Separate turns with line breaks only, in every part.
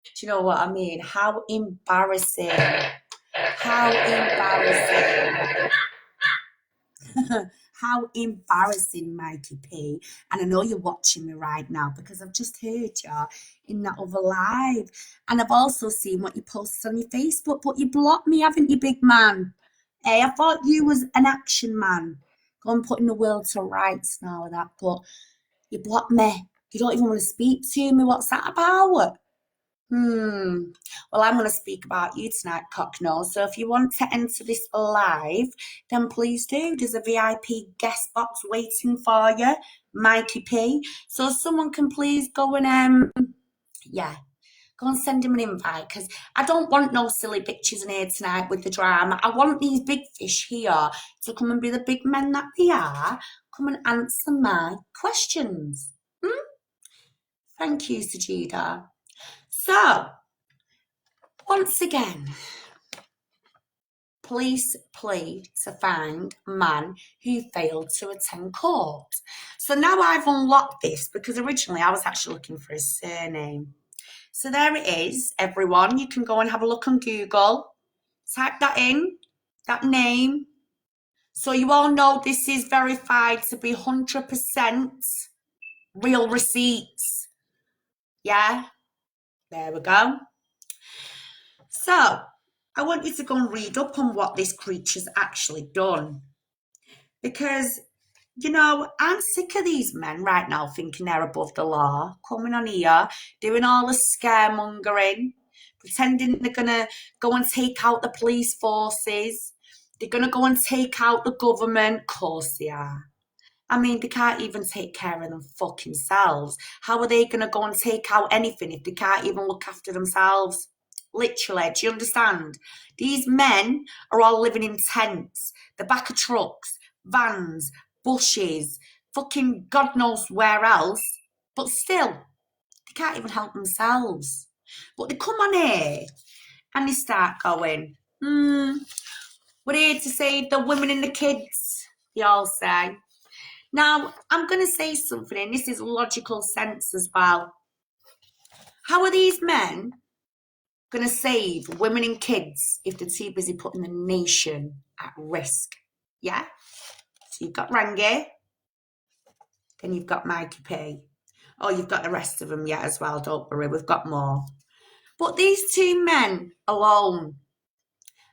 Do you know what I mean? How embarrassing. How embarrassing. How embarrassing, Mikey P. And I know you're watching me right now because I've just heard you in that other live. And I've also seen what you posted on your Facebook, but you blocked me, haven't you, big man? Hey, I thought you was an action man. Go and putting the world to rights now with that, but you blocked me. You don't even want to speak to me. What's that about? Well, I'm going to speak about you tonight, Cocknell. So if you want to enter this live, then please do. There's a VIP guest box waiting for you, Mikey P. So someone can please go and yeah, go and send him an invite because I don't want no silly bitches in here tonight with the drama. I want these big fish here to come and be the big men that they are. Come and answer my questions. Thank you, Sajida. So, once again, police plead to find man who failed to attend court. So now I've unlocked this because originally I was actually looking for his surname. So there it is, everyone. You can go and have a look on Google. Type that in, that name. So you all know this is verified to be 100% real receipts. Yeah, there we go. So I want you to go and read up on what this creature's actually done. Because, you know, I'm sick of these men right now thinking they're above the law, coming on here, doing all the scaremongering, pretending they're going to go and take out the police forces. They're going to go and take out the government. Of course they are. I mean, they can't even take care of them fucking selves. How are they going to go and take out anything if they can't even look after themselves? Literally, do you understand? These men are all living in tents, the back of trucks, vans, bushes, fucking God knows where else. But still, they can't even help themselves. But they come on here and they start going, we're here to save the women and the kids, they all say. Now, I'm going to say something, and this is logical sense as well. How are these men going to save women and kids if they're too busy putting the nation at risk? Yeah? So you've got Rangi, then you've got Mikey P. Oh, you've got the rest of them yet as well, don't worry, we've got more. But these two men alone,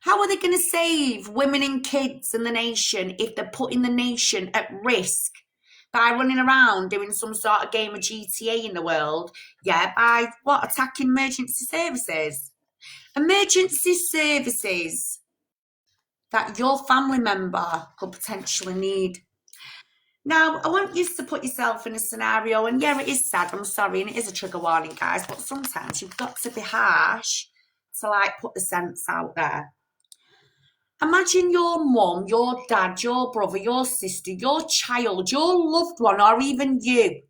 how are they going to save women and kids and the nation if they're putting the nation at risk? By running around doing some sort of game of GTA in the world, yeah, by what? Attacking emergency services. Emergency services that your family member could potentially need. Now, I want you to put yourself in a scenario, and yeah, it is sad, I'm sorry, and it is a trigger warning, guys, but sometimes you've got to be harsh to, like, put the sense out there. Imagine your mum, your dad, your brother, your sister, your child, your loved one, or even you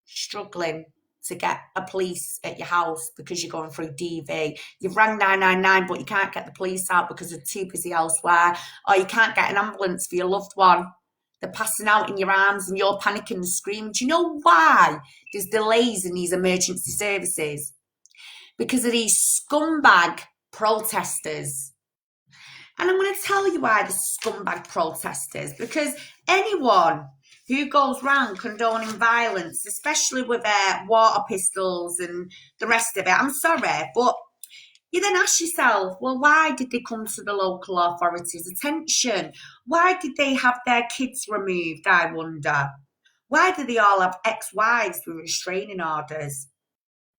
struggling to get a police at your house because you're going through DV. You've rang 999, but you can't get the police out because they're too busy elsewhere, or you can't get an ambulance for your loved one. They're passing out in your arms and you're panicking and screaming. Do you know why there's delays in these emergency services? Because of these scumbag protesters. And I'm going to tell you why the scumbag protesters, because anyone who goes round condoning violence, especially with water pistols and the rest of it, I'm sorry, but you then ask yourself, well, why did they come to the local authorities' attention? Why did they have their kids removed, I wonder? Why do they all have ex-wives with restraining orders?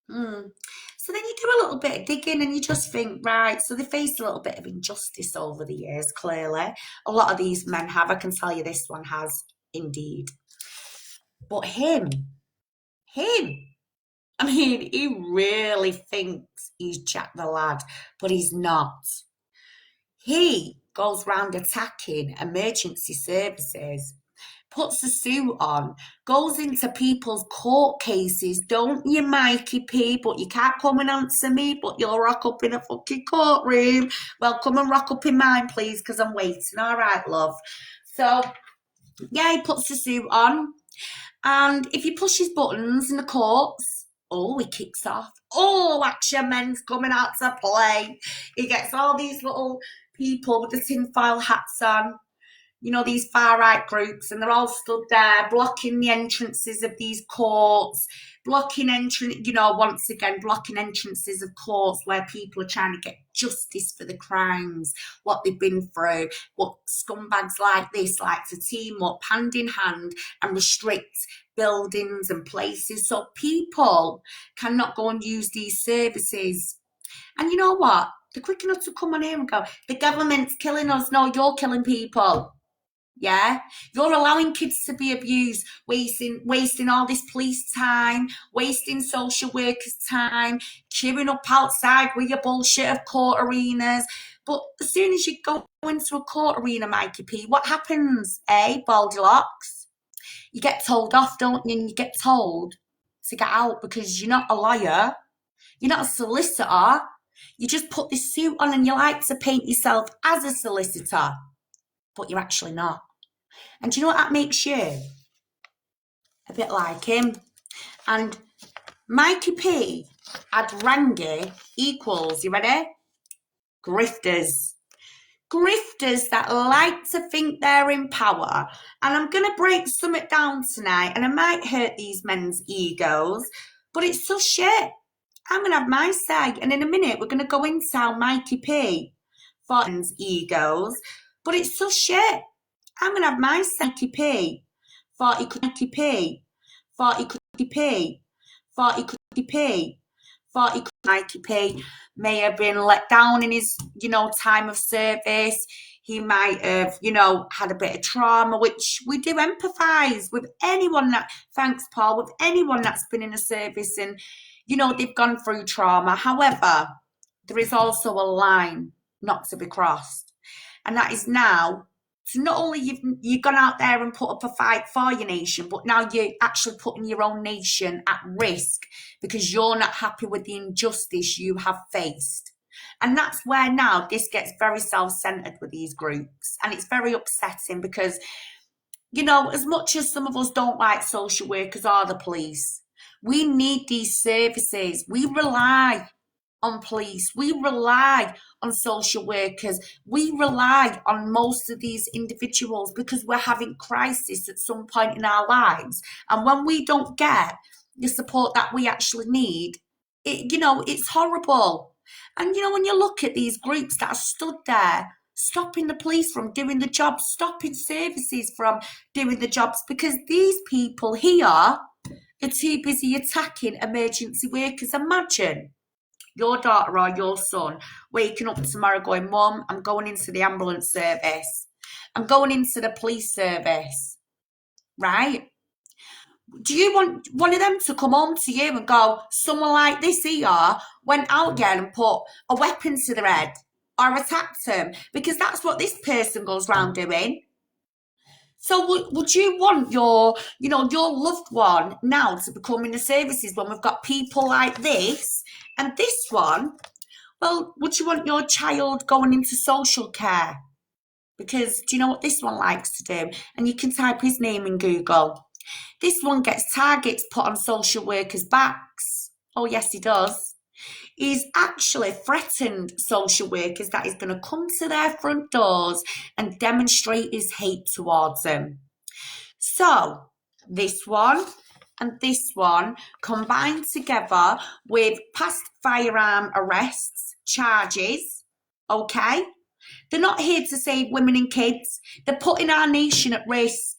So then you do a little bit of digging and you just think, right, so they faced a little bit of injustice over the years, clearly. A lot of these men have, I can tell you this one has, indeed. But him, I mean, he really thinks he's Jack the Lad, but he's not. He goes round attacking emergency services, puts a suit on, goes into people's court cases, don't you, Mikey P? But you can't come and answer me, but you'll rock up in a fucking courtroom. Well, come and rock up in mine, please, because I'm waiting. All right, love. So, yeah, he puts the suit on. And if you push his buttons in the courts, Oh, he kicks off. Oh, Action Men's coming out to play. He gets all these little people with the tinfoil hats on, these far right groups, and they're all stood there blocking the entrances of these courts, blocking once again, blocking entrances of courts where people are trying to get justice for the crimes, what they've been through, what scumbags like this like to team up hand in hand and restrict buildings and places so people cannot go and use these services. And you know what? They're quick enough to come on here and go, the government's killing us. No, you're killing people. Yeah, you're allowing kids to be abused, wasting all this police time, wasting social workers' time, queuing up outside with your bullshit of court arenas. But as soon as you go into a court arena, Mikey P, what happens? Baldylocks? You get told off, don't you? And you get told to get out because you're not a lawyer, you're not a solicitor. You just put this suit on and you like to paint yourself as a solicitor, but you're actually not. And do you know what that makes you? A bit like him. And Mikey P had Rangi equals, you ready? Grifters. Grifters that like to think they're in power. And I'm going to break something down tonight, and I might hurt these men's egos, but it's so shit. I'm going to have my say. And in a minute, we're going to go into how Mikey P fought men's egos, but it's so shit. I'm going to have my say. Mikey P thought he could Mikey P thought he could P thought he could P thought he could. Mikey P may have been let down in his, time of service. He might have, had a bit of trauma, which we do empathise with anyone that, thanks Paul, with anyone that's been in a service and, they've gone through trauma. However, there is also a line not to be crossed. And that is now, so not only you've gone out there and put up a fight for your nation, but now you're actually putting your own nation at risk because you're not happy with the injustice you have faced. And that's where now this gets very self-centered with these groups. And it's very upsetting because, as much as some of us don't like social workers or the police, we need these services. We rely on police. We rely on social workers. We rely on most of these individuals because we're having crisis at some point in our lives. And when we don't get the support that we actually need, it's horrible. And, when you look at these groups that are stood there, stopping the police from doing the job, stopping services from doing the jobs, because these people here are too busy attacking emergency workers. Imagine your daughter or your son waking up tomorrow going, Mum, I'm going into the ambulance service. I'm going into the police service. Right? Do you want one of them to come home to you and go, someone like this here went out there and put a weapon to their head or attacked him? Because that's what this person goes round doing. So would you want your loved one now to become in the services when we've got people like this and this one? Well, would you want your child going into social care? Because do you know what this one likes to do? And you can type his name in Google. This one gets targets put on social workers' backs. Oh, yes, he does. He's actually threatened social workers that he's going to come to their front doors and demonstrate his hate towards them. So this one and this one combined together with past firearm arrests, charges, okay? They're not here to save women and kids. They're putting our nation at risk.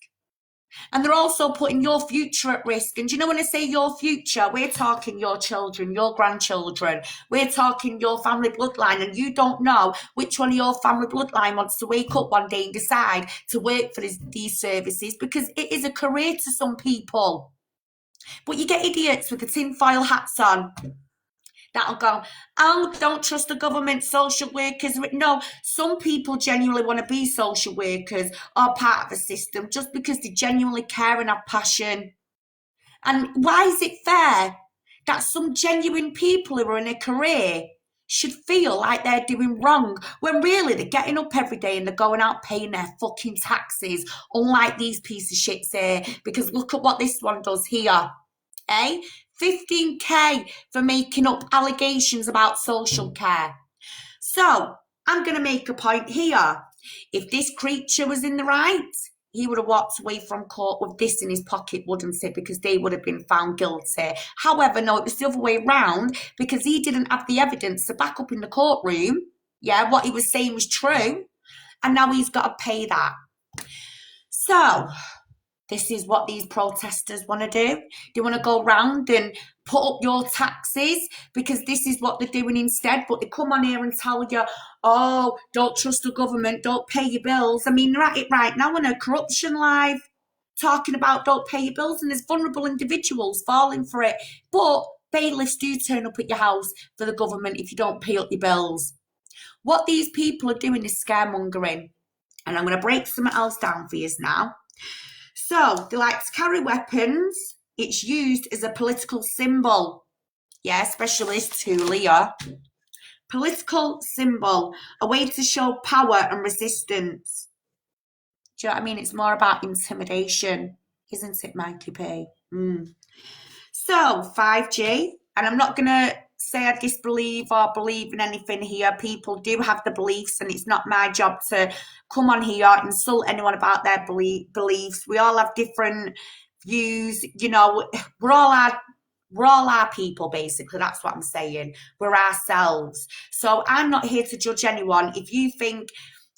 And they're also putting your future at risk. And do you know when I say your future, we're talking your children, your grandchildren. We're talking your family bloodline. And you don't know which one of your family bloodline wants to wake up one day and decide to work for these services, because it is a career to some people. But you get idiots with the tinfoil hats on that'll go, oh, don't trust the government, social workers. No, some people genuinely want to be social workers or part of a system just because they genuinely care and have passion. And why is it fair that some genuine people who are in a career should feel like they're doing wrong when really they're getting up every day and they're going out paying their fucking taxes, unlike these pieces of shits here? Because look at what this one does here. 15k for making up allegations about social care. So I'm going to make a point here. If this creature was in the right, he would have walked away from court with this in his pocket, wouldn't it? Because they would have been found guilty. However, no, it was the other way around, because he didn't have the evidence to back up in the courtroom. Yeah, what he was saying was true. And now he's got to pay that. So this is what these protesters want to do. They want to go round and put up your taxes, because this is what they're doing instead. But they come on here and tell you, oh, don't trust the government, don't pay your bills. I mean, they're at it right now on a corruption live, talking about don't pay your bills, and there's vulnerable individuals falling for it. But bailiffs do turn up at your house for the government if you don't pay up your bills. What these people are doing is scaremongering. And I'm going to break something else down for you now. So they like to carry weapons. It's used as a political symbol. Yeah, especially this tool here. Political symbol, a way to show power and resistance. Do you know what I mean? It's more about intimidation, isn't it, Mikey P? So 5G, and I'm not going to say I disbelieve or believe in anything here. People do have the beliefs, and it's not my job to come on here and insult anyone about their beliefs. We all have different views. You know, we're all our people, basically. That's what I'm saying. We're ourselves. So I'm not here to judge anyone. If you think,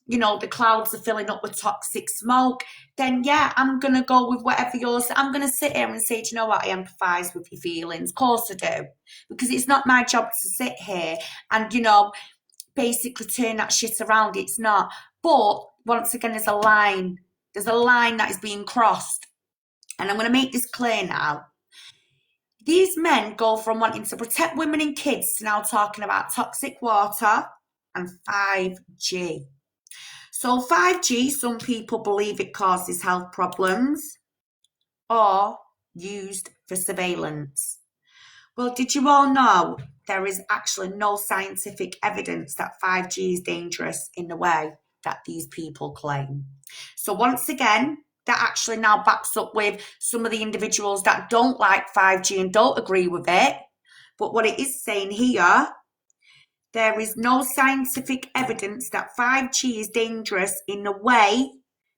you know, the clouds are filling up with toxic smoke, then yeah, I'm going to go with whatever yours. I'm going to sit here and say, do you know what? I empathise with your feelings. Of course I do. Because it's not my job to sit here and, you know, basically turn that shit around. It's not. But once again, there's a line. There's a line that is being crossed. And I'm going to make this clear now. These men go from wanting to protect women and kids to now talking about toxic water and 5G. So 5G, some people believe it causes health problems or used for surveillance. Well, did you all know there is actually no scientific evidence that 5G is dangerous in the way that these people claim? So once again, that actually now backs up with some of the individuals that don't like 5G and don't agree with it. But what it is saying here, there is no scientific evidence that 5G is dangerous in the way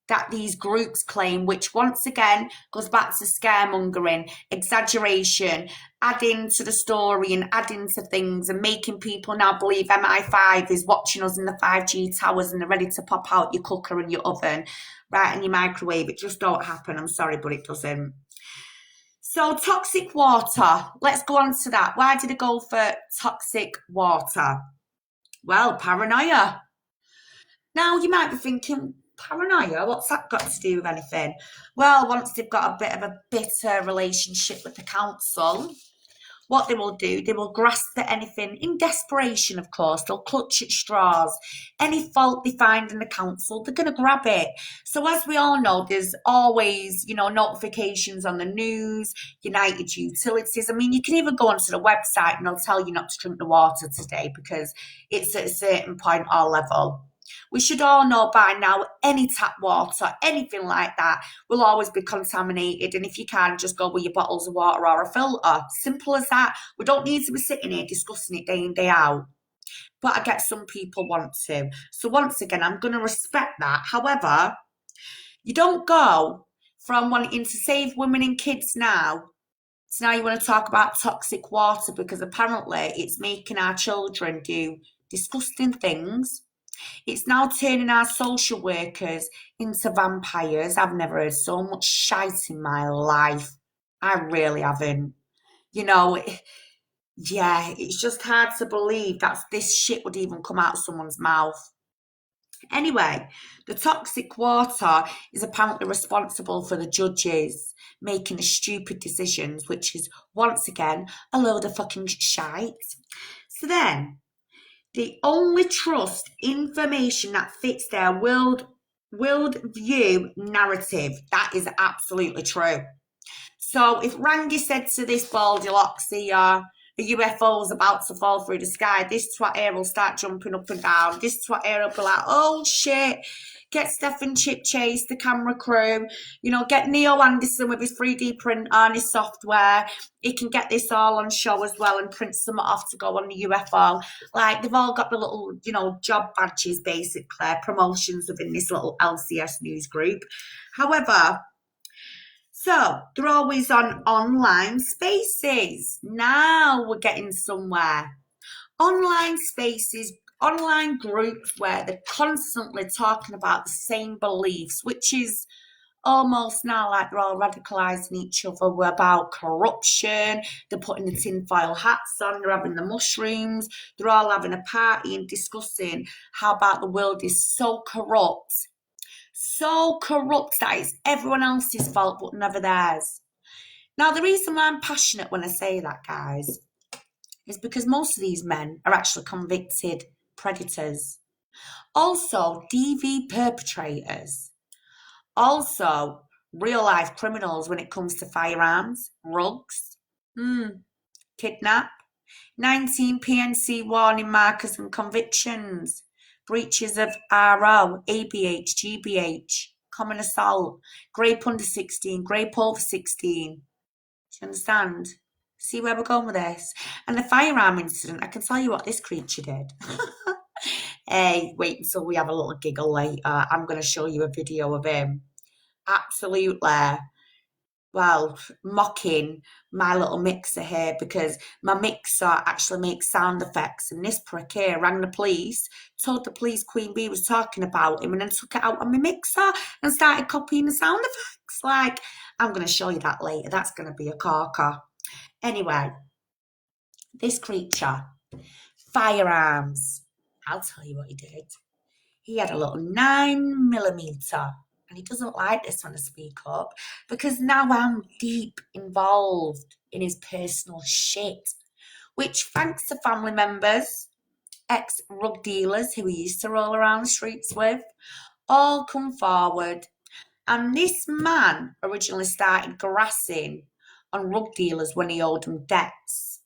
that these groups claim, which once again goes back to scaremongering, exaggeration, adding to the story and adding to things and making people now believe MI5 is watching us in the 5G towers and they're ready to pop out your cooker and your oven, right, and your microwave. It just don't happen. I'm sorry, but it doesn't. So toxic water, let's go on to that. Why did I go for toxic water? Well, paranoia. Now you might be thinking, paranoia, what's that got to do with anything? Well, once they've got a bit of a bitter relationship with the council, what they will do, they will grasp at anything in desperation, of course. They'll clutch at straws. Any fault they find in the council, they're going to grab it. So as we all know, there's always, you know, notifications on the news, United Utilities. I mean, you can even go onto the website and they'll tell you not to drink the water today because it's at a certain point or level. We should all know by now, any tap water, anything like that, will always be contaminated. And if you can, just go with your bottles of water or a filter. Simple as that. We don't need to be sitting here discussing it day in, day out. But I get some people want to. So once again, I'm going to respect that. However, you don't go from wanting to save women and kids now to now you want to talk about toxic water, because apparently it's making our children do disgusting things. It's now turning our social workers into vampires. I've never heard so much shite in my life. I really haven't. You know, yeah, it's just hard to believe that this shit would even come out of someone's mouth. Anyway, the toxic water is apparently responsible for the judges making the stupid decisions, which is, once again, a load of fucking shite. So then, they only trust information that fits their world view narrative. That is absolutely true. So if Randy said to this Goldilocks here, a UFO's about to fall through the sky, this twat here will start jumping up and down. This twat here will be like, oh shit. Get Stephen Chip Chase, the camera crew, you know, get Neil Anderson with his 3D print on his software. He can get this all on show as well and print some off to go on the UFO. Like, they've all got the little, you know, job badges, basically, promotions within this little LCS news group. However, so they're always on online spaces. Now we're getting somewhere. Online spaces, online groups where they're constantly talking about the same beliefs, which is almost now like they're all radicalising each other about corruption. They're putting the tinfoil hats on, they're having the mushrooms, they're all having a party and discussing how about the world is so corrupt that it's everyone else's fault but never theirs. Now, the reason why I'm passionate when I say that, guys, is because most of these men are actually convicted predators. Also, DV perpetrators. Also, real-life criminals when it comes to firearms, rugs, kidnap, 19 PNC warning markers and convictions, breaches of RO, ABH, GBH, common assault, grape under 16, grape over 16. Do you understand? See where we're going with this? And the firearm incident, I can tell you what this creature did. Hey, wait until we have a little giggle later. I'm going to show you a video of him. Absolutely, well, mocking my little mixer here because my mixer actually makes sound effects. And this prick here rang the police, told the police Queen Bee was talking about him, and then took it out on my mixer and started copying the sound effects. Like, I'm going to show you that later. That's going to be a corker. Anyway, this creature, firearms. I'll tell you what he did. He had a little 9mm, and he doesn't like this when I speak up because now I'm deep involved in his personal shit, which thanks to family members, ex-rug dealers who he used to roll around the streets with, all come forward. And this man originally started grassing on rug dealers when he owed them debts,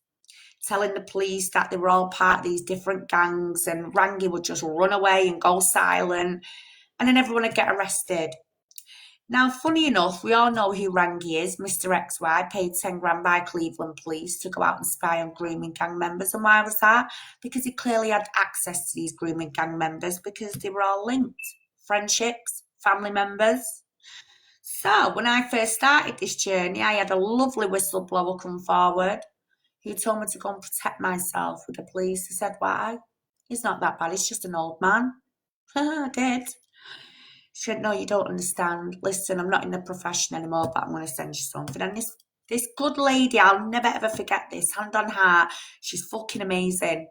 telling the police that they were all part of these different gangs and Rangi would just run away and go silent and then everyone would get arrested. Now, funny enough, we all know who Rangi is. Mr. XY paid 10 grand by Cleveland police to go out and spy on grooming gang members. And why was that? Because he clearly had access to these grooming gang members because they were all linked. Friendships, family members. So when I first started this journey, I had a lovely whistleblower come forward. He told me to go and protect myself with the police. I said, why? He's not that bad. He's just an old man. I did. She said, no, you don't understand. Listen, I'm not in the profession anymore, but I'm going to send you something. And this good lady, I'll never ever forget this, hand on heart, she's fucking amazing.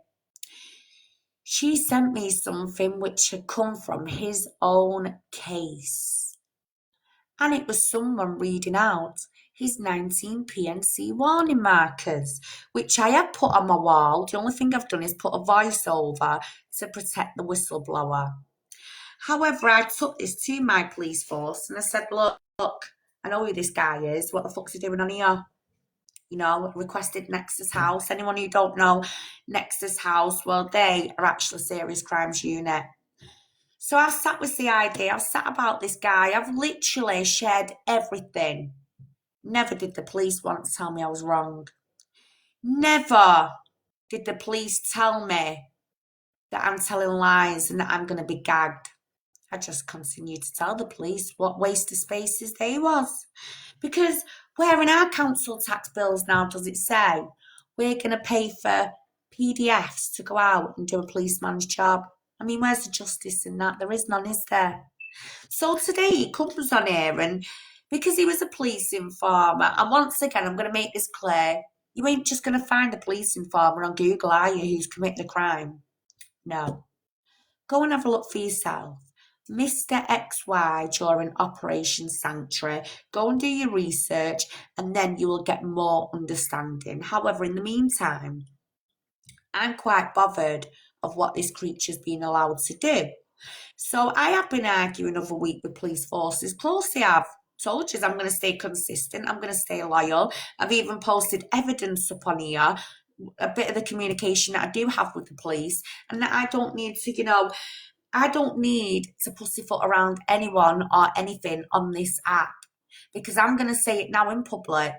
She sent me something which had come from his own case. And it was someone reading out his 19 PNC warning markers, which I had put on my wall. The only thing I've done is put a voiceover to protect the whistleblower. However, I took this to my police force and I said, look, I know who this guy is. What the fuck's he doing on here? You know, requested Nexus House. Anyone who don't know Nexus House, well, they are actually a serious crimes unit. So I've sat with the idea. I've sat about this guy. I've literally shared everything. Never did the police want to tell me I was wrong. Never did the police tell me that I'm telling lies and that I'm going to be gagged. I just continued to tell the police what waste of spaces they was. Because where in our council tax bills now does it say we're going to pay for PDFs to go out and do a policeman's job? I mean, where's the justice in that? There is none, is there? So today he comes on here and because he was a police informer, and once again, I'm going to make this clear, you ain't just going to find a police informer on Google, are you, who's committed a crime? No. Go and have a look for yourself. Mr. XY during Operation Sanctuary. Go and do your research and then you will get more understanding. However, in the meantime, I'm quite bothered of what this creature's been allowed to do. So I have been arguing over a week with police forces. Of course they have. Told you I'm going to stay consistent. I'm going to stay loyal. I've even posted evidence upon here a bit of the communication that I do have with the police, and that I don't need to, I don't need to pussyfoot around anyone or anything on this app, because I'm going to say it now in public.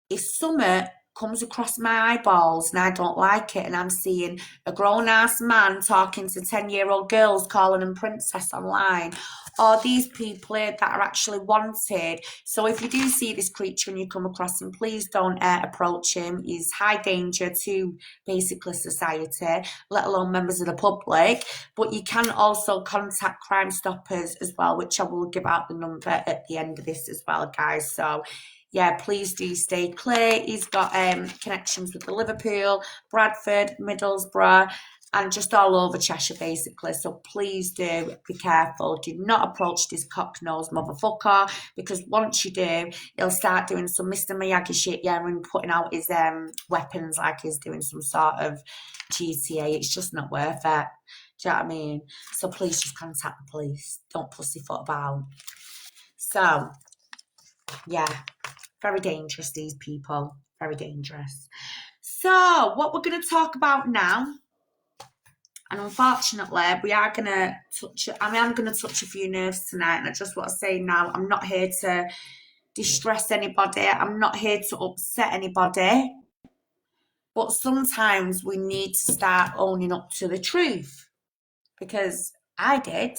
If something comes across my eyeballs and I don't like it, and I'm seeing a grown-ass man talking to 10-year-old girls, calling them princess online, or these people that are actually wanted. So if you do see this creature and you come across him, please don't approach him. He's high danger to basically society, let alone members of the public. But you can also contact Crime Stoppers as well, which I will give out the number at the end of this as well, guys. So yeah, please do stay clear. He's got connections with the Liverpool, Bradford, Middlesbrough, and just all over Cheshire, basically. So please do be careful. Do not approach this cock-nosed motherfucker, because once you do, he'll start doing some Mr. Miyagi shit, yeah, and putting out his weapons like he's doing some sort of GTA. It's just not worth it. Do you know what I mean? So please just contact the police. Don't pussyfoot about. So, yeah. Very dangerous, these people. Very dangerous. So, what we're going to talk about now, and unfortunately, we are going to touch, I'm going to touch a few nerves tonight, and I just want to say now, I'm not here to distress anybody. I'm not here to upset anybody. But sometimes we need to start owning up to the truth. Because I did.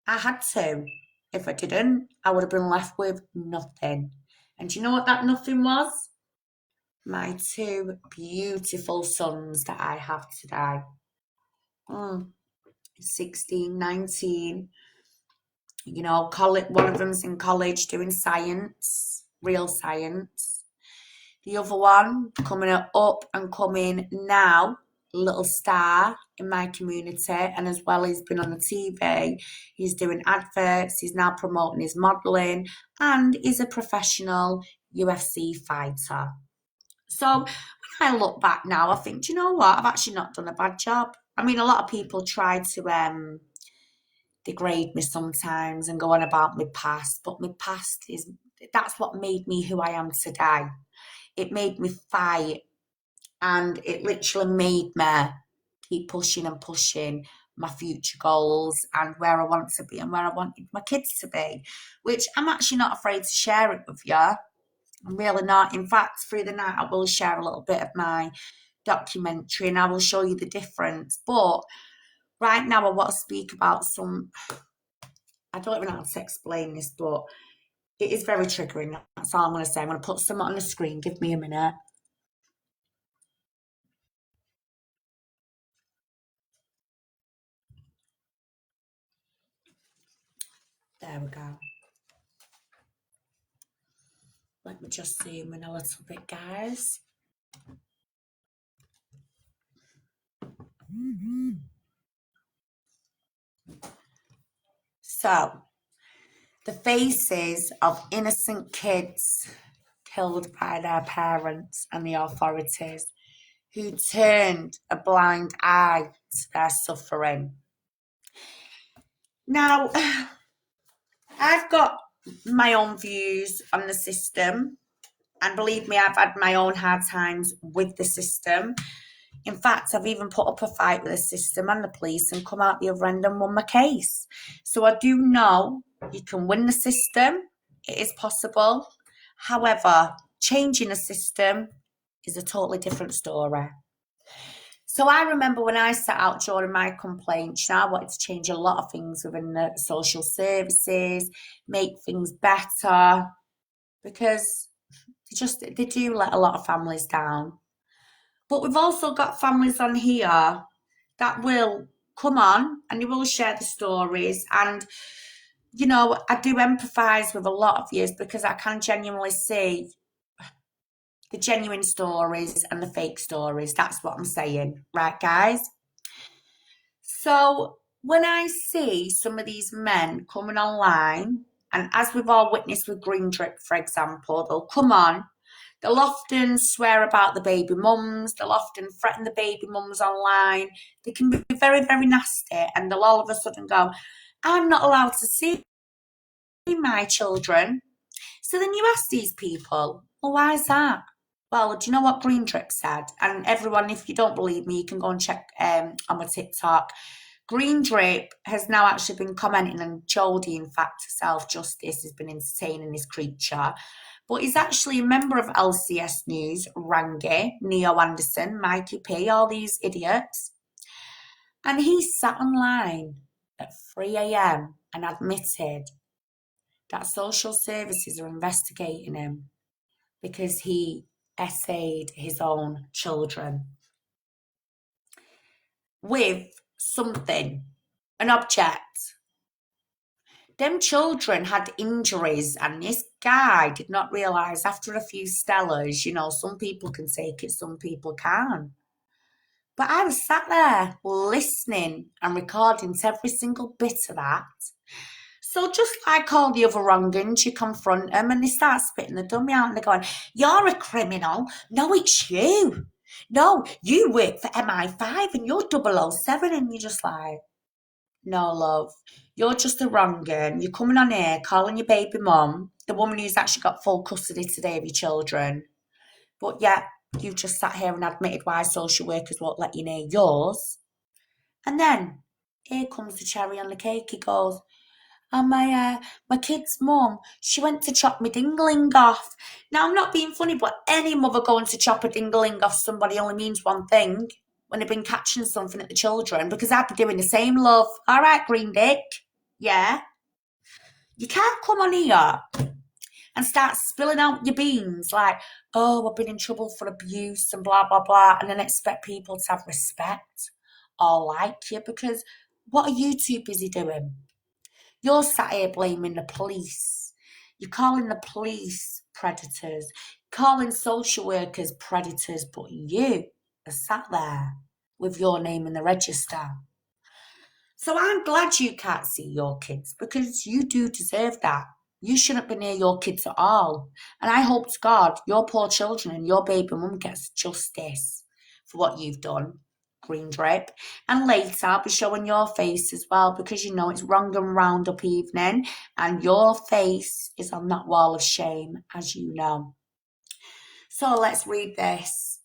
I had to. If I didn't, I would have been left with nothing. And do you know what that nothing was? My two beautiful sons that I have today. 16, 19. College, one of them's in college doing science, real science. The other one coming up and coming now, little star in my community, and as well he's been on the TV, he's doing adverts, he's now promoting his modelling, and he's a professional UFC fighter. So when I look back now, I think, do you know what? I've actually not done a bad job. I mean, a lot of people try to degrade me sometimes and go on about my past, but my past that's what made me who I am today. It made me fight, and it literally made me keep pushing and pushing my future goals and where I want to be and where I wanted my kids to be, which I'm actually not afraid to share it with you. I'm really not. In fact, through the night, I will share a little bit of my documentary and I will show you the difference. But right now, I want to speak about I don't even know how to explain this, but it is very triggering. That's all I'm going to say. I'm going to put something on the screen. Give me a minute. There we go. Let me just zoom in a little bit, guys. So, the faces of innocent kids killed by their parents and the authorities, who turned a blind eye to their suffering. Now, I've got my own views on the system, and believe me, I've had my own hard times with the system. In fact, I've even put up a fight with the system and the police and come out the other end and won my case. So I do know you can win the system. It is possible. However, changing a system is a totally different story. So I remember when I set out during my complaint, I wanted to change a lot of things within the social services, make things better, because they do let a lot of families down. But we've also got families on here that will come on and they will share the stories. And, I do empathise with a lot of you, because I can genuinely see the genuine stories and the fake stories. That's what I'm saying. Right, guys? So when I see some of these men coming online, and as we've all witnessed with Green Drip, for example, they'll come on. They'll often swear about the baby mums. They'll often threaten the baby mums online. They can be very, very nasty. And they'll all of a sudden go, I'm not allowed to see my children. So then you ask these people, well, why is that? Well, do you know what Green Drip said? And everyone, if you don't believe me, you can go and check on my TikTok. Green Drip has now actually been commenting on JODIE, in fact, self-justice has been entertaining this creature. But he's actually a member of LCS News, Rangi, Neo Anderson, Mikey P, all these idiots. And he sat online at 3 a.m. and admitted that social services are investigating him because he essayed his own children with something, an object. Them children had injuries, and this guy did not realise after a few Stellas, some people can take it, some people can't. But I was sat there listening and recording to every single bit of that. So just like all the other wrong'uns, you confront them and they start spitting the dummy out and they're going, "You're a criminal. No, it's you. No, you work for MI5 and you're 007." And you're just like, "No, love, you're just a wrong'un. You're coming on here calling your baby mum, the woman who's actually got full custody today of your children. But yeah, you've just sat here and admitted why social workers won't let you near yours." And then here comes the cherry on the cake. He goes, "And my kid's mum, she went to chop my dingling off." Now, I'm not being funny, but any mother going to chop a dingling off somebody only means one thing when they've been catching something at the children, because I'd be doing the same, love. All right, Green Dick. Yeah. You can't come on here and start spilling out your beans like, "Oh, I've been in trouble for abuse and blah, blah, blah," and then expect people to have respect or like you, because what are you too busy doing? You're sat here blaming the police. You're calling the police predators, calling social workers predators, but you are sat there with your name in the register. So I'm glad you can't see your kids, because you do deserve that. You shouldn't be near your kids at all. And I hope to God your poor children and your baby mum gets justice for what you've done, Green Drip. And later I'll be showing your face as well, because it's wrong and roundup evening and your face is on that wall of shame, as you know. So let's read this.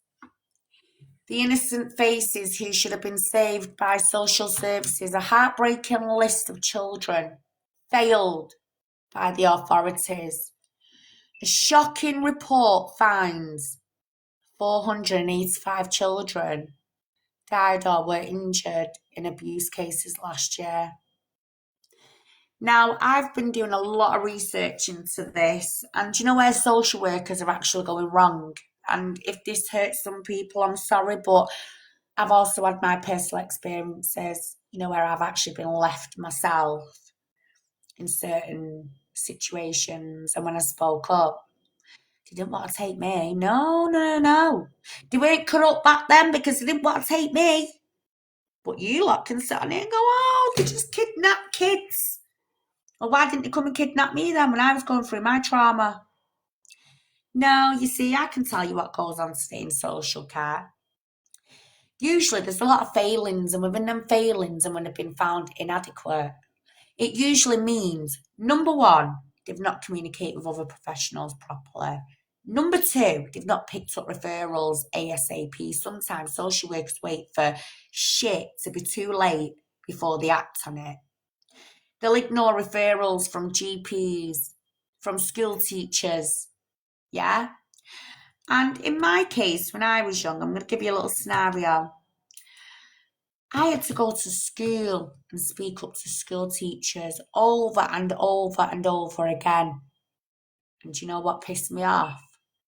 The innocent faces who should have been saved by social services. A heartbreaking list of children failed by the authorities. A shocking report finds 485 children died or were injured in abuse cases last year. Now, I've been doing a lot of research into this, and do you know where social workers are actually going wrong? And if this hurts some people, I'm sorry, but I've also had my personal experiences, where I've actually been left myself in certain situations. And when I spoke up, they didn't want to take me. No, no, no. They weren't corrupt back then because they didn't want to take me. But you lot can sit on it and go, "Oh, they just kidnapped kids." Well, why didn't they come and kidnap me then when I was going through my trauma? No, you see, I can tell you what goes on today in social care. Usually there's a lot of failings, and within them failings, and when they've been found inadequate, it usually means, number one, they've not communicated with other professionals properly. Number two, they've not picked up referrals ASAP. Sometimes social workers wait for shit to be too late before they act on it. They'll ignore referrals from GPs, from school teachers, yeah? And in my case, when I was young, I'm going to give you a little scenario. I had to go to school and speak up to school teachers over and over and over again. And do you know what pissed me off?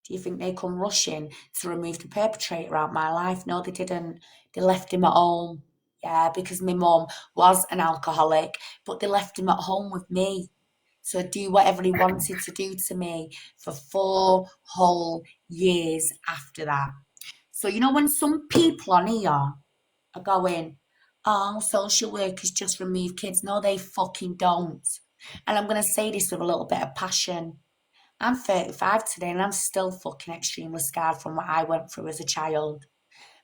Do you think they come rushing to remove the perpetrator out of my life? No, they didn't. They left him at home. Yeah, because my mum was an alcoholic, but they left him at home with me to do whatever he wanted to do to me for 4 whole years after that. So, when some people on here are going, "Oh, social workers just remove kids." No, they fucking don't. And I'm going to say this with a little bit of passion. I'm 35 today and I'm still fucking extremely scarred from what I went through as a child.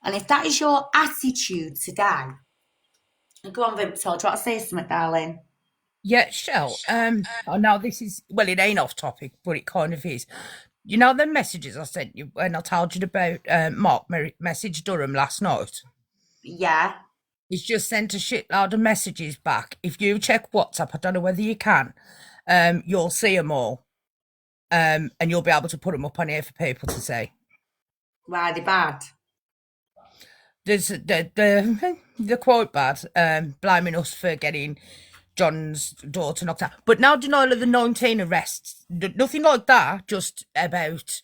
And if that is your attitude today, go on, Vimto, do you want to say something, darling?
Yeah, Shell. Oh, now this is, well, it ain't off topic, but it kind of is. You know the messages I sent you when I told you about Mark message Durham last night?
Yeah.
He's just sent a shitload of messages back. If you check WhatsApp, I don't know whether you can, you'll see them all. And you'll be able to put them up on here for people to see.
Why are they bad?
There's the quote bad, blaming us for getting John's daughter knocked out. But now denial of the 19 arrests, nothing like that, just about,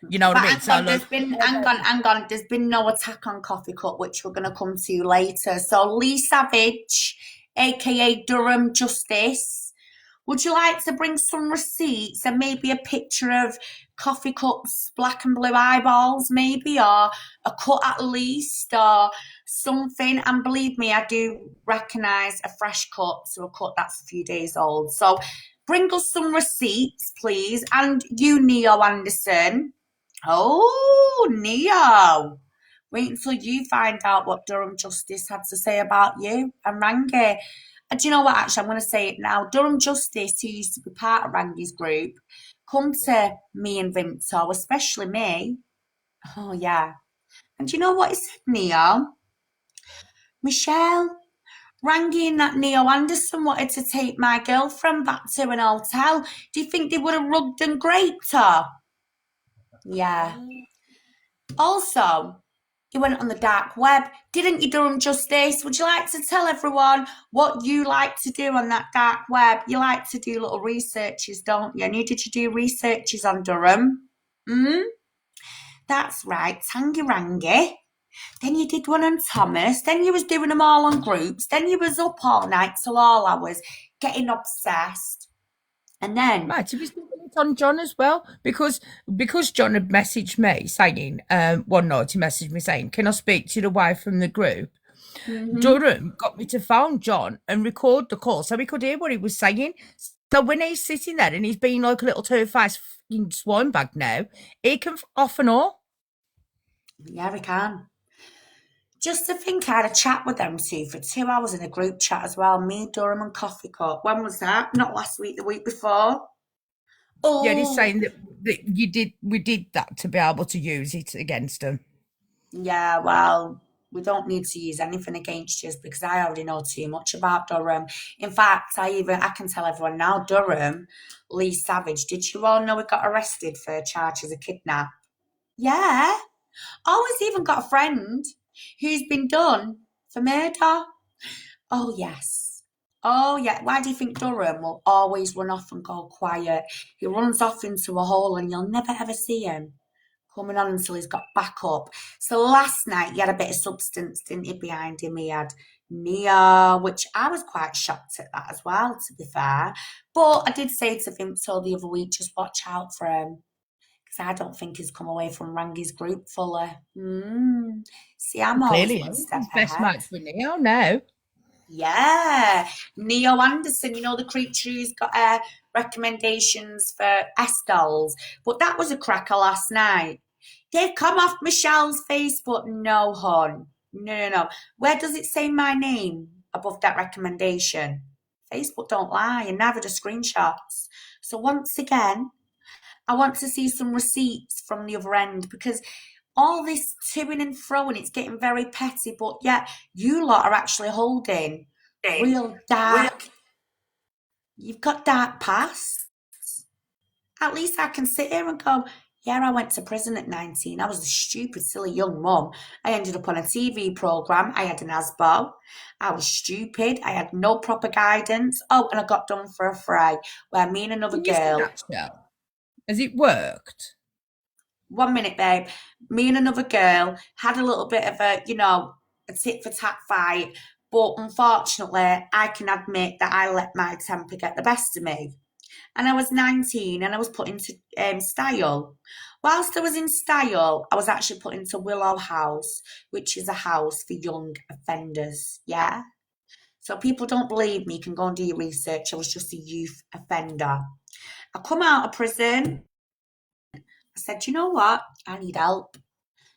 you know what
But
I mean?
hang
So
on, hang on. There's been no attack on Coffee Cup, which we're going to come to later. So Lee Savage, aka Durham Justice, would you like to bring some receipts and maybe a picture of Coffee Cup's black and blue eyeballs, maybe, or a cut at least, or something? And believe me, I do recognise a fresh cut, so a cut that's a few days old. So bring us some receipts, please. And you, Neo Anderson. Oh, Neo. Wait until you find out what Durham Justice had to say about you and Rangi. Do you know what? Actually, I'm going to say it now. Durham Justice, who used to be part of Rangi's group, come to me and Vimto, especially me. Oh, yeah. And do you know what he said, Neo? Michelle, Rangi and that Neo Anderson wanted to take my girlfriend back to an hotel. Do you think they would have rugged and graped her? Yeah. Also, you went on the dark web, didn't you, Durham Justice? Would you like to tell everyone what you like to do on that dark web? You like to do little researches, don't you? And did you do researches on Durham? That's right, Tangy Rangy. Then you did one on Thomas. Then you was doing them all on groups. Then you was up all night till all hours, getting obsessed. And then
right, he was doing it on John as well because John had messaged me saying one night he messaged me saying, "Can I speak to the wife from the group?" Durham got me to phone John and record the call so we could hear what he was saying. So when he's sitting there and he's being like a little two-faced fucking swine bag now, he can off and all.
yeah, we can. Just to think, I had a chat with them two for 2 hours in a group chat as well. Me, Durham, and Coffee Cup. When was that? Not last week, the week before.
Yeah, he's
Oh,
saying that we did that to be able to use it against him.
yeah, well, we don't need to use anything against you because I already know too much about Durham. In fact, I can tell everyone now, Durham, Lee Savage, did you all know he got arrested for charges of kidnap? Yeah. Oh, he's even got a friend who's been done for murder. Oh, yes. Oh, yeah. Why do you think Durham will always run off and go quiet? He runs off into a hole and you'll never ever see him coming on until he's got back up. So last night he had a bit of substance, didn't he, behind him? He had Nia, which I was quite shocked at that as well, to be fair. But I did say to him so the other week, just watch out for him. Because I don't think he's come away from Rangi's group fully. See, I'm always
Clearly,
one step
he's best
ahead.
mates with Neo now.
Yeah, Neo Anderson, you know, the creature who's got recommendations for S-dolls. But that was a cracker last night. They've come off Michelle's Facebook. No, hon. No. Where does it say my name above that recommendation? Facebook don't lie, and neither do screenshots. So once again, I want to see some receipts from the other end because all this toing and froing, it's getting very petty, but yet you lot are actually holding real dark. You've got dark past. At least I can sit here and go, yeah, I went to prison at 19. I was a stupid, silly young mum. I ended up on a TV programme. I had an ASBO. I was stupid. I had no proper guidance. Oh, and I got done for a fray where me and another
Can you see
girl.
that show? Has it worked?
1 minute, babe. Me and another girl had a little bit of a tit for tat fight. But unfortunately, I can admit that I let my temper get the best of me. And I was 19 and I was put into style. Whilst I was in style, I was actually put into Willow House, which is a house for young offenders. Yeah. So people don't believe me, you can go and do your research. I was just a youth offender. I come out of prison. I said, you know what? I need help.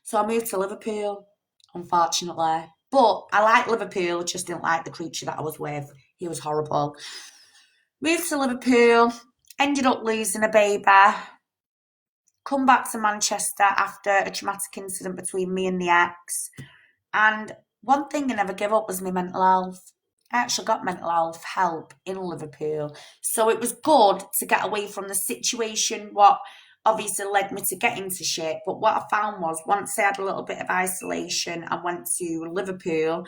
So I moved to Liverpool, unfortunately. But I like Liverpool, just didn't like the creature that I was with. He was horrible. Moved to Liverpool, ended up losing a baby. come back to Manchester after a traumatic incident between me and the ex. And one thing I never gave up was my mental health. I actually got mental health help in Liverpool. So it was good to get away from the situation, what obviously led me to get into shit. But what I found was once I had a little bit of isolation and went to Liverpool,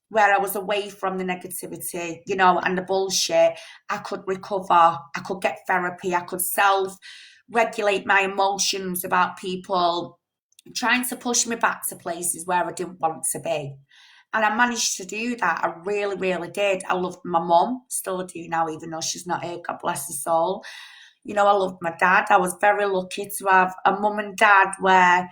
where I was away from the negativity, and the bullshit, I could recover, I could get therapy, I could self regulate my emotions about people trying to push me back to places where I didn't want to be. And I managed to do that. I really, really did. I loved my mum, still do now, even though she's not here, God bless her soul. I loved my dad. I was very lucky to have a mum and dad where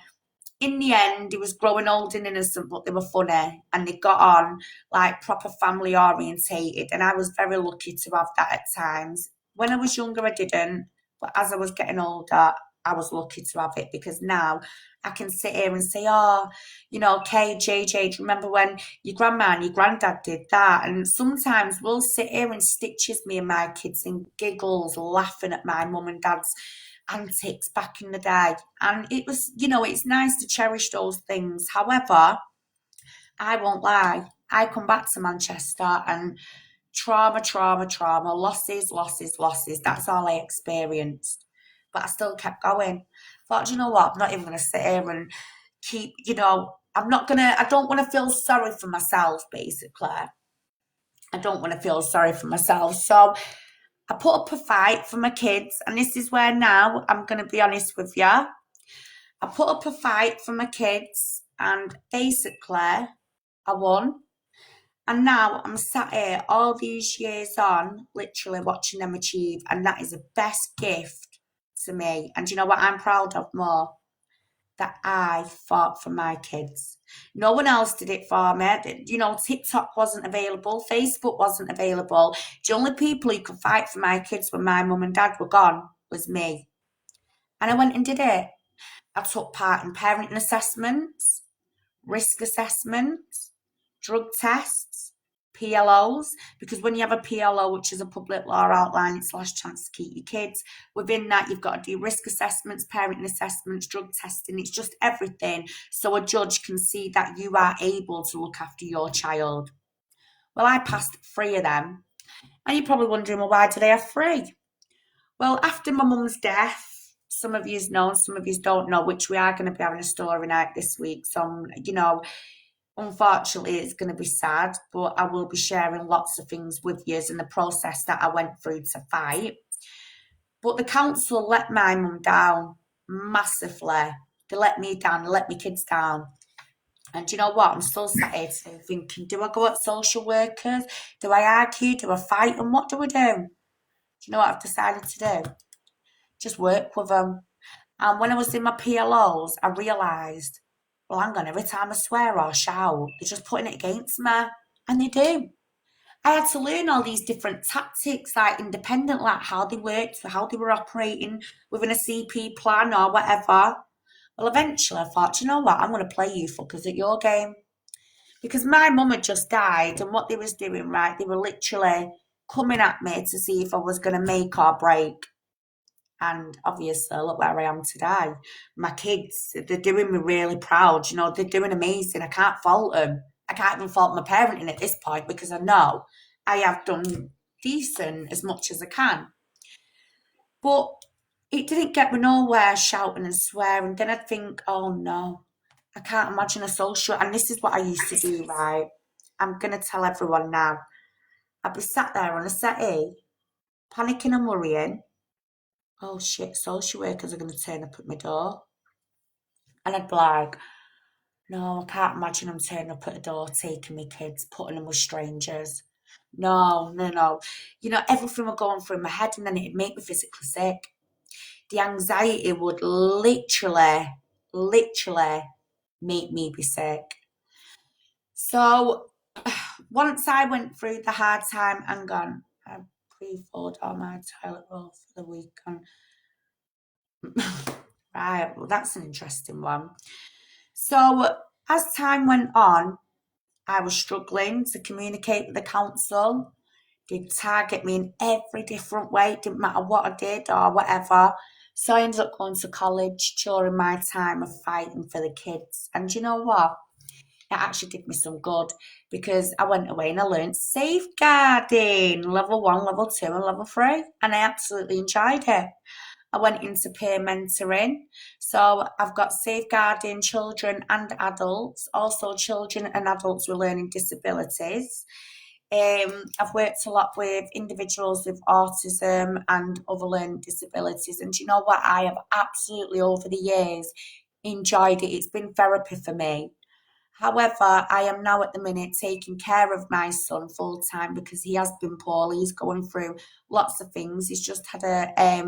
in the end, he was growing old and innocent, but they were funny and they got on like proper family orientated. And I was very lucky to have that at times. When I was younger, I didn't, but as I was getting older, I was lucky to have it because now I can sit here and say, oh, Kay, JJ, do you remember when your grandma and your granddad did that? And sometimes we'll sit here and stitches me and my kids and giggles, laughing at my mum and dad's antics back in the day. And it was, it's nice to cherish those things. However, I won't lie, I come back to Manchester and trauma, losses, losses, losses. That's all I experienced. But I still kept going. Thought, you know what, I'm not even going to sit here and keep, I don't want to feel sorry for myself, basically. I don't want to feel sorry for myself. So I put up a fight for my kids, and this is where now I'm going to be honest with you. I put up a fight for my kids, and basically I won. And now I'm sat here all these years on, literally watching them achieve, and that is the best gift to me. And you know what I'm proud of more? That I fought for my kids. No one else did it for me. TikTok wasn't available, Facebook wasn't available. The only people who could fight for my kids when my mum and dad were gone was me. And I went and did it. I took part in parenting assessments, risk assessments, drug tests, PLOs, because when you have a PLO, which is a public law outline, it's last chance to keep your kids. Within that, you've got to do risk assessments, parenting assessments, drug testing. It's just everything so a judge can see that you are able to look after your child. Well, I passed 3 of them. And you're probably wondering, well, why do they have 3? Well, after my mum's death, some of you know, some of you don't know, which we are going to be having a story night this week. So, unfortunately, it's going to be sad, but I will be sharing lots of things with you in the process that I went through to fight. But the council let my mum down massively. They let me down, they let my kids down. And you know what? I'm still sat here thinking, do I go at social workers? Do I argue? Do I fight? And what do I do? Do you know what I've decided to do? Just work with them. And when I was in my PLOs, I realised, well, hang on, every time I swear or shout, they're just putting it against me. And they do. I had to learn all these different tactics, like independent, like how they worked, how they were operating within a CP plan or whatever. Well, eventually I thought, you know what, I'm going to play you fuckers at your game. Because my mum had just died, and what they was doing, right, they were literally coming at me to see if I was going to make or break. And obviously, look where I am today. My kids, they're doing me really proud. They're doing amazing. I can't fault them. I can't even fault my parenting at this point because I know I have done decent as much as I can. But it didn't get me nowhere shouting and swearing. Then I'd think, oh no, I can't imagine a social. And this is what I used to do, right? I'm going to tell everyone now. I'd be sat there on a settee, panicking and worrying. Oh shit, social workers are going to turn up at my door. And I'd be like, no, I can't imagine them turning up at the door, taking my kids, putting them with strangers. No, no, no. Everything would go on through my head and then it'd make me physically sick. The anxiety would literally make me be sick. So once I went through the hard time and gone, I pre-filled all my toilet roll for the week. Right, well, that's an interesting one. So as time went on, I was struggling to communicate with the council. They'd target me in every different way. It didn't matter what I did or whatever. So I ended up going to college during my time of fighting for the kids. And you know what? It actually did me some good because I went away and I learned safeguarding level 1, level 2, and level 3. And I absolutely enjoyed it. I went into peer mentoring. So I've got safeguarding children and adults, also children and adults with learning disabilities. I've worked a lot with individuals with autism and other learning disabilities. And do you know what? I have absolutely, over the years, enjoyed it. It's been therapy for me. However, I am now at the minute taking care of my son full time because he has been poorly. He's going through lots of things. He's just had a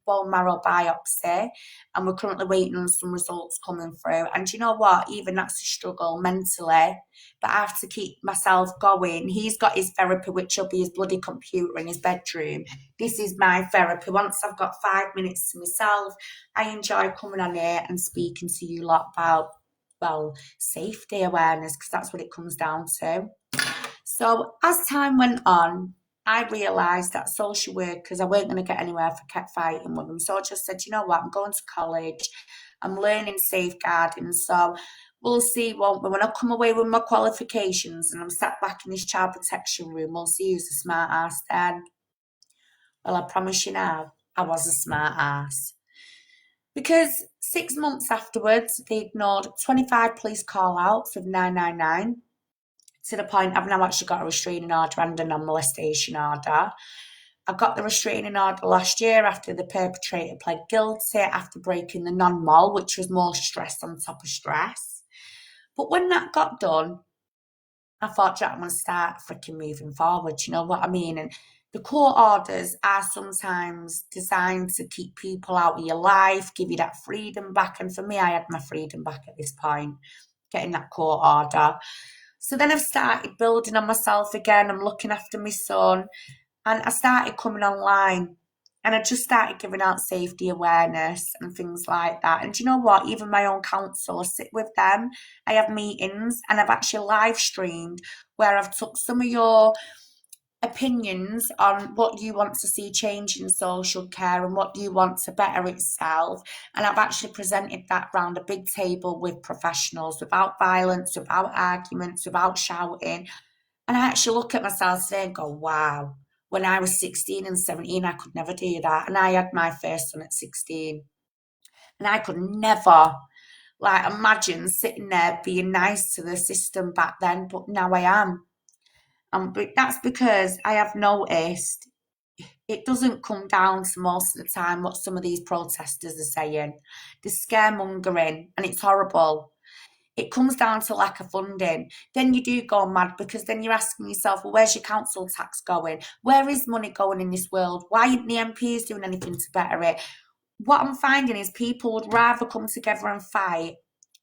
bone marrow biopsy, and we're currently waiting on some results coming through. And you know what? Even that's a struggle mentally, but I have to keep myself going. He's got his therapy, which will be his bloody computer in his bedroom. This is my therapy. Once I've got 5 minutes to myself, I enjoy coming on here and speaking to you lot about, well, safety awareness, because that's what it comes down to. So as time went on, I realised that social workers, I weren't going to get anywhere if I kept fighting with them. So I just said, you know what, I'm going to college, I'm learning safeguarding, so we'll see, won't we? When I come away with my qualifications and I'm sat back in this child protection room, we'll see who's a smart ass then. Well, I promise you now, I was a smart ass. Because 6 months afterwards, they ignored 25 police call-outs of 999 to the point I've now actually got a restraining order and a non-molestation order. I got the restraining order last year after the perpetrator pled guilty after breaking the non-mol, which was more stress on top of stress. But when that got done, I thought, Jack, I'm going to start freaking moving forward. You know what I mean? And the court orders are sometimes designed to keep people out of your life, give you that freedom back. And for me, I had my freedom back at this point, getting that court order. So then I've started building on myself again. I'm looking after my son. And I started coming online. And I just started giving out safety awareness and things like that. And do you know what? Even my own council, I sit with them. I have meetings and I've actually live streamed where I've took some of your opinions on what you want to see change in social care and what you want to better itself. And I've actually presented that round a big table with professionals without violence, without arguments, without shouting. And I actually look at myself today and go, wow, when I was 16 and 17, I could never do that. And I had my first son at 16. And I could never, like, imagine sitting there being nice to the system back then, but now I am. But that's because I have noticed it doesn't come down to most of the time what some of these protesters are saying. They're scaremongering and it's horrible. It comes down to lack of funding. Then you do go mad because then you're asking yourself, well, where's your council tax going? Where is money going in this world? Why aren't the MPs doing anything to better it? What I'm finding is people would rather come together and fight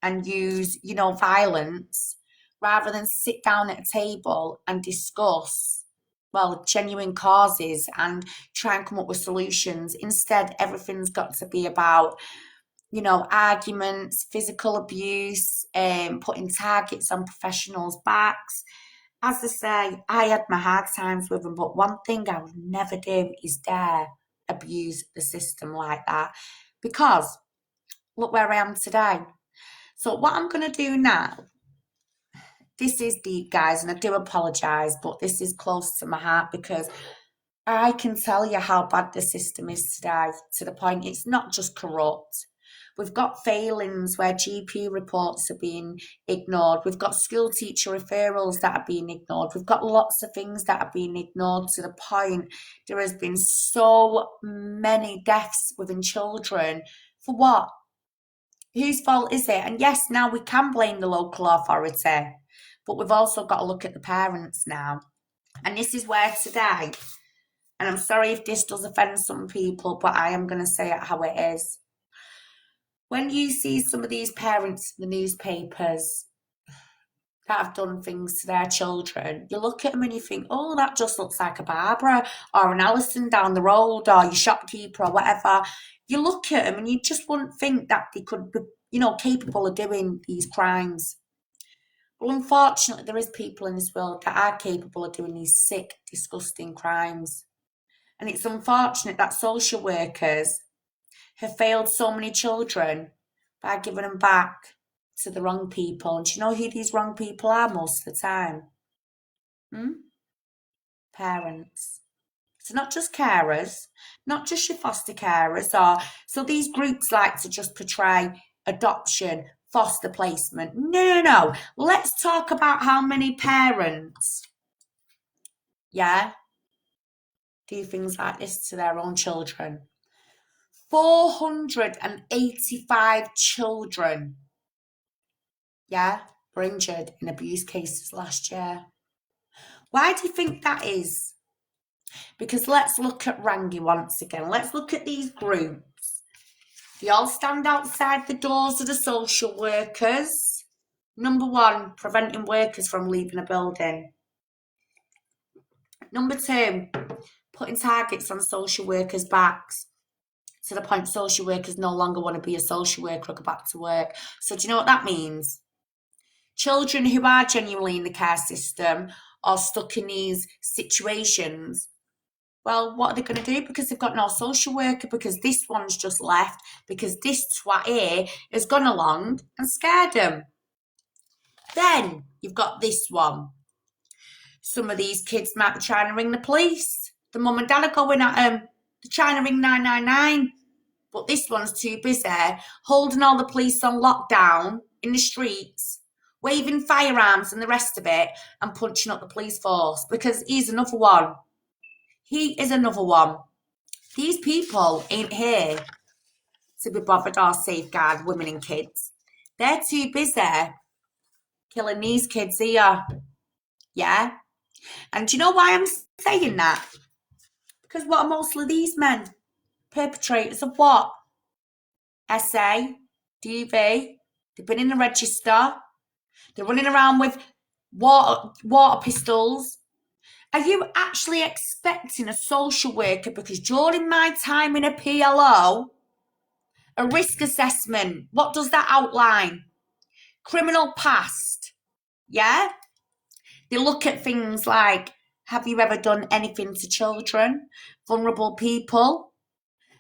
and use, violence rather than sit down at a table and discuss, well, genuine causes and try and come up with solutions. Instead, everything's got to be about, arguments, physical abuse, putting targets on professionals' backs. As I say, I had my hard times with them, but one thing I would never do is dare abuse the system like that, because look where I am today. So what I'm going to do now, this is deep, guys, and I do apologise, but this is close to my heart because I can tell you how bad the system is today, to the point it's not just corrupt. We've got failings where GP reports are being ignored. We've got school teacher referrals that are being ignored. We've got lots of things that are being ignored, to the point there has been so many deaths within children. For what? Whose fault is it? And yes, now we can blame the local authority, but we've also got to look at the parents now. And this is where today, and I'm sorry if this does offend some people, but I am going to say it how it is. When you see some of these parents in the newspapers that have done things to their children, you look at them and you think, oh, that just looks like a Barbara or an Alison down the road or your shopkeeper or whatever. You look at them and you just wouldn't think that they could be, capable of doing these crimes. But unfortunately, there is people in this world that are capable of doing these sick, disgusting crimes. And it's unfortunate that social workers have failed so many children by giving them back to the wrong people. And do you know who these wrong people are most of the time? Parents. So not just carers, not just your foster carers, or so these groups like to just portray adoption, foster placement. No. Let's talk about how many parents, do things like this to their own children. 485 children, were injured in abuse cases last year. Why do you think that is? Because let's look at Rangi once again. Let's look at these groups. They all stand outside the doors of the social workers. Number 1, preventing workers from leaving a building. Number 2, putting targets on social workers' backs to the point social workers no longer want to be a social worker or go back to work. So do you know what that means? Children who are genuinely in the care system or stuck in these situations, well, what are they going to do? Because they've got no social worker, because this one's just left, because this twat here has gone along and scared them. Then you've got this one. Some of these kids might be trying to ring the police. The mum and dad are going at them. They're trying to ring 999. But this one's too busy holding all the police on lockdown in the streets, waving firearms and the rest of it, and punching up the police force, because he's another one. He is another one. These people ain't here to be bothered or safeguard women and kids. They're too busy killing these kids here. And do you know why I'm saying that? Because what are mostly these men? Perpetrators of what? SA, DV. They've been in the register. They're running around with water pistols. Are you actually expecting a social worker? Because during my time in a PLO, a risk assessment, what does that outline? Criminal past. They look at things like, have you ever done anything to children, vulnerable people?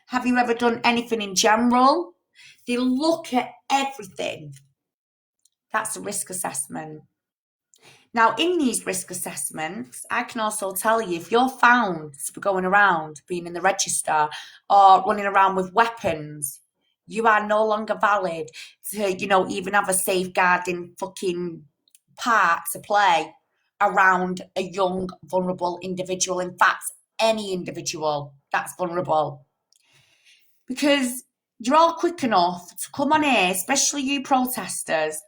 Have you ever done anything in general? They look at everything. That's a risk assessment. Now, in these risk assessments, I can also tell you, if you're found to be going around, being in the register, or running around with weapons, you are no longer valid to, even have a safeguarding fucking part to play around a young, vulnerable individual. In fact, any individual that's vulnerable. Because you're all quick enough to come on here, especially you protesters,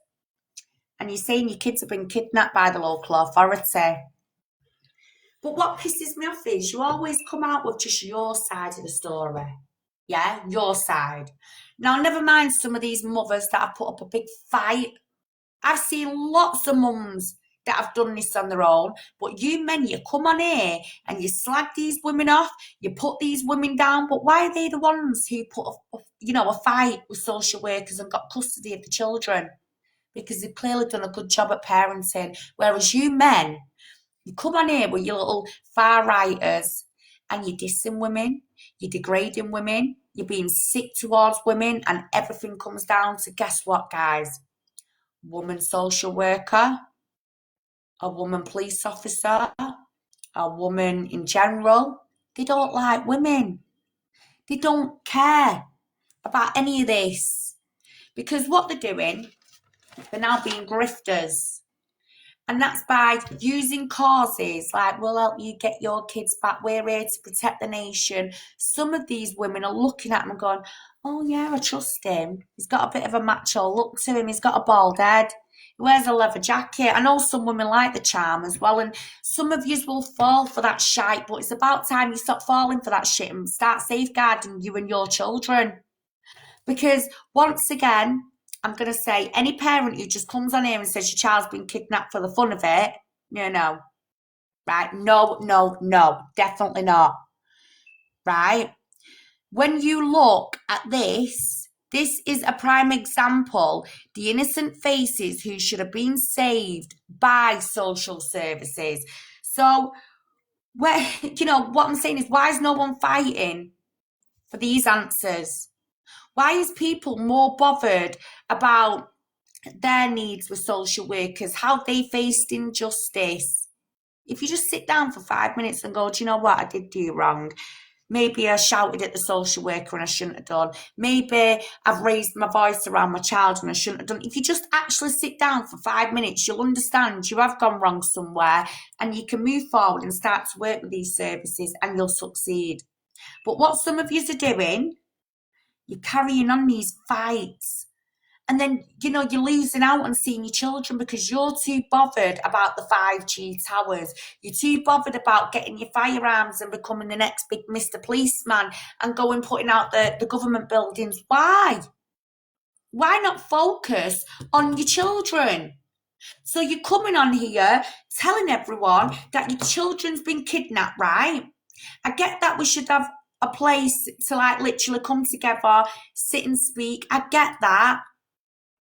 and you're saying your kids have been kidnapped by the local authority. But what pisses me off is you always come out with just your side of the story. Your side. Now, never mind some of these mothers that have put up a big fight. I've seen lots of mums that have done this on their own, but you men, you come on here and you slag these women off, you put these women down, but why are they the ones who put a fight with social workers and got custody of the children? Because they've clearly done a good job at parenting. Whereas you men, you come on here with your little far-righters and you're dissing women, you're degrading women, you're being sick towards women, and everything comes down to, guess what, guys? Woman social worker, a woman police officer, a woman in general. They don't like women. They don't care about any of this. Because what they're doing, they're now being grifters. And that's by using causes like, we'll help you get your kids back, we're here to protect the nation. Some of these women are looking at him and going, oh yeah, I trust him. He's got a bit of a macho look to him. He's got a bald head. He wears a leather jacket. I know some women like the charm as well. And some of yous will fall for that shite, but it's about time you stop falling for that shit and start safeguarding you and your children. Because once again, I'm going to say, any parent who just comes on here and says your child's been kidnapped for the fun of it, no. Right? No, definitely not. Right? When you look at this is a prime example. The innocent faces who should have been saved by social services. So, what I'm saying is, why is no one fighting for these answers? Why is people more bothered about their needs with social workers, how they faced injustice? If you just sit down for 5 minutes and go, do you know what, I did do wrong. Maybe I shouted at the social worker and I shouldn't have done. Maybe I've raised my voice around my child and I shouldn't have done. If you just actually sit down for 5 minutes, you'll understand you have gone wrong somewhere and you can move forward and start to work with these services and you'll succeed. But what some of you are doing, you're carrying on these fights. And then, you're losing out on seeing your children because you're too bothered about the 5G towers. You're too bothered about getting your firearms and becoming the next big Mr. Policeman and going putting out the government buildings. Why? Why not focus on your children? So you're coming on here telling everyone that your children's been kidnapped, right? I get that we should have a place to literally come together, sit and speak. I get that.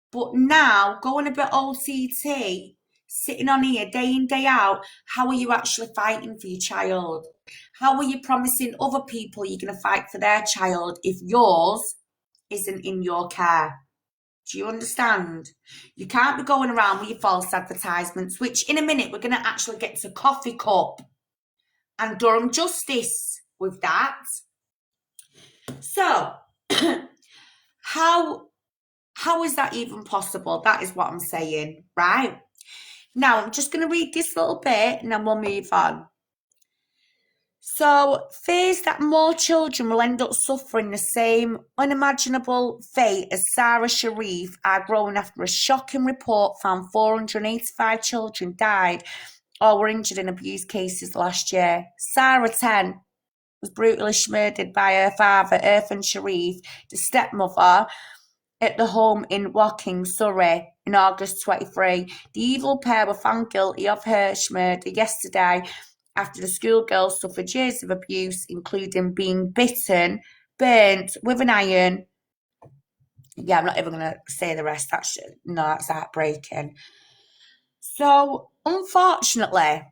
But now, going a bit OTT, sitting on here day in, day out, how are you actually fighting for your child? How are you promising other people you're going to fight for their child if yours isn't in your care? Do you understand? You can't be going around with your false advertisements, which in a minute we're going to actually get to Coffee Cup and Durham Justice with that. So, how is that even possible? That is what I'm saying, right? Now, I'm just going to read this little bit and then we'll move on. So, fears that more children will end up suffering the same unimaginable fate as Sarah Sharif are growing after a shocking report found 485 children died or were injured in abuse cases last year. Sarah, 10, was brutally murdered by her father, Irfan Sharif, the stepmother, at the home in Woking, Surrey, in August 23. The evil pair were found guilty of her murder yesterday after the schoolgirl suffered years of abuse, including being bitten, burnt with an iron. Yeah, I'm not even going to say the rest. That's heartbreaking. So, unfortunately,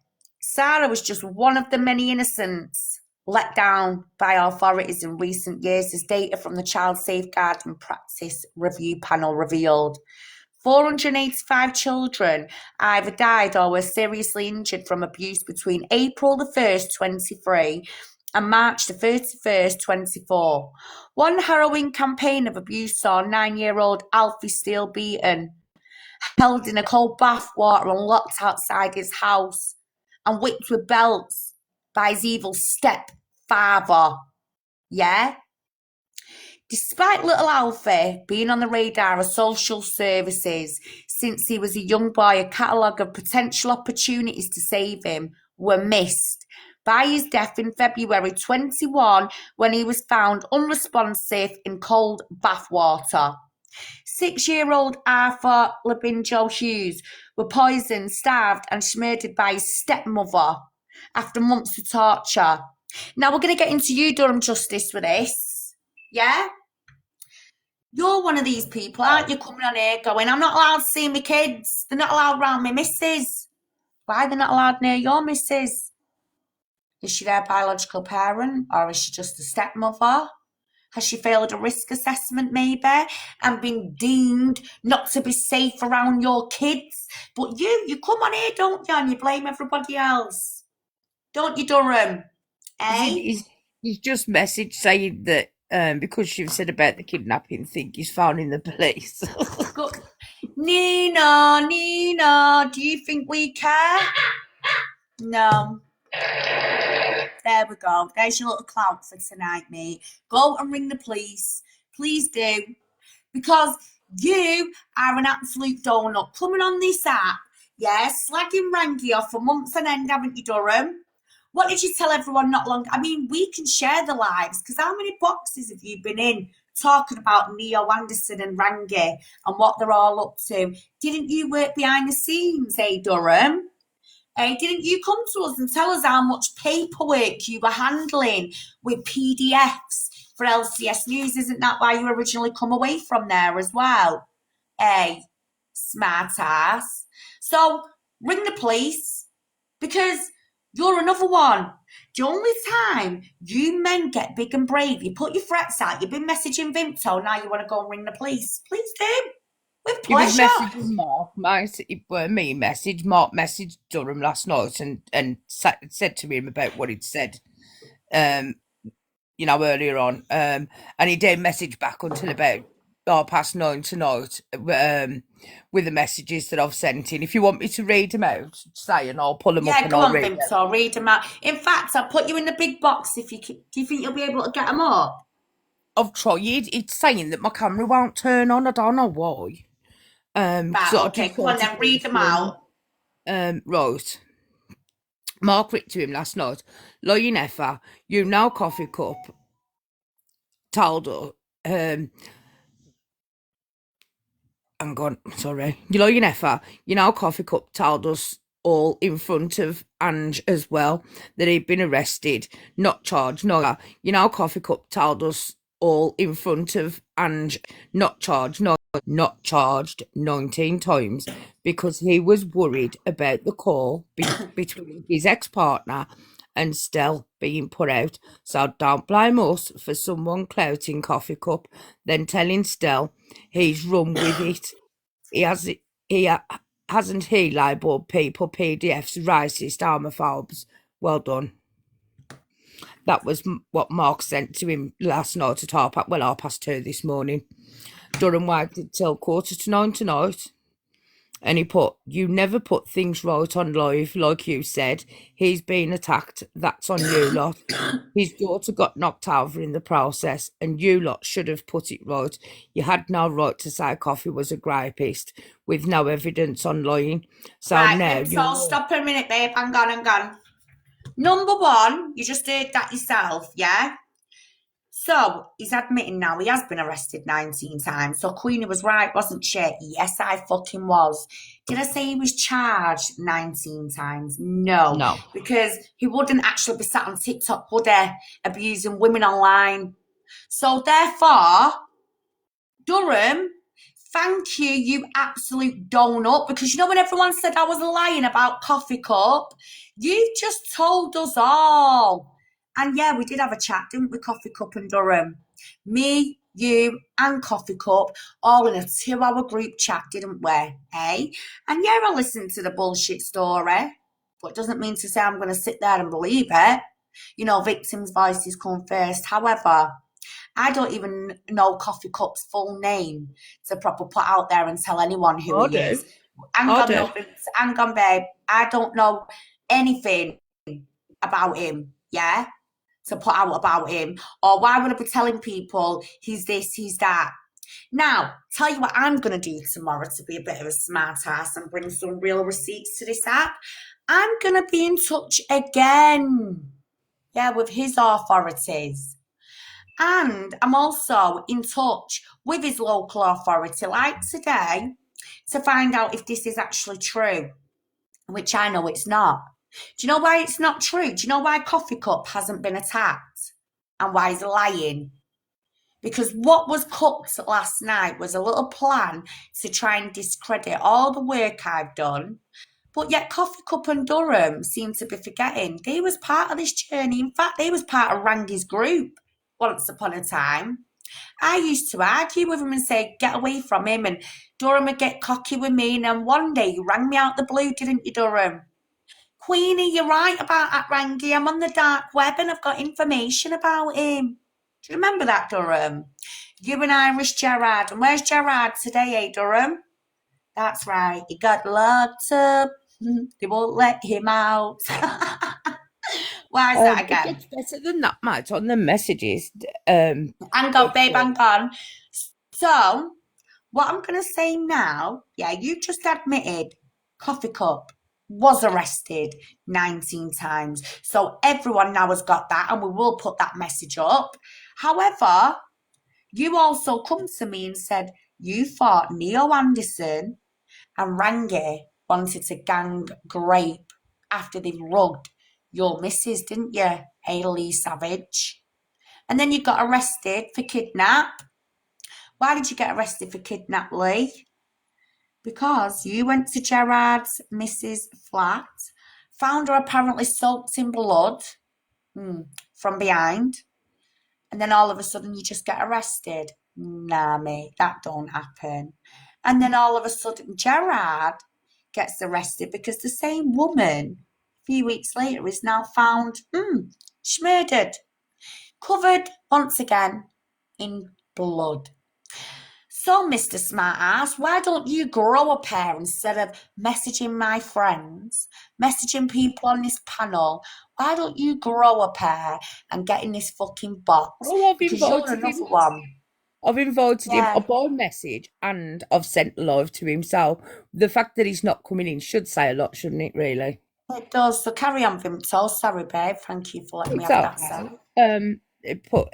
Sarah was just one of the many innocents let down by authorities in recent years, as data from the Child Safeguarding Practice Review Panel revealed. 485 children either died or were seriously injured from abuse between April the 1st, 23 and March the 31st, 24. One harrowing campaign of abuse saw 9-year-old Alfie Steele beaten, held in a cold bath water and locked outside his house and whipped with belts by his evil stepfather. Yeah? Despite little Alfie being on the radar of social services since he was a young boy, a catalogue of potential opportunities to save him were missed by his death in February 21 when he was found unresponsive in cold bathwater. 6-year-old Arthur Labinjo Hughes was poisoned, starved and murdered by his stepmother after months of torture. Now we're going to get into you, Durham Justice, with this. Yeah? You're one of these people, aren't you, coming on here going, I'm not allowed to see my kids. They're not allowed around my missus. Why they're not allowed near your missus? Is she their biological parent or is she just a stepmother? Has she failed a risk assessment maybe and been deemed not to be safe around your kids? But you come on here, don't you, and you blame everybody else. Don't you, Durham? Eh?
He's just messaged saying that because you've said about the kidnapping thing, he's phoning the police.
Good. Nina, do you think we care? No. There we go. There's your little clout for tonight, mate. Go and ring the police. Please do. Because you are an absolute donut. Coming on this app, yeah, slagging Rangi off for months on end, haven't you, Durham? What did you tell everyone not long? I mean, we can share the lives, because how many boxes have you been in talking about Neo Anderson and Rangi and what they're all up to? Didn't you work behind the scenes, Durham? Didn't you come to us and tell us how much paperwork you were handling with PDFs for LCS News? Isn't that why you originally come away from there as well? Smart ass. So ring the police, because you're another one. The only time you men get big and brave, you put your threats out, you've been messaging Vimto, now you want to go and ring the police. Please do. With
He was
pleasure.
messaging Mark. Mark messaged Durham last night and said to him about what he'd said, earlier on. And he didn't message back until about 9:30 tonight with the messages that I've sent in. If you want me to read them out, say, and I'll pull them up
Yeah,
and
go
I'll
on,
read them.
Vimto, read them out. In fact, I'll put you in the big box if you can. Do you think you'll be able to get them up?
I've tried. It's saying that my camera won't turn on. I don't know why.
Right,
So I
okay,
just
come on
wanted
then,
to
read them out.
Right. Mark wrote to him last night. Lying effer, you now coffee cup told her, hang on, sorry. You lying effer, you know coffee cup told us all in front of Ange as well that he'd been arrested, not charged. No, you know coffee cup told us all in front of Ange, not charged. No, not charged 19 times because he was worried about the call between his ex-partner and Stell being put out. So don't blame us for someone clouting coffee cup, then telling Stell he's run with it. Hasn't he labelled people PDFs racist homophobes? Well done. That was what Mark sent to him last night at 2:30 this morning. Durham waited till 9:15 tonight. And he put, you never put things right on live, like you said. He's been attacked. That's on you lot. His daughter got knocked over in the process, and you lot should have put it right. You had no right to say Coffee was a rapist with no evidence online. So
Right,
now
Vimto, stop a minute, babe. Hang on. Number one, you just heard that yourself, yeah? So he's admitting now he has been arrested 19 times. So Queenie was right, wasn't she? Yes, I fucking was. Did I say he was charged 19 times? No.
No.
Because he wouldn't actually be sat on TikTok, would he? Abusing women online. So therefore, Durham, thank you, you absolute donut. Because you know when everyone said I was lying about Coffee Cup? You've just told us all. And yeah, we did have a chat, didn't we, Coffee Cup and Durham? Me, you, and Coffee Cup, all in a 2-hour group chat, didn't we? Eh? And yeah, I listened to the bullshit story, but it doesn't mean to say I'm going to sit there and believe it. You know, victims' voices come first. However, I don't even know Coffee Cup's full name to proper put out there and tell anyone who he is. Hang on, babe. I don't know anything about him, yeah? To put out about him. Or why would I be telling people he's this, he's that? Now, tell you what I'm going to do tomorrow to be a bit of a smart ass and bring some real receipts to this app. I'm going to be in touch again, yeah, with his authorities. And I'm also in touch with his local authority, like today, to find out if this is actually true, which I know it's not. Do you know why it's not true? Do you know why Coffee Cup hasn't been attacked and why he's lying? Because what was cooked last night was a little plan to try and discredit all the work I've done. But yet Coffee Cup and Durham seem to be forgetting they was part of this journey. In fact, they was part of Randy's group once upon a time. I used to argue with him and say, get away from him, and Durham would get cocky with me. And then one day you rang me out the blue, didn't you, Durham? Queenie, you're right about that, Randy. I'm on the dark web and I've got information about him. Do you remember that, Durham? You and Irish Gerard. And where's Gerard today, eh, Durham? That's right. He got locked up. They won't let him out. Why is that again?
It gets better than that, mate, on the messages.
Hang on, babe, hang on. So, what I'm going to say now, yeah, you just admitted Coffee Cup was arrested 19 times. So everyone now has got that, and we will put that message up. However, you also come to me and said you thought Neo Anderson and Rangi wanted to gang grape after they rugged your missus, didn't you, Hayley Savage? And then you got arrested for kidnap. Why did you get arrested for kidnap, Lee? Because you went to Gerard's missus' flat, found her apparently soaked in blood, from behind, and then all of a sudden you just get arrested. Nah, mate, that don't happen. And then all of a sudden Gerard gets arrested because the same woman a few weeks later is now found murdered, covered once again in blood. So, Mr. Smartass, why don't you grow a pair instead of messaging my friends, messaging people on this panel? Why don't you grow a pair and get in this fucking box?
Oh, I've
Because you're
invited
another
him.
one.
I've invited him.
Yeah,
I by message and I've sent live to him. So the fact that he's not coming in should say a lot, shouldn't it? Really?
it does. So carry on, Vimto. Sorry, babe. Thank you for letting me
It's
have that set.
okay. Put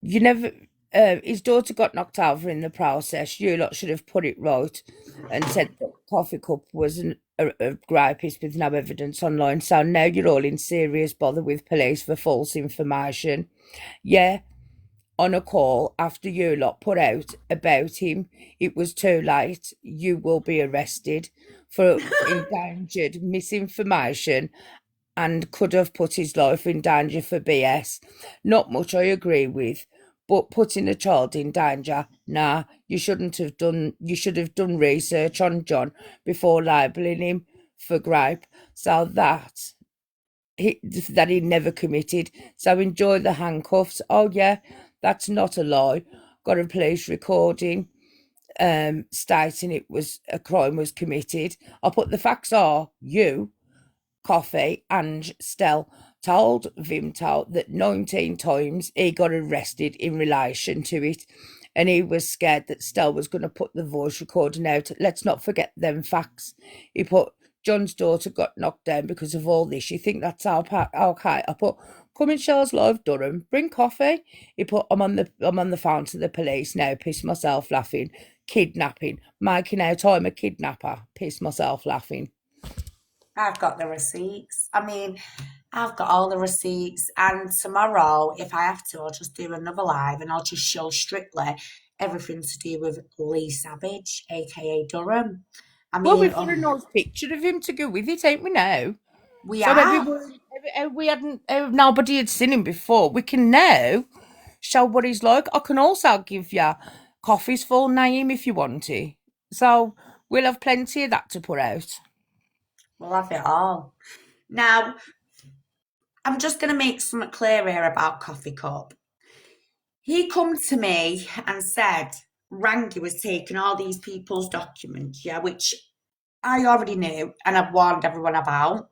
you never. His daughter got knocked over in the process. You lot should have put it right and said that Coffee Cup was a gripist with no evidence online. So now you're all in serious bother with police for false information. Yeah, on a call after you lot put out about him, it was too late. You will be arrested for endangered misinformation and could have put his life in danger for BS. Not much I agree with, but putting a child in danger, nah, you shouldn't have done. You should have done research on John before labelling him for gripe, so that he never committed. So enjoy the handcuffs. Oh yeah, that's not a lie. Got a police recording stating it was a crime was committed. I put the facts are you, Coffee, and Stell told Vimto that 19 times he got arrested in relation to it, and he was scared that Stell was going to put the voice recording out. Let's not forget them facts. He put John's daughter got knocked down because of all this. You think that's okay? I put come in Shell's live Durham. Bring coffee. He put I'm on the phone to the police now. Piss myself laughing. Kidnapping. Making out I'm a kidnapper. Piss myself laughing.
I've got the receipts. I mean, I've got all the receipts. And tomorrow, if I have to, I'll just do another live and I'll just show strictly everything to do with Lee Savage, aka Durham. I
Well,
mean,
we've got a nice picture of him to go with it, ain't we now?
we
So maybe
have.
we hadn't, nobody had seen him before. We can now show what he's like. I can also give you Coffee's full name if you want it. So we'll have plenty of that to put out.
We'll have it all. Now, I'm just going to make something clear here about Coffee Cup. He come to me and said Rangi was taking all these people's documents, yeah, which I already knew and I've warned everyone about.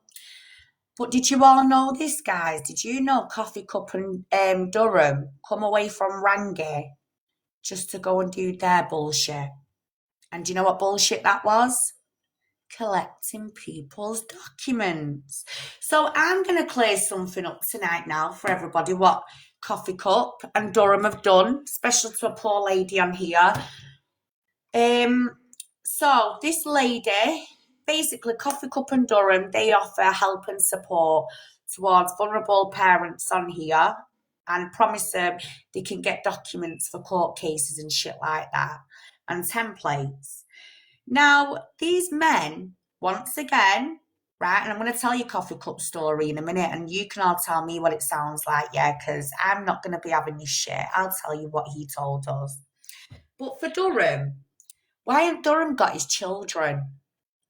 But did you all know this, guys? Did you know Coffee Cup and Durham come away from Rangi just to go and do their bullshit? And do you know what bullshit that was? Collecting people's documents. So I'm going to clear something up tonight now for everybody what Coffee Cup and Durham have done, special to a poor lady on here. So this lady, basically Coffee Cup and Durham, they offer help and support towards vulnerable parents on here and promise them they can get documents for court cases and shit like that and templates. Now, these men, once again, right, and I'm going to tell you Coffee Cup story in a minute, and you can all tell me what it sounds like, yeah, because I'm not going to be having this shit. I'll tell you what he told us. But for Durham, why ain't Durham got his children?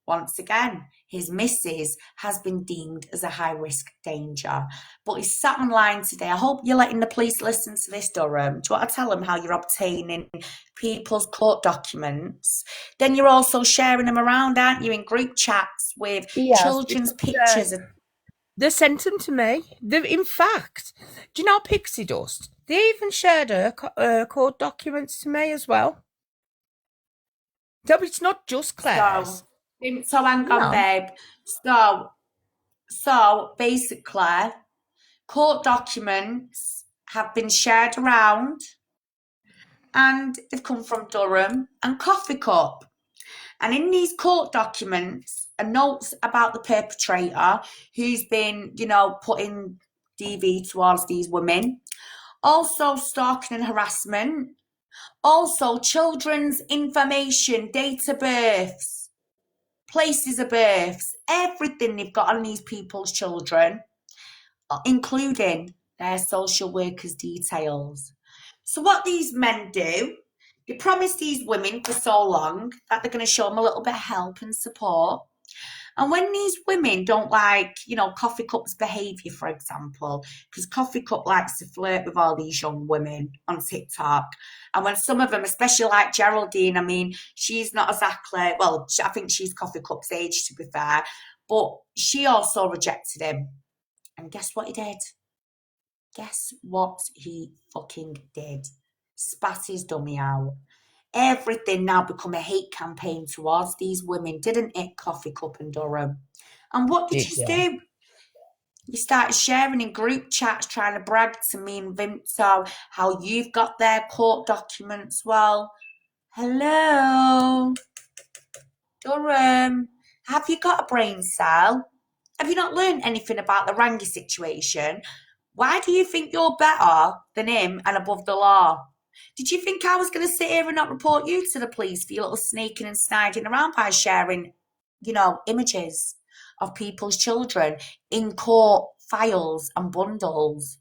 Once again, his missus has been deemed as a high-risk danger. But he's sat online today. I hope you're letting the police listen to this, Durham. Do you want to tell them how you're obtaining people's court documents? Then you're also sharing them around, aren't you, in group chats with
Yes,
children's
because
pictures?
they sent them to me. In fact, do you know Pixie Dust? They even shared her court documents to me as well. So it's not just Claire's.
So hang on,
No.
babe. So basically, court documents have been shared around and they've come from Durham and Coffee Cup. And in these court documents are notes about the perpetrator who's been, putting DV towards these women. Also stalking and harassment. Also children's information, date of births, places of births, everything they've got on these people's children. including their social workers' details. So what these men do, they promise these women for so long that they're going to show them a little bit of help and support. And when these women don't like, Coffee Cup's behaviour, for example, because Coffee Cup likes to flirt with all these young women on TikTok. And when some of them, especially like Geraldine, I mean, she's not exactly, well, I think she's Coffee Cup's age, to be fair, but she also rejected him. And guess what he did? Guess what he fucking did? Spat his dummy out. Everything now become a hate campaign towards these women, didn't it, Coffee Cup and Durham? And what did you do? You started sharing in group chats, trying to brag to me and Vimto how you've got their court documents. Well, hello, Durham. Have you got a brain cell? Have you not learned anything about the Rangi situation? Why do you think you're better than him and above the law? Did you think I was going to sit here and not report you to the police for your little sneaking and sniding around by sharing, images of people's children in court files and bundles?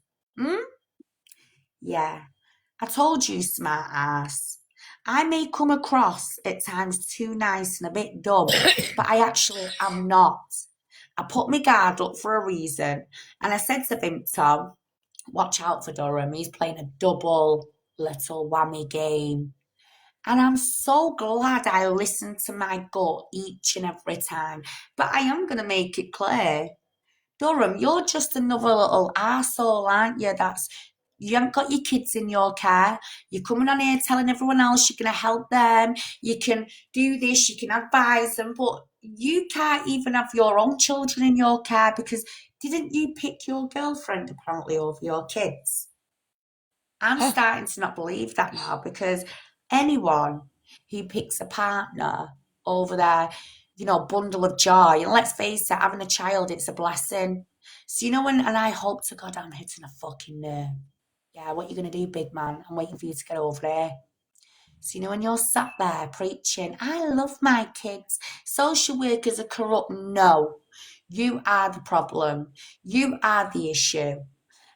Yeah, I told you, smart ass. I may come across at times too nice and a bit dumb, but I actually am not. I put my guard up for a reason, and I said to Vimto, watch out for Durham. He's playing a double little whammy game. And I'm so glad I listened to my gut each and every time. But I am going to make it clear. Durham, you're just another little arsehole, aren't you? You haven't got your kids in your care. You're coming on here telling everyone else you're going to help them. You can do this, you can advise them, but you can't even have your own children in your care because didn't you pick your girlfriend apparently over your kids? I'm starting to not believe that now because anyone who picks a partner over their, bundle of joy, and let's face it, having a child, it's a blessing. So, and I hope to God I'm hitting a fucking nerve. Yeah, what you going to do, big man? I'm waiting for you to get over there. So, when you're sat there preaching, I love my kids, social workers are corrupt. No, you are the problem. You are the issue.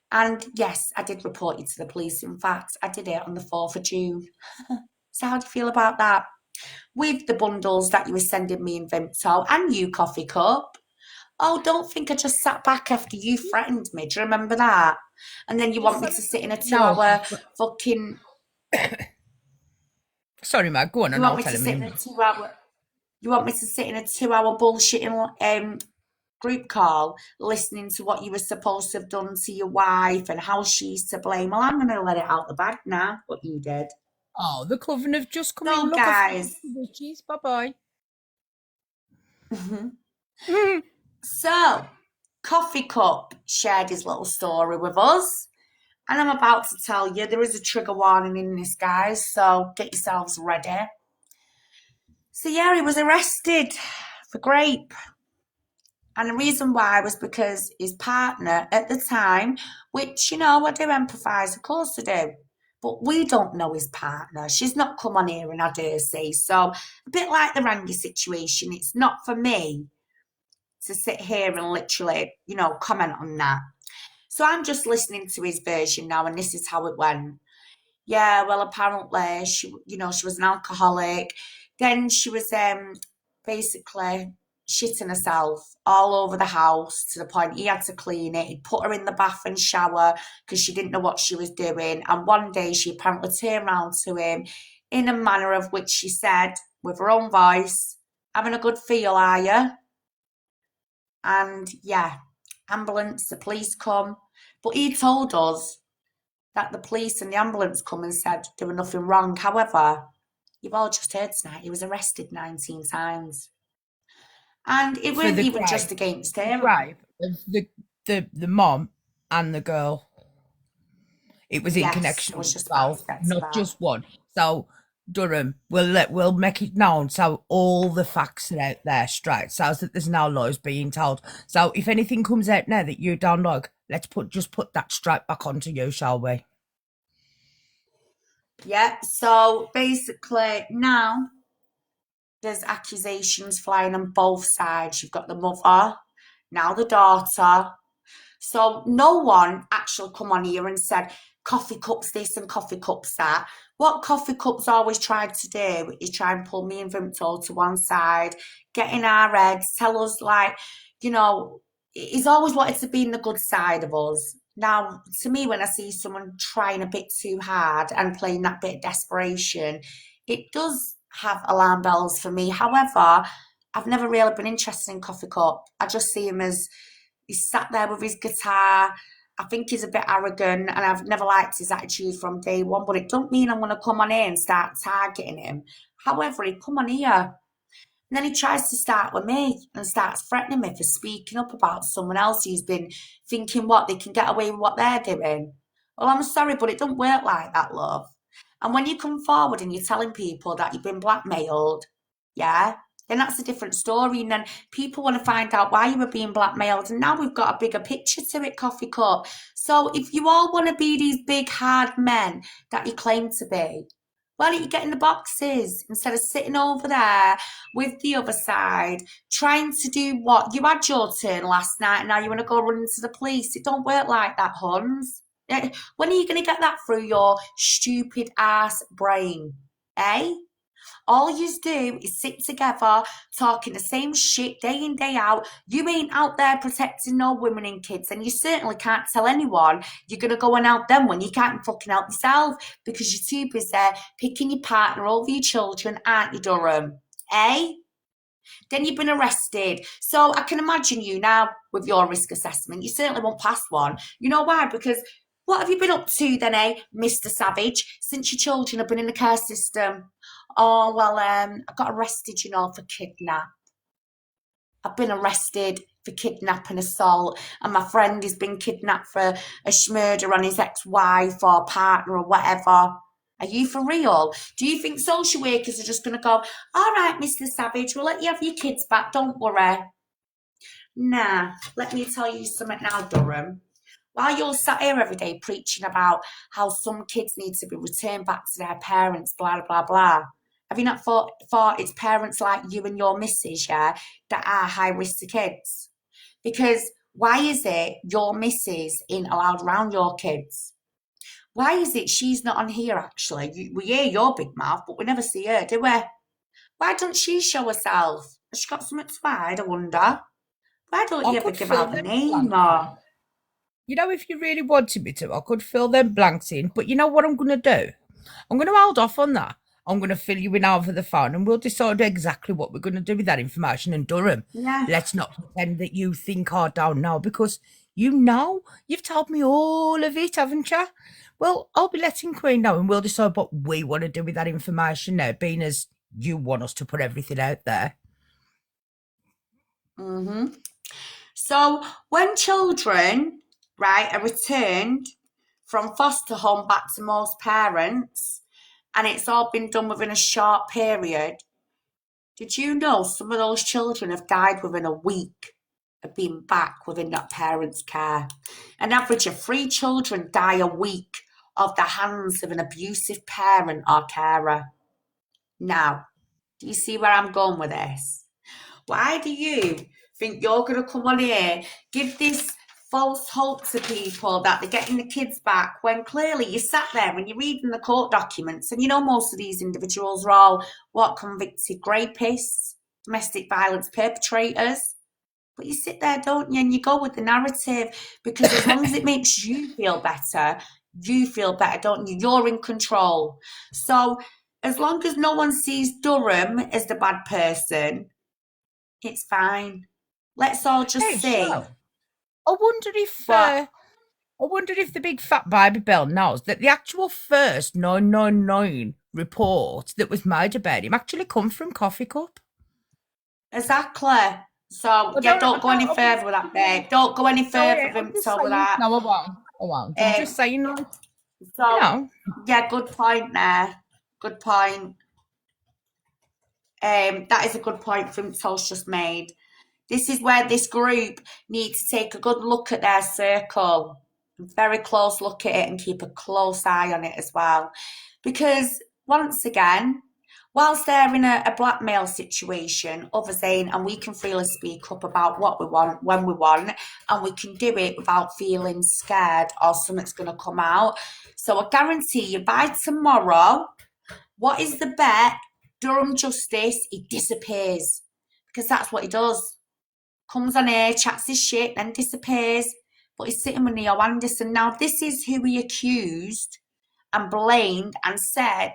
And yes, I did report you to the police. In fact, I did it on the 4th of June. So how do you feel about that? With the bundles that you were sending me in Vimto and you, Coffee Cup. Oh, don't think I just sat back after you threatened me. Do you remember that? And then you want me to sit in a 2-hour fucking...
Sorry, Matt, go on.
You want me to sit in a 2-hour... You want me to sit in a 2-hour bullshitting group call listening to what you were supposed to have done to your wife and how she's to blame. Well, I'm going to let it out the bag now, what you did.
Oh, the coven have just come
So,
in. Look,
guys.
Bye-bye.
So, Coffee Cup shared his little story with us. And I'm about to tell you, there is a trigger warning in this, guys. So, get yourselves ready. So, yeah, he was arrested for grape. And the reason why was because his partner at the time, which, I do empathise, of course I do, but we don't know his partner. She's not come on here and had her say. So a bit like the Rangi situation, it's not for me to sit here and literally, comment on that. So I'm just listening to his version now, and this is how it went. Yeah, well, apparently she was an alcoholic. Then she was basically shitting herself all over the house to the point he had to clean it. He'd put her in the bath and shower because she didn't know what she was doing. And one day she apparently turned around to him in a manner of which she said, with her own voice, "Having a good feel, are you?" And yeah, ambulance, the police come. But he told us that the police and the ambulance come and said there was nothing wrong. However, you've all just heard tonight, he was arrested 19 times. And it wasn't even just against him.
Right. The mom and the girl. It was in connection with both, not just one. So Durham, we'll make it known so all the facts are out there straight, so that there's no lies being told. So if anything comes out now that you don't like, let's just put that straight back onto you, shall we?
Yeah, so basically now there's accusations flying on both sides. You've got the mother, now the daughter. So no one actually come on here and said coffee cups this and coffee cups that. What coffee cups always tried to do is try and pull me and Vimto to one side, get in our heads, tell us like, you know, he's always wanted to be in the good side of us. Now, to me, when I see someone trying a bit too hard and playing that bit of desperation, it does have alarm bells for me. However, I've never really been interested in Coffee Cup. I just see him as he's sat there with his guitar. I think he's a bit arrogant and I've never liked his attitude from day one, but it don't mean I'm going to come on here and start targeting him. However, he come on here and then he tries to start with me and starts threatening me for speaking up about someone else who's been thinking what they can get away with what they're doing. Well, I'm sorry, but it don't work like that, love. And when you come forward and you're telling people that you've been blackmailed, yeah, then that's a different story. And then people want to find out why you were being blackmailed. And now we've got a bigger picture to it, Coffee Cup. So if you all want to be these big, hard men that you claim to be, why don't you get in the boxes instead of sitting over there with the other side, trying to do what? You had your turn last night and now you want to go running to the police. It don't work like that, Huns. When are you going to get that through your stupid ass brain? Eh? All you do is sit together talking the same shit day in, day out. You ain't out there protecting no women and kids, and you certainly can't tell anyone you're going to go and help them when you can't fucking help yourself because you're too busy picking your partner over your children, aren't you, Durham? Eh? Then you've been arrested. So I can imagine you now with your risk assessment. You certainly won't pass one. You know why? Because what have you been up to then, eh, Mr. Savage, since your children have been in the care system? Oh, well, I got arrested, you know, for kidnap. I've been arrested for kidnap and assault, and my friend has been kidnapped for a murder on his ex-wife or partner or whatever. Are you for real? Do you think social workers are just going to go, all right, Mr. Savage, we'll let you have your kids back, don't worry? Nah, let me tell you something now, Durham. While you're sat here every day preaching about how some kids need to be returned back to their parents, blah, blah, blah, have you not thought it's parents like you and your missus, yeah, that are high risk to kids? Because why is it your missus ain't allowed around your kids? Why is it she's not on here actually? We hear your big mouth, but we never see her, do we? Why don't she show herself? Has she got something to hide, I wonder? Why don't
I
you ever
could
give
fill
out the
them
name
blanks in.
or...
You know, if you really wanted me to, I could fill them blanks in. But you know what I'm going to do? I'm going to hold off on that. I'm going to fill you in over the phone and we'll decide exactly what we're going to do with that information. And Durham,
Yeah.
let's not pretend that you think I don't know because you know, you've told me all of it, haven't you? Well, I'll be letting Queen know and we'll decide what we want to do with that information now, being as you want us to put everything out there.
Mm-hmm. So when children, right, are returned from foster home back to most parents, and it's all been done within a short period, did you know some of those children have died within a week of being back within that parent's care? An average of 3 children die a week of the hands of an abusive parent or carer. Now, do you see where I'm going with this? Why do you think you're going to come on here, give this false hope to people that they're getting the kids back when clearly you sat there and you're reading the court documents and you know most of these individuals are all, what, convicted rapists, domestic violence perpetrators? But you sit there, don't you, and you go with the narrative because as long as it makes you feel better, don't you? You're in control. So as long as no one sees Durham as the bad person, it's fine. Let's all just
Hey,
see.
so I wonder if
What?
the big fat baby bell knows that the actual first 999 report that was made about him actually come from Coffee Cup.
Exactly. So yeah, don't go any further with that, babe. Don't go any further,
I'm just
Vimto, with
saying.
that.
No, I won't. I won't. I'm just
Um,
saying, like, you
so
know.
yeah, good point there. Good point. That is a good point Vimto's just made. This is where this group needs to take a good look at their circle, a very close look at it, and keep a close eye on it as well. Because once again, whilst they're in a blackmail situation, others ain't, and we can freely speak up about what we want when we want, and we can do it without feeling scared or something's going to come out. So I guarantee you by tomorrow, what is the bet? Durham Justice, he disappears, because that's what he does. Comes on here, chats his shit, then disappears. But he's sitting with Neo Anderson. Now, this is who he accused and blamed and said,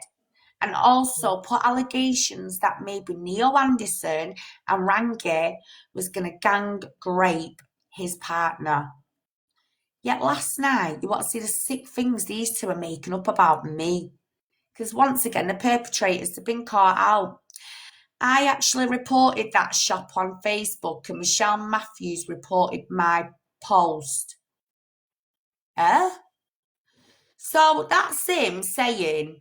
and also put allegations that maybe Neo Anderson and Rangi was going to gang grape his partner. Yet last night, you want to see the sick things these two are making up about me. Because once again, the perpetrators have been caught out. I actually reported that shop on Facebook, and Michelle Matthews reported my post. So that's him saying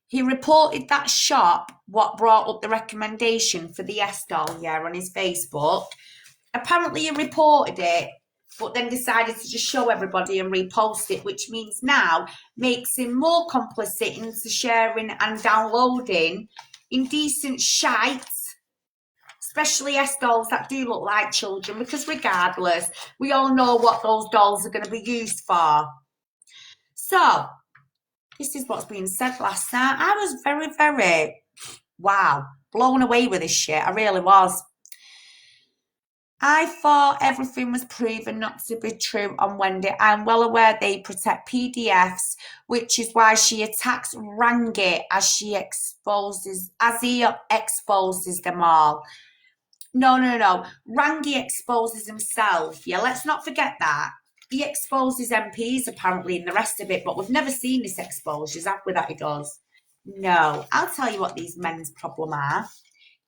he reported that shop, what brought up the recommendation for the S doll, on his Facebook. Apparently he reported it, but then decided to just show everybody and repost it, which means now makes him more complicit into sharing and downloading indecent shite, especially S dolls that do look like children, because regardless, we all know what those dolls are going to be used for. So, this is what's being said last night. I was very, very, blown away with this shit. I really was. I thought everything was proven not to be true on Wendy. I'm well aware they protect PDFs, which is why she attacks Rangi as he exposes them all. No. Rangi exposes himself. Yeah, let's not forget that. He exposes MPs apparently and the rest of it, but we've never seen this exposure, have we, that he does? No. I'll tell you what these men's problem are.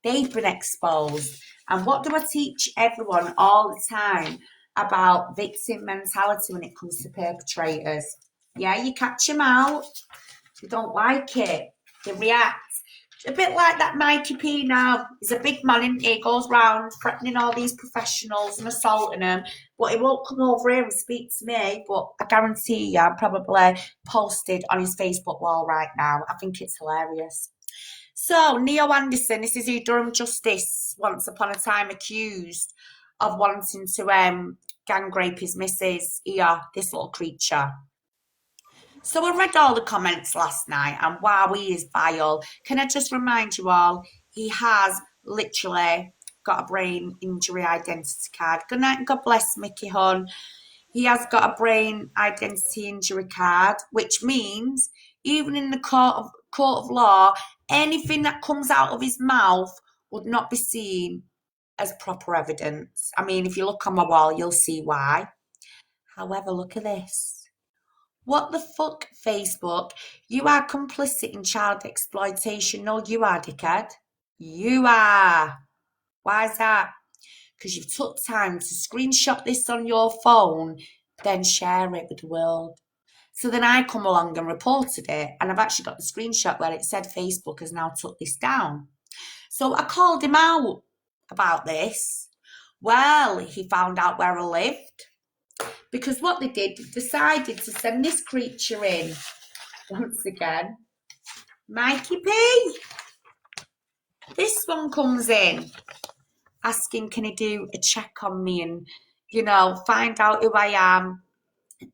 They've been exposed. And what do I teach everyone all the time about victim mentality when it comes to perpetrators? Yeah, you catch them out. They don't like it. They react. A bit like that Mikey P now. He's a big man, isn't he? He goes round threatening all these professionals and assaulting them. But he won't come over here and speak to me. But I guarantee you, I'm probably posted on his Facebook wall right now. I think it's hilarious. So, Neo Anderson, this is who Durham Justice, once upon a time accused of wanting to gang rape his missus. Here, this little creature. So I read all the comments last night, and wow, he is vile. Can I just remind you all, he has literally got a brain injury identity card. Good night and God bless Mickey Hun. He has got a brain identity injury card, which means even in the court of law, anything that comes out of his mouth would not be seen as proper evidence. I mean, if you look on my wall, you'll see why. However, look at this. What the fuck, Facebook? You are complicit in child exploitation. No, you are, dickhead. You are. Why is that? Because you've took time to screenshot this on your phone, then share it with the world. So then I come along and reported it, and I've actually got the screenshot where it said Facebook has now took this down. So I called him out about this. Well, he found out where I lived. Because what they did, decided to send this creature in, once again, Mikey P. This one comes in, asking can he do a check on me and, find out who I am.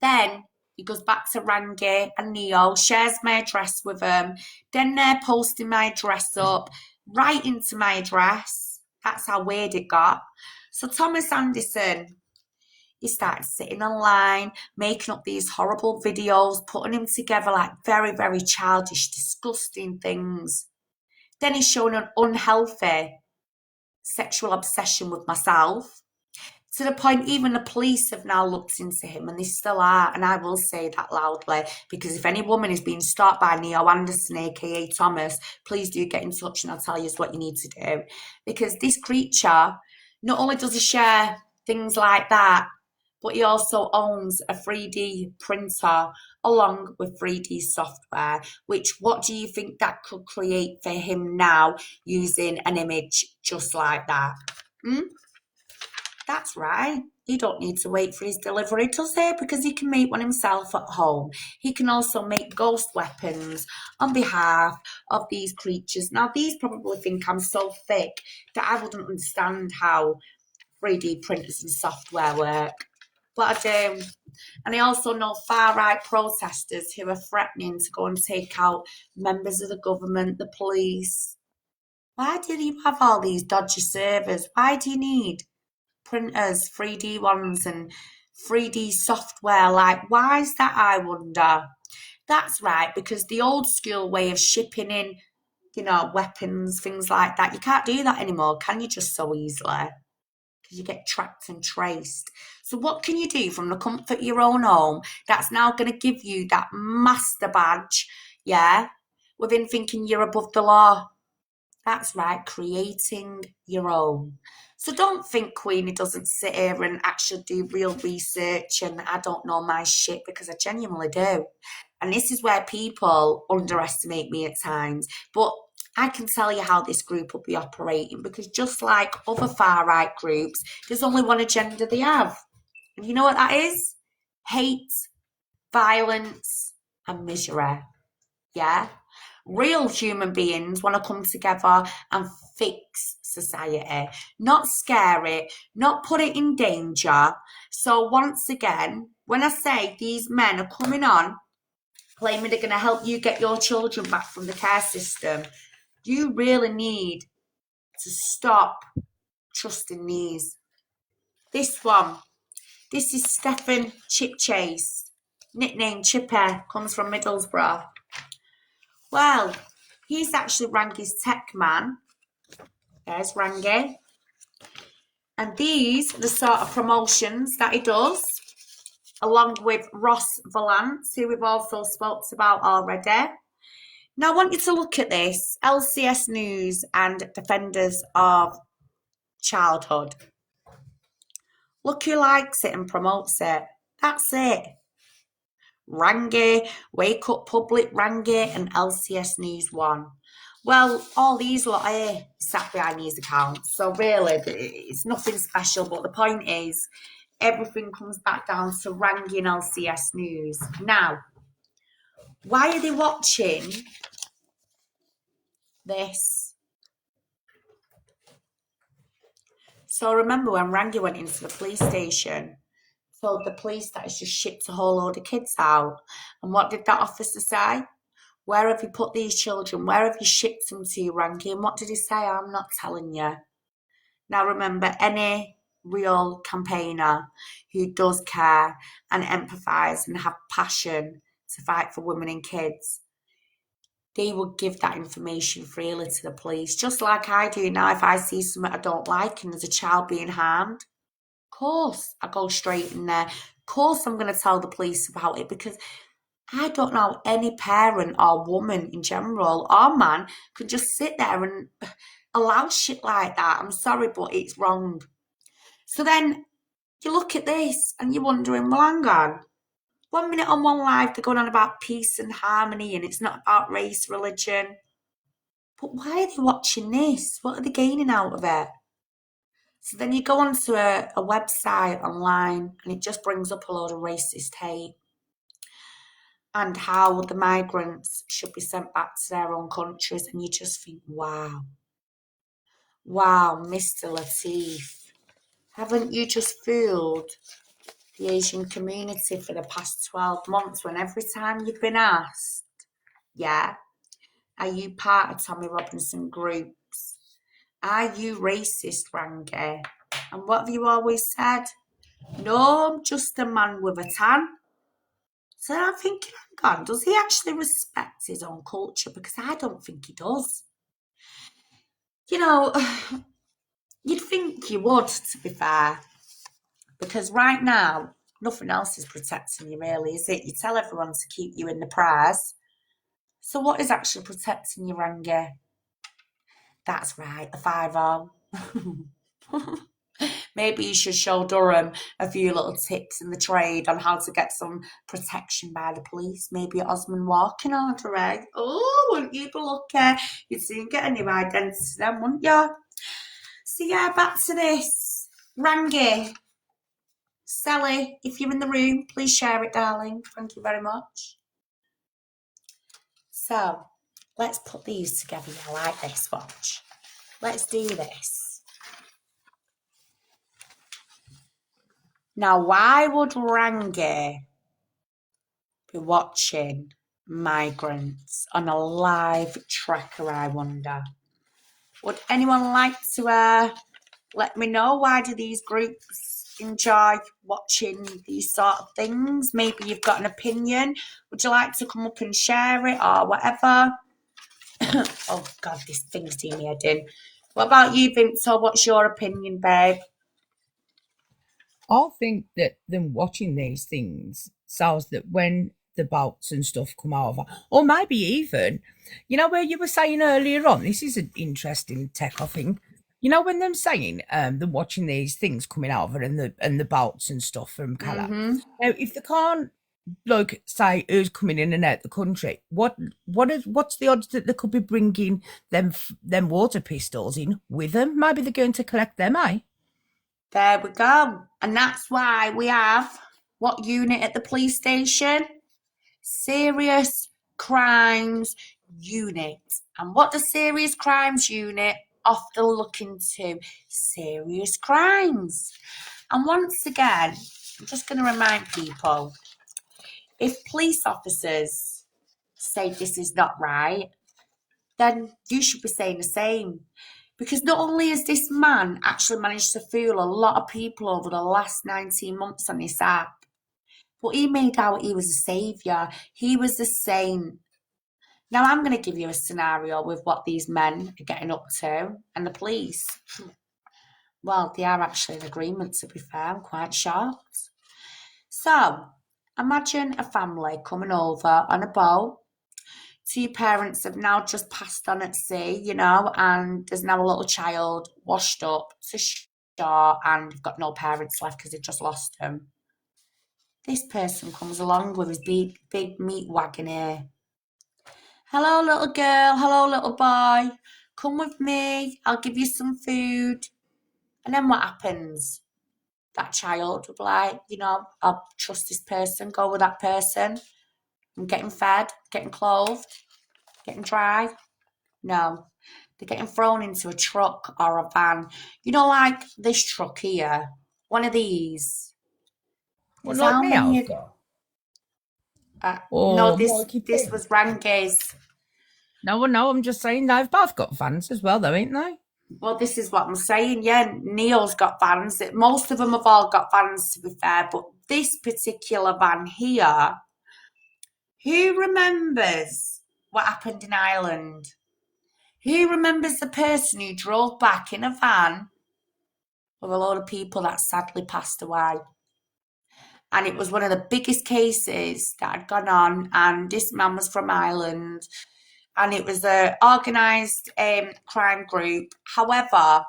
Then he goes back to Rangi and Neo, shares my address with them. Then they're posting my address up, right into my address. That's how weird it got. So Thomas Anderson, he started sitting online, making up these horrible videos, putting them together like very, very childish, disgusting things. Then he's showing an unhealthy sexual obsession with myself, to the point even the police have now looked into him, and they still are, and I will say that loudly, because if any woman is being stalked by Neo Anderson, aka Thomas, please do get in touch and I'll tell you what you need to do. Because this creature, not only does he share things like that, but he also owns a 3D printer along with 3D software, which what do you think that could create for him now using an image just like that? That's right. He don't need to wait for his delivery, does he? Because he can make one himself at home. He can also make ghost weapons on behalf of these creatures. Now, these probably think I'm so thick that I wouldn't understand how 3D printers and software work. But I do. And I also know far-right protesters who are threatening to go and take out members of the government, the police. Why do you have all these dodgy servers? Why do you need printers, 3D ones and 3D software? Like, why is that, I wonder? That's right, because the old school way of shipping in, weapons, things like that, you can't do that anymore, can you, just so easily? Because you get tracked and traced. So what can you do from the comfort of your own home that's now going to give you that master badge, yeah, within thinking you're above the law? That's right, creating your own. So don't think Queenie doesn't sit here and actually do real research and I don't know my shit, because I genuinely do. And this is where people underestimate me at times. But I can tell you how this group will be operating, because just like other far-right groups, there's only one agenda they have. And you know what that is? Hate, violence, and misery. Yeah? Real human beings want to come together and fix society, not scare it, not put it in danger. So once again, when I say these men are coming on claiming they're going to help you get your children back from the care system, you really need to stop trusting these. This is Stephen Chipchase, nicknamed Chippy, comes from Middlesbrough. Well, he's actually Rangi's tech man. There's Rangi. And these are the sort of promotions that he does, along with Ross Valance, who we've also spoke about already. Now, I want you to look at this. LCS News and Defenders of Childhood. Look who likes it and promotes it. That's it. Rangi, Wake Up Public Rangi, and LCS News 1. Well, all these lot here sat behind these accounts. So really, it's nothing special. But the point is, everything comes back down to Rangi and LCS News. Now, why are they watching this? So remember when Rangi went into the police station, told the police that it's just shipped a whole load of kids out. And what did that officer say? Where have you put these children? Where have you shipped them to, Rangi? And what did he say? I'm not telling you. Now remember, any real campaigner who does care and empathise and have passion to fight for women and kids, they would give that information freely to the police, just like I do now. If I see something I don't like and there's a child being harmed, of course I go straight in there. Of course I'm going to tell the police about it, because I don't know any parent or woman in general or man could just sit there and allow shit like that. I'm sorry, but it's wrong. So then you look at this and you're wondering, well, hang on. 1 minute on one live, they're going on about peace and harmony and it's not about race, religion. But why are they watching this? What are they gaining out of it? So then you go onto a website online and it just brings up a load of racist hate and how the migrants should be sent back to their own countries. And you just think, wow, Mr. Latif, haven't you just fooled the Asian community for the past 12 months when every time you've been asked, yeah, are you part of Tommy Robinson groups? Are you racist, Rangi? And what have you always said? No, I'm just a man with a tan. So I'm thinking, hang on, does he actually respect his own culture? Because I don't think he does. You know, you'd think you would, to be fair. Because right now, nothing else is protecting you, really, is it? You tell everyone to keep you in the prayers. So what is actually protecting you, Rangi? That's right, the 5-0. Maybe you should show Durham a few little tips in the trade on how to get some protection by the police. Maybe at Osmond Walking order, eh? Oh, wouldn't you be lucky? You'd soon get a new identity then, wouldn't you? So yeah, back to this. Rangi, Sally, if you're in the room, please share it, darling. Thank you very much. So, let's put these together. I like this, watch. Let's do this. Now, why would Rangi be watching migrants on a live tracker, I wonder? Would anyone like to let me know? Why do these groups enjoy watching these sort of things? Maybe you've got an opinion. Would you like to come up and share it or whatever? Oh God, this thing's doing me head in. What about you, Vimto? What's your opinion, babe?
I think that them watching these things sounds that when the bouts and stuff come over, or maybe even, where you were saying earlier on, this is an interesting tech, I think. When them saying them watching these things coming over and the bouts and stuff from Calla. Now, if they can't like say who's coming in and out the country, what's the odds that they could be bringing them water pistols in with them? Maybe they're going to collect them, eh?
There we go. And that's why we have what unit at the police station? Serious Crimes Unit. And what does Serious Crimes Unit often look into? Serious crimes. And once again, I'm just going to remind people, if police officers say this is not right, then you should be saying the same. Because not only has this man actually managed to fool a lot of people over the last 19 months on this app, but he made out he was a saviour. He was a saint. Now, I'm going to give you a scenario with what these men are getting up to. And the police, well, they are actually in agreement, to be fair. I'm quite shocked. So, imagine a family coming over on a boat. Two parents have now just passed on at sea, and there's now a little child washed up to shore and they've got no parents left because they've just lost them. This person comes along with his big meat wagon here. Hello, little girl. Hello, little boy. Come with me. I'll give you some food. And then what happens? That child will be like, I'll trust this person, go with that person. I'm getting fed, getting clothed, getting dry. No, they're getting thrown into a truck or a van. Like this truck here, one of these.
Well,
There's
like
how
me,
many?
I've got.
No,
Or
this
Mikey
this
P.
was Rangi's.
No, I'm just saying they've both got vans as well, though, ain't they?
Well, this is what I'm saying. Yeah, Neil's got vans. Most of them have all got vans, to be fair. But this particular van here, who remembers what happened in Ireland? Who remembers the person who drove back in a van with a load of people that sadly passed away? And it was one of the biggest cases that had gone on. And this man was from Ireland. And it was an organised crime group. However,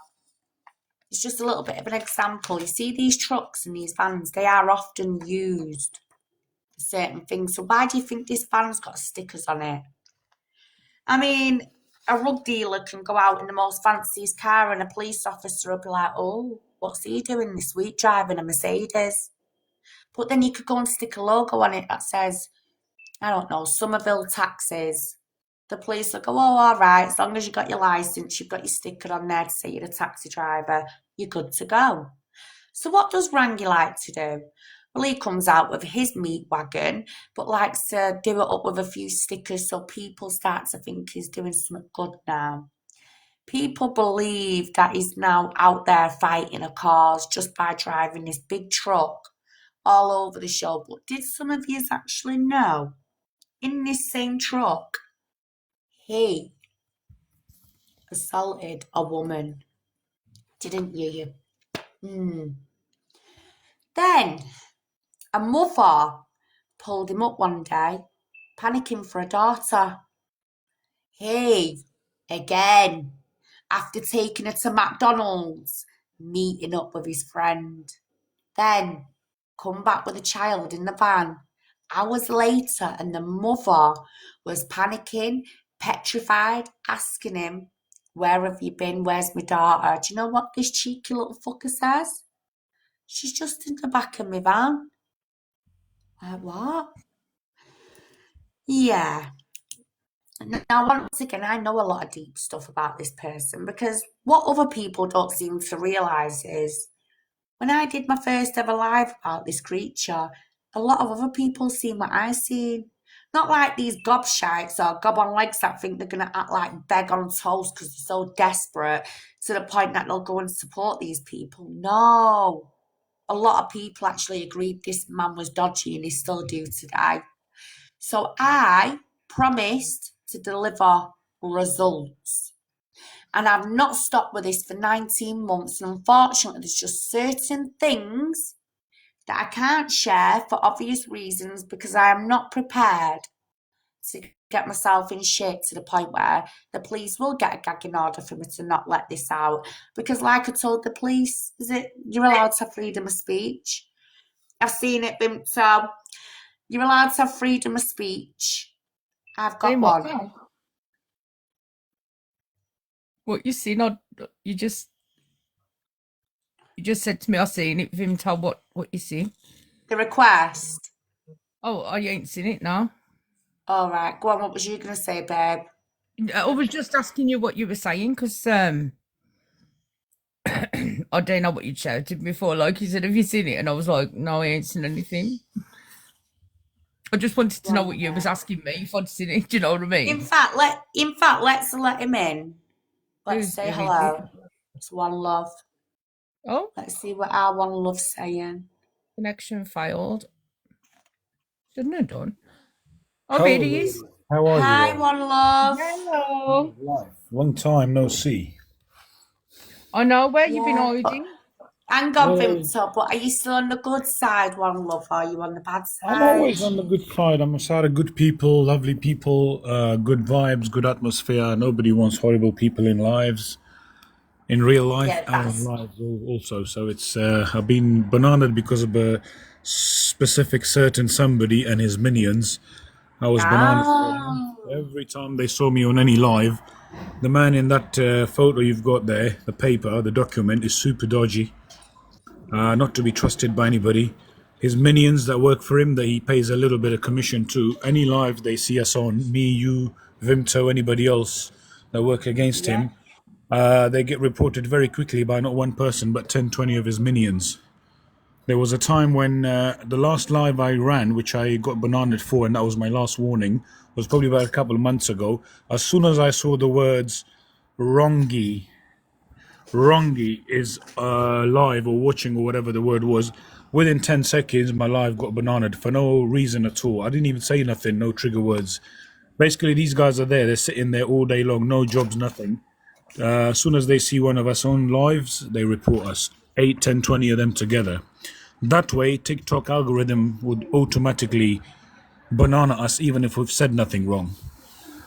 it's just a little bit of an example. You see these trucks and these vans, they are often used for certain things. So why do you think this van's got stickers on it? I mean, a rug dealer can go out in the most fanciest car and a police officer will be like, oh, what's he doing this week driving a Mercedes? But then you could go and stick a logo on it that says, I don't know, Somerville Taxis. The police will go, oh, all right, as long as you've got your licence, you've got your sticker on there to say you're a taxi driver, you're good to go. So what does Rangi like to do? Well, he comes out with his meat wagon, but likes to do it up with a few stickers so people start to think he's doing something good now. People believe that he's now out there fighting a cause just by driving this big truck all over the show. But did some of you actually know, in this same truck, he assaulted a woman? Didn't you? Then a mother pulled him up one day, panicking for a daughter. Hey, again, after taking her to McDonald's, meeting up with his friend. Then come back with a child in the van. Hours later, and the mother was panicking, petrified, asking him, where have you been? Where's my daughter? Do you know what this cheeky little fucker says? She's just in the back of my van. Like, what? Yeah. Now, once again, I know a lot of deep stuff about this person because what other people don't seem to realise is when I did my first ever live about this creature, a lot of other people seen what I seen. Not like these gobshites or gob on legs that think they're going to act like beg on toast because they're so desperate to the point that they'll go and support these people. No. A lot of people actually agreed this man was dodgy and he still do today. So I promised to deliver results. And I've not stopped with this for 19 months. And unfortunately, there's just certain things that I can't share for obvious reasons because I am not prepared to get myself in shape to the point where the police will get a gagging order for me to not let this out. Because like I told the police, you're allowed to have freedom of speech. I've seen it, Vimto. You're allowed to have freedom of speech. I've got
Saying what
one.
now? What you see? Not you just said to me, I seen it. Vim, tell what you see.
The request.
Oh, I ain't seen it now.
All right, go on. What was you going to say, babe?
I was just asking you what you were saying because I don't know what you shouted before. Like you said, have you seen it? And I was like, no, I ain't seen anything. I just wanted to know what you was asking me if I'd seen it. Do you know what I mean?
In fact, let's let him in. Let's say hello. It's One Love.
Oh,
let's see what our One Love's saying.
Connection failed. Shouldn't have done. Oh, there he is.
How are you?
Hi, One Love.
Hello.
Long time no see.
I know where you've been hiding.
Hang on, Vimto, but are you still on the good side, One Love, or are you on the bad side?
I'm always on the good side. I'm a side of good people, lovely people, good vibes, good atmosphere. Nobody wants horrible people in real life, and lives also. So it's I've been bananaed because of a specific certain somebody and his minions. I was bananas every time they saw me on any live. The man in that photo you've got there, the paper, the document, is super dodgy. Not to be trusted by anybody. His minions that work for him, that he pays a little bit of commission to, any live they see us on, me, you, Vimto, anybody else that work against him, they get reported very quickly by not one person, but 10, 20 of his minions. There was a time when the last live I ran, which I got bananaed for, and that was my last warning, was probably about a couple of months ago. As soon as I saw the words wrongy is live or watching or whatever the word was, within 10 seconds my live got bananaed for no reason at all. I didn't even say nothing, no trigger words. Basically, these guys are there, they're sitting there all day long, no jobs, nothing. As soon as they see one of us on lives, they report us. 8, 10, 20 of them together. That way, TikTok algorithm would automatically banana us even if we've said nothing wrong.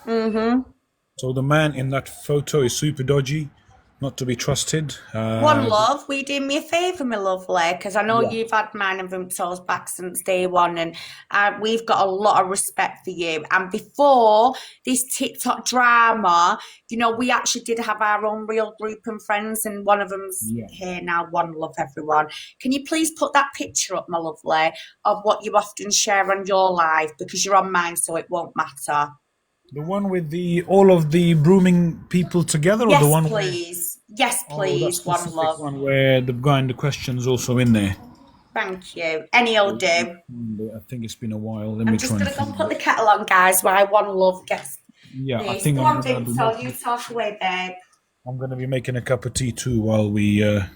So the man in that photo is super dodgy, not to be trusted.
One Love, will you do me a favour, my lovely? Because I know you've had mine and Vimto's back since day one, and we've got a lot of respect for you. And before this TikTok drama, we actually did have our own real group and friends, and one of them's here now. One Love, everyone. Can you please put that picture up, my lovely, of what you often share on your live, because you're on mine, so it won't matter.
The one with all of the brooming people together, or the one?
Please. Yes, please. One Love.
One where the guy in the question's also in there.
Thank you. Any'll do.
I think it's been a while.
I'm just going to go put the kettle on, guys, while One Love gets
this.
I think I'm going to tell you talk away, babe.
I'm going to be making a cup of tea too while we.
I'm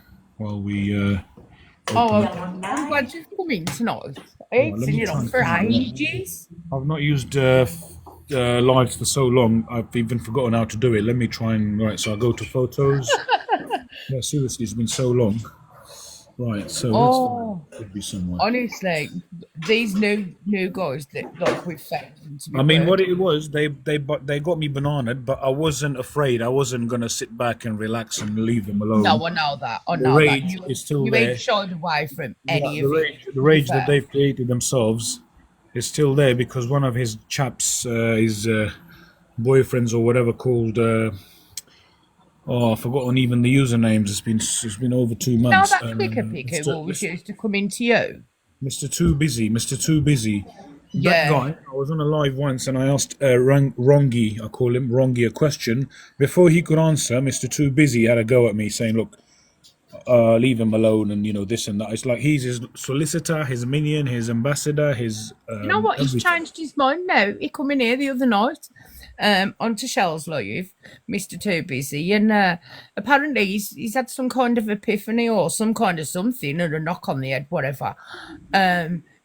glad you've come in tonight. It's been on for ages.
I've not used lives for so long, I've even forgotten how to do it. Let me try and so I'll go to photos. Yeah, seriously, it's been so long. Right, so could be somewhere.
Honestly, these new guys that we've found.
I mean, what it was, they got me bananaed, but I wasn't afraid. I wasn't gonna sit back and relax and leave them alone.
No, I know that.
The rage is still there.
You ain't shied away from any of it.
The rage that they've created themselves is still there because one of his chaps, his boyfriends or whatever called, Oh, I've forgotten even the usernames. It's been over 2
Now
months.
that clicker pick who always used to come into you.
Mr. Too Busy, Mr. Too Busy. That
Yeah.
guy, I was on a live once and I asked Rongi, I call him Rongi, a question. Before he could answer, Mr. Too Busy had a go at me saying, look, leave him alone and, you know, this and that. It's like he's his solicitor, his minion, his ambassador, his
You know what? He's
everything.
changed his mind now. He come in here the other night onto Shell's Live, Mr. Too Busy, and apparently he's had some kind of epiphany or some kind of something, or a knock on the head, whatever.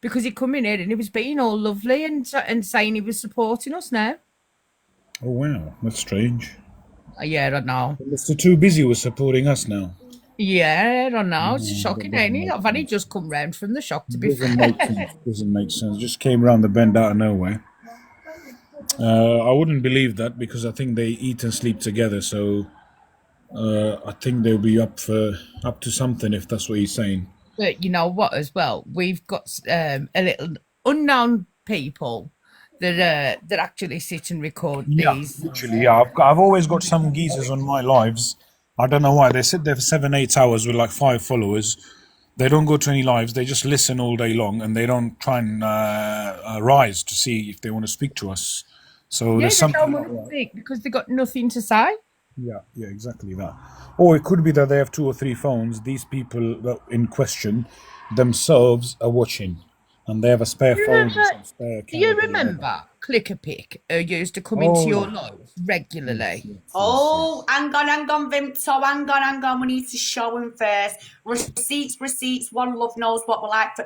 Because he come in here and he was being all lovely and saying he was supporting us now.
Oh, wow. That's strange.
Yeah, I don't know.
Mr. Too Busy was supporting us now.
Yeah, I don't know. It's shocking, ain't it? I've only just come round from the shock, to be
Doesn't
fair.
make sense. Doesn't make sense. Just came round the bend out of nowhere. I wouldn't believe that because I think they eat and sleep together. So I think they'll be up to something if that's what he's saying.
But you know what? As well, we've got a little unknown people that actually sit and record these.
Literally, yeah. I've always got some geezers on my lives. I don't know why they sit there for 7-8 hours with like 5 followers. They don't go to any lives. They just listen all day long, and they don't try and rise to see if they want to speak to us. So
Yeah,
there's
they
something.
don't want to speak because they got nothing to say.
Yeah, exactly that. Or it could be that they have 2 or 3 phones. These people that in question themselves are watching, and they have a spare phone or some spare
Do you
camera.
remember Clicker Pick, who used to come into your live regularly?
Oh, hang on, Vimto, hang on. We need to show him first. Receipts. One Love knows what we're like.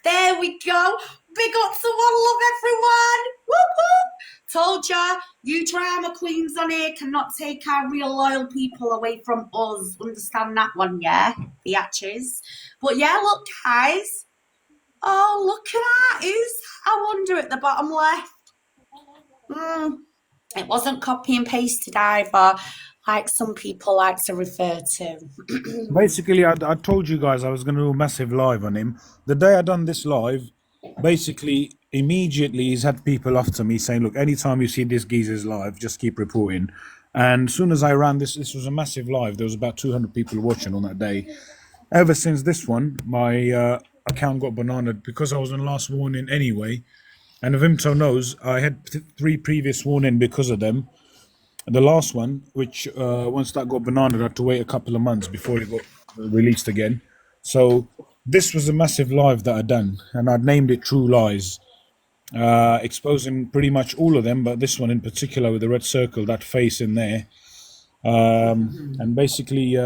There we go. Big up to One Love, everyone. Whoop, whoop. Told ya, you drama queens on here cannot take our real loyal people away from us. Understand that one, yeah? The hatches. But yeah, look, guys. Oh, look at that. Who's, I wonder, at the bottom left? It wasn't copy and pasted either, like some people like to refer to.
Basically, I told you guys I was going to do a massive live on him. The day I done this live, basically, immediately he's had people after me saying, look, anytime you see this geezer's live, just keep reporting. And as soon as I ran this was a massive live. There was about 200 people watching on that day. Ever since this one, my account got bananaed because I was on last warning anyway. And Vimto knows I had 3 previous warning because of them. The last one, which once that got bananaed, I had to wait a couple of months before it got released again. So this was a massive live that I'd done, and I'd named it True Lies, exposing pretty much all of them, but this one in particular with the red circle, that face in there. And basically,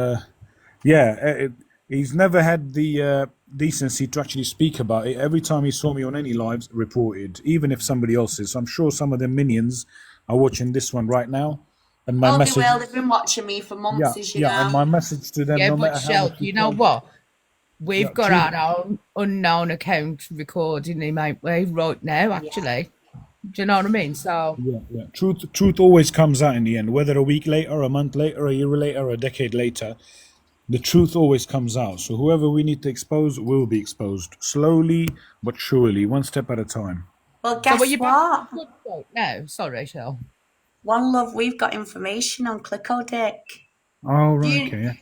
he's never had the decency to actually speak about it. Every time he saw me on any lives, reported, even if somebody else is. So I'm sure some of the minions are watching this one right now. And my message,
They've been watching me for months, as you know.
and my message to them,
Yeah,
no
but
matter how
Shell,
much
you know what? We've got
true.
our own unknown account recording him, ain't we, right now, actually. Do you know what I mean? So
Truth always comes out in the end, whether a week later, a month later, a year later, a decade later. The truth always comes out. So whoever we need to expose will be exposed, slowly but surely, one step at a time.
Well, guess what?
No, sorry, Shell.
One Love, we've got information on ClickOdick.
Oh, right, okay, yeah.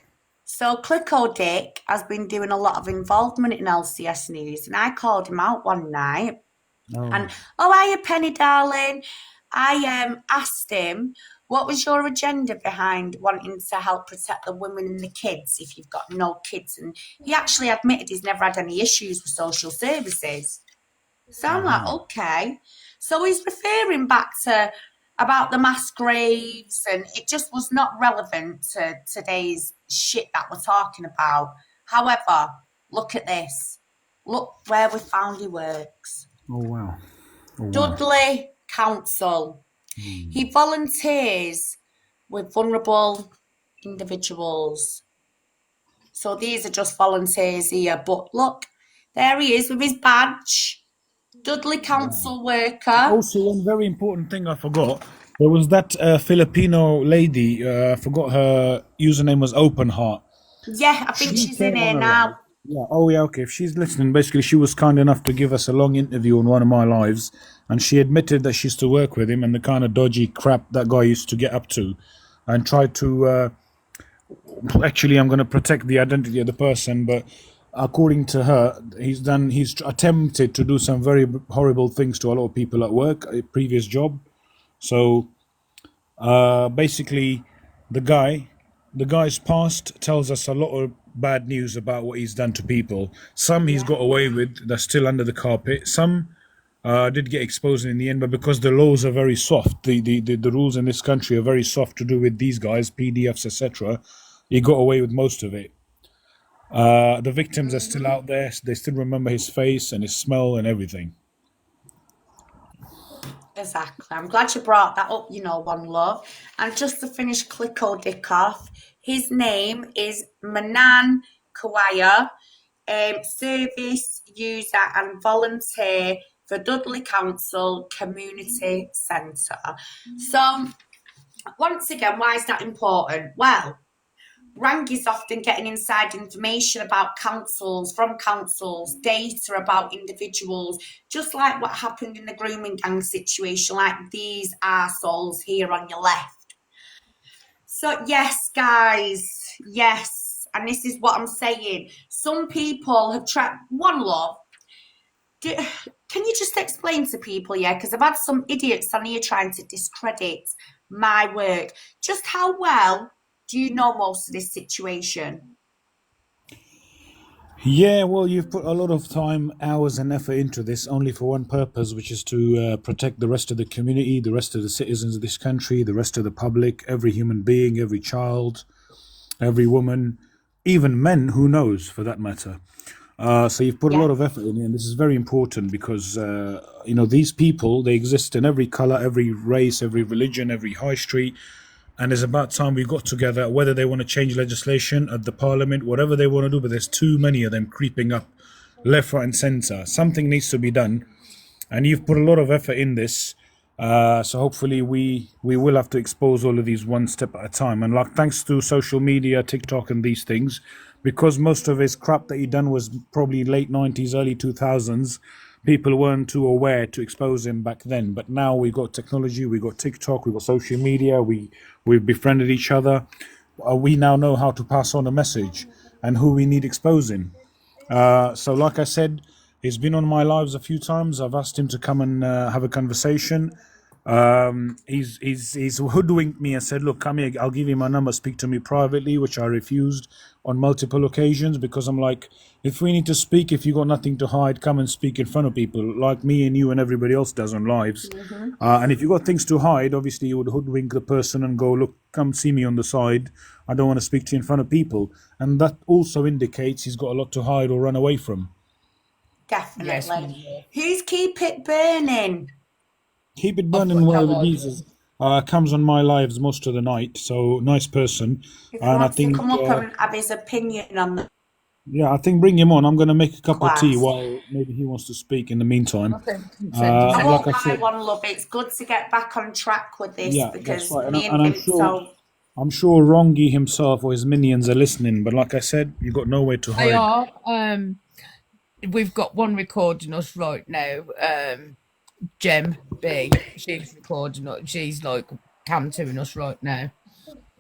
So ClickOdick has been doing a lot of involvement in LCS news, and I called him out one night. And, hiya, Penny, darling. I asked him, what was your agenda behind wanting to help protect the women and the kids if you've got no kids? And he actually admitted he's never had any issues with social services. So I'm like, okay. So he's referring back to about the mass graves, and it just was not relevant to today's shit that we're talking about. However, look at this. Look where we found he works.
Oh, wow.
Dudley Council. He volunteers with vulnerable individuals. So these are just volunteers here. But look, there he is with his badge. Dudley Council worker.
Also, one very important thing I forgot. There was that Filipino lady. I forgot her username was Open Heart.
Yeah, I think she's in here now.
Yeah. Oh, yeah. Okay. If she's listening, basically, she was kind enough to give us a long interview on one of my lives, and she admitted that she used to work with him and the kind of dodgy crap that guy used to get up to, and tried to actually, I'm going to protect the identity of the person, but according to her, he's attempted to do some very horrible things to a lot of people at work, a previous job. So basically, the guy's past tells us a lot of bad news about what he's done to people. Some he's got away with, they're still under the carpet. Some did get exposed in the end, but because the laws are very soft, the rules in this country are very soft to do with these guys, PDFs, etc. He got away with most of it. The victims are still out there. They still remember his face and his smell and everything.
Exactly. I'm glad you brought that up, One Love. And just to finish Clicko Dick off, his name is Manan Kawaya, service user and volunteer for Dudley Council Community Centre. So, once again, why is that important? Well, Rang is often getting inside information about from councils, data about individuals, just like what happened in the grooming gang situation, like these arseholes here on your left. So, yes, guys, yes, and this is what I'm saying. Some people have tried. One Love, can you just explain to people, because I've had some idiots on here trying to discredit my work. Just how well do you know most of this situation?
Yeah, well, you've put a lot of time, hours, and effort into this only for one purpose, which is to protect the rest of the community, the rest of the citizens of this country, the rest of the public, every human being, every child, every woman, even men, who knows, for that matter. So you've put a lot of effort in it, and this is very important because, these people, they exist in every color, every race, every religion, every high street. And it's about time we got together, whether they want to change legislation at the parliament, whatever they want to do, but there's too many of them creeping up left, right, and centre. Something needs to be done. And you've put a lot of effort in this. So hopefully we will have to expose all of these one step at a time. And thanks to social media, TikTok, and these things, because most of his crap that he done was probably late 90s, early 2000s, people weren't too aware to expose him back then. But now we've got technology, we've got TikTok, we've got social media, we've befriended each other. We now know how to pass on a message and who we need exposing. So like I said, he's been on my lives a few times. I've asked him to come and have a conversation. He's hoodwinked me and said, look, come here, I'll give you my number, speak to me privately, which I refused on multiple occasions, because I'm like, if we need to speak, if you got nothing to hide, come and speak in front of people like me and you and everybody else does on lives. And if you got things to hide, obviously you would hoodwink the person and go, look, come see me on the side, I don't want to speak to you in front of people. And that also indicates he's got a lot to hide or run away from.
Definitely. Yes, who's Keep It Burning?
Keep It Burning, one of the geezers, comes on my lives most of the night, so nice person.
If he wants to come up and have his opinion on the...
Yeah, I think bring him on. I'm going to make a cup of tea while maybe he wants to speak in the meantime.
I won't lie, One Love, it's good to get back on track with this, because
right.
me and Vimto...
I'm sure Rongi himself or his minions are listening, but like I said, you've got nowhere to hide.
They are. We've got one recording us right now. Gem B, she's recording us. She's like cantoring us right now.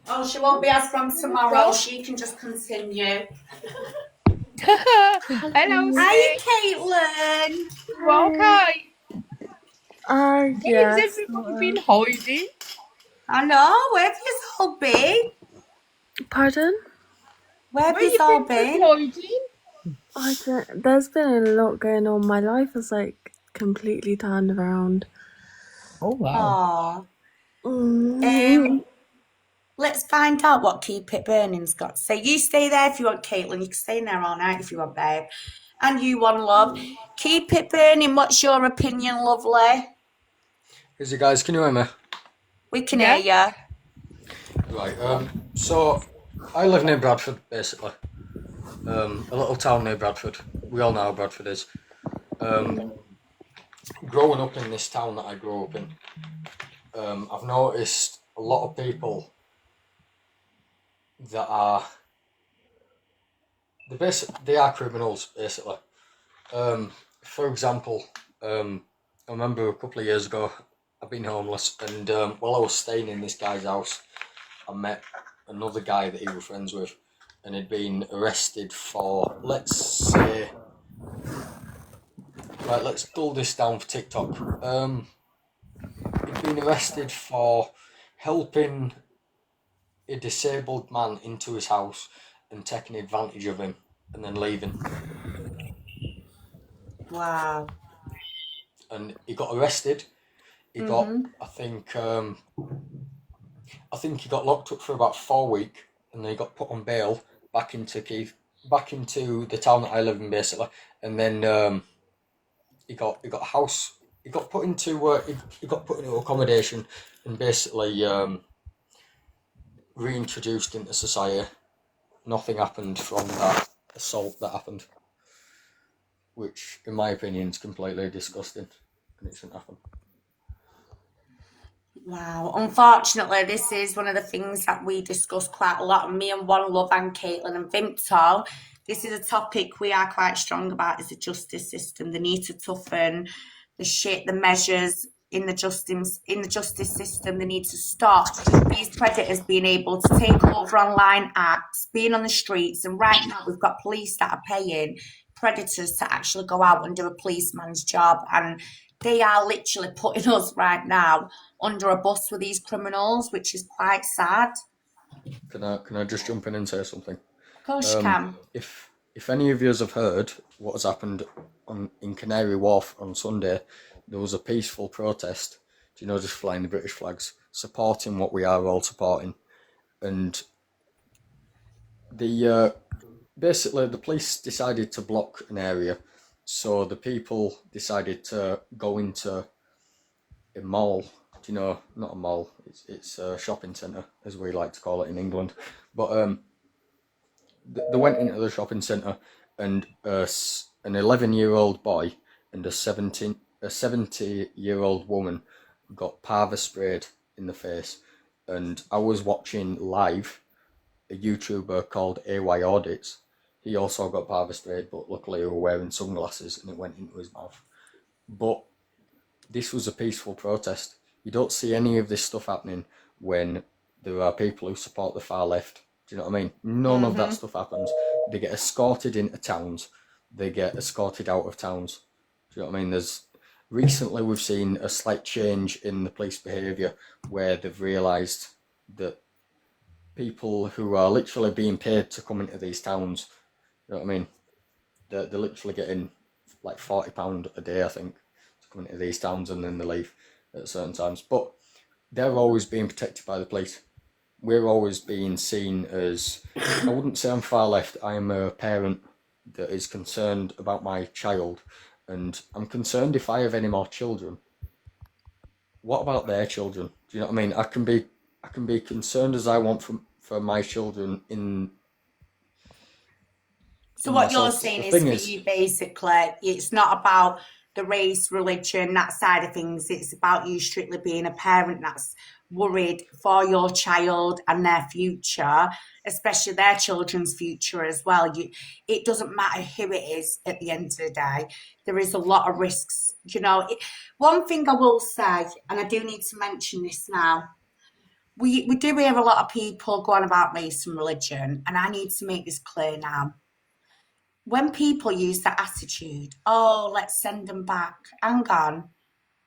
Oh, she won't be as from tomorrow. She can just continue.
Hello,
hi, Caitlin.
Okay.
Yes.
Has everybody been hiding?
I know. Where have you all been?
Pardon?
Where have you all been?
There's been a lot going on. My life is like completely turned around.
Oh wow.
Let's find out what Keep It Burning's got to say. You stay there if you want, Caitlin. You can stay in there all night if you want, babe. And you, One Love. Keep It Burning, what's your opinion, lovely?
Is it, guys? Can you hear me?
We can hear you.
Right. So I live near Bradford, basically. A little town near Bradford. We all know how Bradford is. Growing up in this town that I grew up in, I've noticed a lot of people that are they are criminals, basically. For example, I remember a couple of years ago, I've been homeless, and while I was staying in this guy's house, I met another guy that he was friends with, and he'd been arrested for, let's say, right, let's dull this down for TikTok. He'd been arrested for helping a disabled man into his house and taking advantage of him and then leaving.
Wow.
And he got arrested. He got, I think he got locked up for about 4 weeks, and then he got put on bail back into the town that I live in, basically. And then he got a house. He got put into accommodation, and basically reintroduced into society. Nothing happened from that assault that happened, which, in my opinion, is completely disgusting, and it shouldn't happen.
Wow. Unfortunately, this is one of the things that we discuss quite a lot. Me and One Love and Caitlin and Vimto. This is a topic we are quite strong about, is the justice system. They need to toughen the measures in the justice system. They need to stop these predators being able to take over online apps, being on the streets. And right now we've got police that are paying predators to actually go out and do a policeman's job, and they are literally putting us right now under a bus with these criminals, which is quite sad.
Can I just jump in and say something?
Of course you can.
If any of you have heard what has happened in Canary Wharf on Sunday, there was a peaceful protest, just flying the British flags, supporting what we are all supporting. And basically the police decided to block an area, so the people decided to go into a mall. Not a mall, it's a shopping centre, as we like to call it in England. But they went into the shopping centre, and an 11-year-old boy and a 70-year-old woman got parva sprayed in the face. And I was watching live a YouTuber called AY Audits. He also got parva sprayed, but luckily he was wearing sunglasses and it went into his mouth. But this was a peaceful protest. You don't see any of this stuff happening when there are people who support the far left. Do you know what I mean? None of that stuff happens. They get escorted into towns. They get escorted out of towns. Do you know what I mean? Recently we've seen a slight change in the police behaviour, where they've realised that people who are literally being paid to come into these towns, you know what I mean? They're literally getting like £40 a day, I think, to come into these towns, and then they leave at certain times. But they're always being protected by the police. We're always being seen as, I wouldn't say I'm far left, I am a parent that is concerned about my child, and I'm concerned if I have any more children. What about their children? Do you know what I mean? I can be concerned as I want for my children in.
So what you're saying is, for you, basically, it's not about the race, religion, that side of things. It's about you strictly being a parent that's worried for your child and their future, especially their children's future as well. It doesn't matter who it is at the end of the day. There is a lot of risks. One thing I will say, and I do need to mention this now, we do hear a lot of people go on about race and religion, and I need to make this clear now. When people use that attitude, oh, let's send them back, hang on.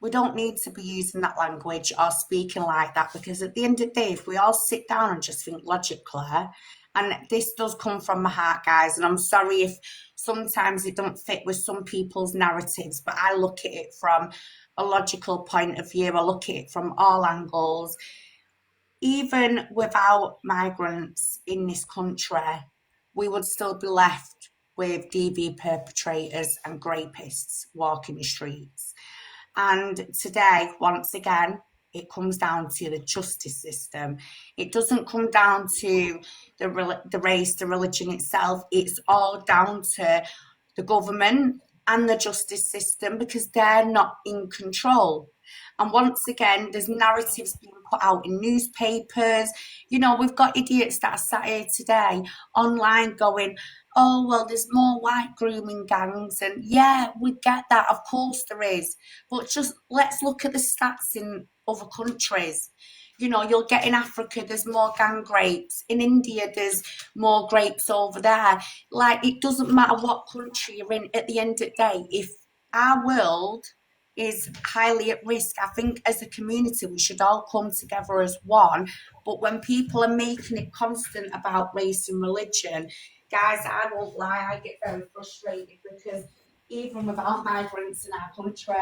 We don't need to be using that language or speaking like that, because at the end of the day, if we all sit down and just think logically, and this does come from my heart, guys, and I'm sorry if sometimes it don't fit with some people's narratives, but I look at it from a logical point of view. I look at it from all angles. Even without migrants in this country, we would still be left with DV perpetrators and rapists walking the streets. And today, once again, it comes down to the justice system. It doesn't come down to the race, the religion itself. It's all down to the government and the justice system, because they're not in control. And once again, there's narratives being put out in newspapers. We've got idiots that are sat here today online going, oh, well, there's more white grooming gangs. And yeah, we get that. Of course there is. But just let's look at the stats in other countries. you'll get in Africa, there's more gang rapes. In India, there's more rapes over there. Like, it doesn't matter what country you're in, at the end of the day, if our world is highly at risk, I think as a community we should all come together as one. But when people are making it constant about race and religion, guys, I won't lie, I get very frustrated, because even without migrants in our country,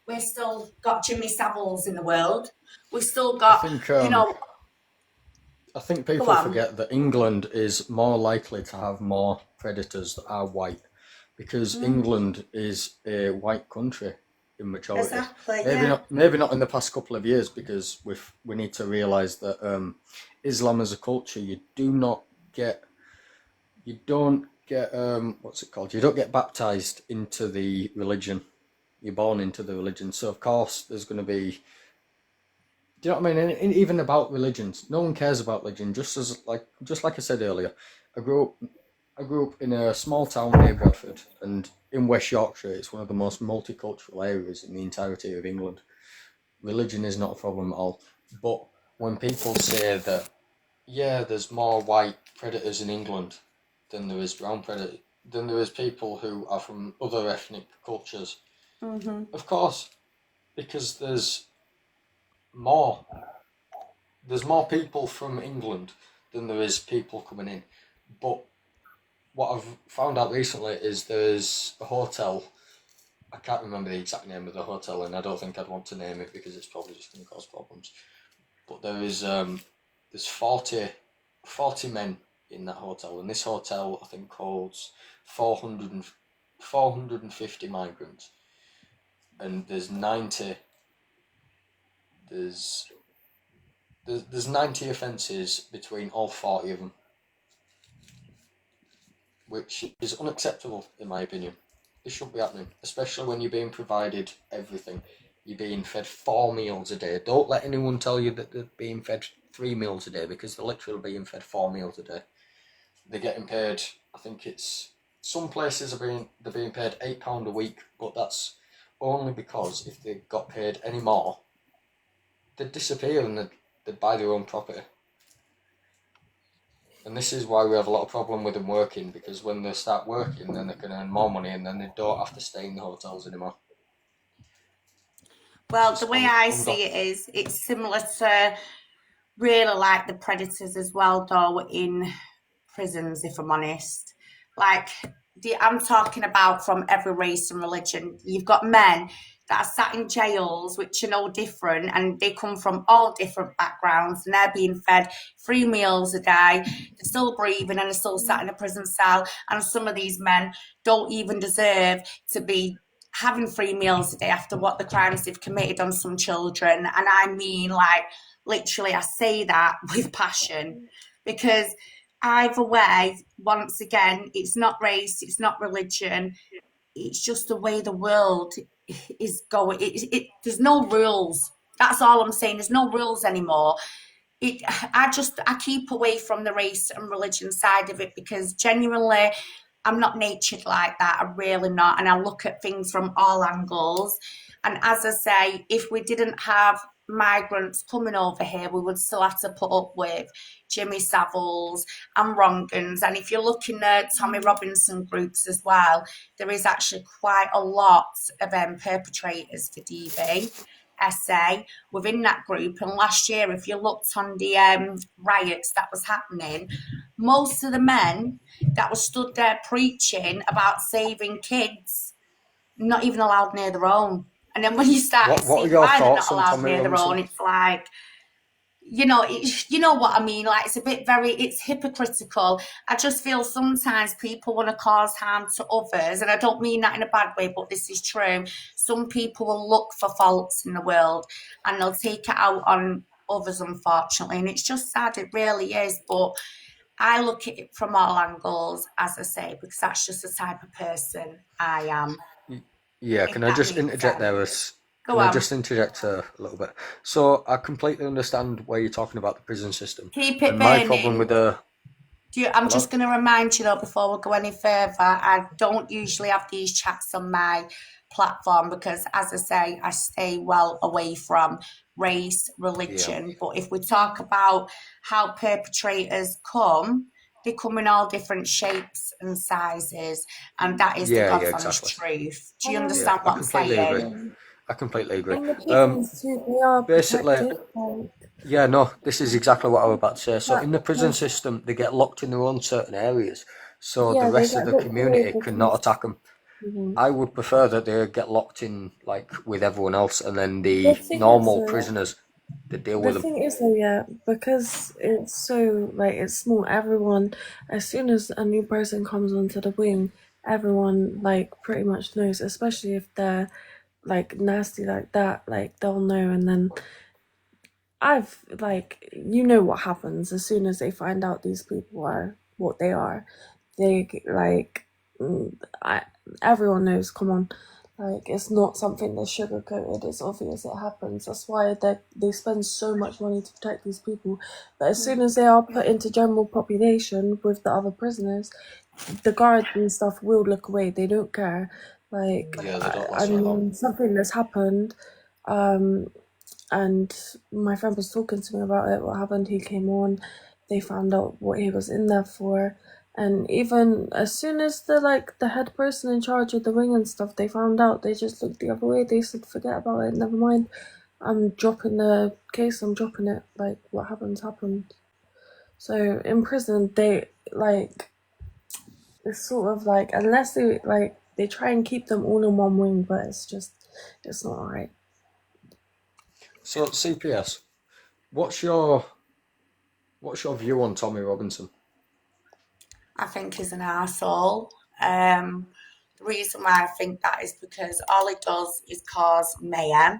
we've still got Jimmy Saviles in the world. We've still
I
got,
think I think
go
people
on.
forget that England is more likely to have more predators that are white, because England is a white country in majority.
Exactly,
Maybe not in the past couple of years, because we need to realise that Islam as a culture, you don't get what's it called? You don't get baptized into the religion. You're born into the religion. So of course there's going to be. Do you know what I mean? And even about religions, no one cares about religion. Just like I said earlier, I grew up in a small town near Bradford, and in West Yorkshire, it's one of the most multicultural areas in the entirety of England. Religion is not a problem at all. But when people say that, yeah, there's more white predators in England than there is brown predators, than there is people who are from other ethnic cultures, of course, because there's more people from England than there is people coming in. But what I've found out recently is there's a hotel. I can't remember the exact name of the hotel, and I don't think I'd want to name it because it's probably just going to cause problems. But there's 40 men in that hotel, and this hotel I think holds 450 migrants, and there's 90 offences between all 40 of them, which is unacceptable in my opinion. This shouldn't be happening, especially when you're being provided everything. You're being fed 4 meals a day. Don't let anyone tell you that they're being fed 3 meals a day, because they're literally being fed 4 meals a day. They're getting paid, I think it's, some places they're being paid £8 a week, but that's only because if they got paid any more, they'd disappear and they'd buy their own property. And this is why we have a lot of problem with them working, because when they start working, then they can earn more money, and then they don't have to stay in the hotels anymore.
Well, the way I see it is, it's similar to really like the predators as well, though, in prisons, if I'm honest. Like, I'm talking about from every race and religion. You've got men that are sat in jails, which are no different, and they come from all different backgrounds, and they're being fed 3 meals a day. They're still breathing and are still sat in a prison cell, and some of these men don't even deserve to be having 3 meals a day after what the crimes they've committed on some children. And I mean, like, literally, I say that with passion, because either way, once again, it's not race, it's not religion, it's just the way the world is going. There's no rules. That's all I'm saying. There's no rules anymore. I keep away from the race and religion side of it, because genuinely, I'm not natured like that. I'm really not. And I look at things from all angles. And as I say, if we didn't have migrants coming over here, we would still have to put up with Jimmy Saviles and Wrongans. And if you're looking at Tommy Robinson groups as well, there is actually quite a lot of perpetrators for DV. SA within that group. And last year, if you looked on the riots that was happening, most of the men that were stood there preaching about saving kids, not even allowed near their own. And then when you start to see why they're not allowed near their own, it's like, you know what I mean? Like, it's hypocritical. I just feel sometimes people want to cause harm to others, and I don't mean that in a bad way, but this is true. Some people will look for faults in the world, and they'll take it out on others, unfortunately, and it's just sad. It really is. But I look at it from all angles, as I say, because that's just the type of person I am.
Yeah, can I just interject there? I just interject a little bit? So I completely understand where you're talking about the prison system.
Keep it
and
burning.
My problem with
I'm just going to remind you, though, before we go any further, I don't usually have these chats on my platform because, as I say, I stay well away from race, religion. But if we talk about how perpetrators come, they come in all different shapes and sizes, and that is the God's honest truth. Do you understand what I'm saying?
I completely agree.
And the prisons too, they are
Basically,
protected.
yeah, no, this is exactly what I was about to say. So in the prison system, they get locked in their own certain areas, so the rest of the community cannot attack them. I would prefer that they get locked in like with everyone else, and then the normal prisoners that deal with them.
The thing is though, yeah, because it's so like it's small. Everyone, as soon as a new person comes onto the wing, everyone like pretty much knows. Especially if they're like nasty like that, like they'll know. And then I've like what happens as soon as they find out these people are what they are. They like everyone knows. Come on, like it's not something that's sugar coated. It's obvious it happens. That's why they spend so much money to protect these people. But as soon as they are put into general population with the other prisoners, the guards and stuff will look away. They don't care. Like I mean, something that's happened. And my friend was talking to me about it. What happened? He came on. They found out what he was in there for. And even as soon as the head person in charge of the wing and stuff, they found out, they just looked the other way. They said, forget about it, never mind. I'm dropping the case, I'm dropping it. Like, what happens, happened. So in prison, they, like, it's sort of like, unless they try and keep them all in one wing, but it's not right.
So, CPS, what's your view on Tommy Robinson?
I think he's an arsehole. The reason why I think that is because all he does is cause mayhem.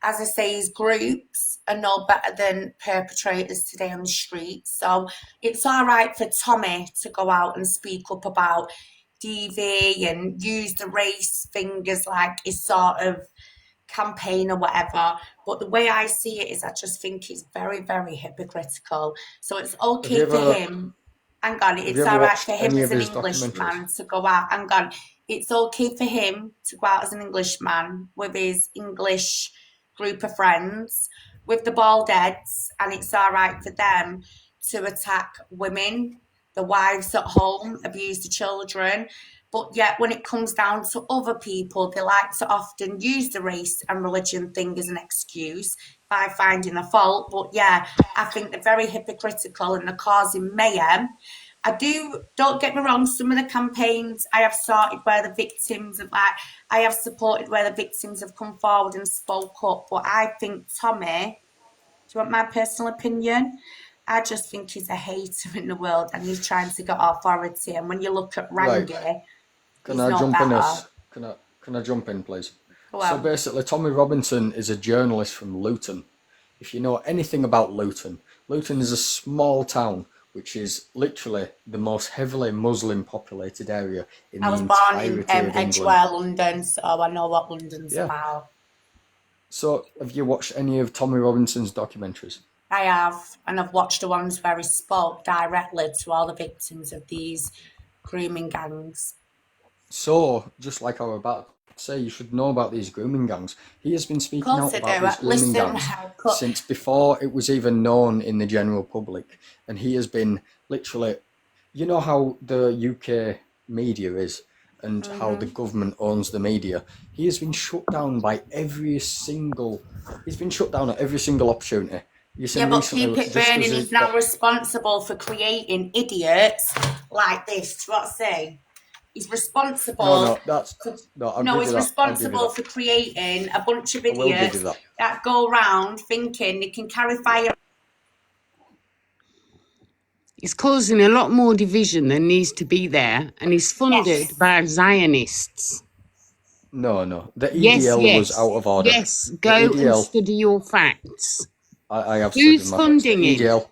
As I say, his groups are no better than perpetrators today on the streets. So it's all right for Tommy to go out and speak up about DV and use the race thing as like his sort of campaign or whatever. But the way I see it is I just think he's very, very hypocritical. So it's okay for him. Hang on, it's all right for him as an Englishman to go out. Hang on, it's okay for him to go out as an Englishman with his English group of friends with the bald heads, and it's all right for them to attack women, the wives at home, abuse the children. But yet when it comes down to other people, they like to often use the race and religion thing as an excuse by finding a fault. But yeah, I think they're very hypocritical and they're causing mayhem. Don't get me wrong, some of the campaigns I have started where the victims have I have supported where the victims have come forward and spoke up. But I think Tommy, do you want my personal opinion? I just think he's a hater in the world and he's trying to get authority. And when you look at Rangi,
Can I jump in this? Can I jump in, please? So basically, Tommy Robinson is a journalist from Luton. If you know anything about Luton, Luton is a small town which is literally the most heavily Muslim populated area in the entirety of England. I was born in
Edgware, London, so I know what London's about.
So have you watched any of Tommy Robinson's documentaries?
I have, and I've watched the ones where he spoke directly to all the victims of these grooming gangs.
So, just like I was about to say, you should know about these grooming gangs. He has been speaking out about these grooming gangs since before it was even known in the general public. And he has been literally, you know how the UK media is and how the government owns the media. He has been shut down by he's been shut down at every single opportunity.
But keep it burning, he's now responsible for creating idiots like this. What I say? He's responsible. He's responsible for creating a bunch of idiots that go around thinking they can carry fire.
He's causing a lot more division than needs to be there, and he's funded by Zionists.
No. The EDL was out of order.
Yes, go and study your facts.
I have.
Who's funding him?
EDL.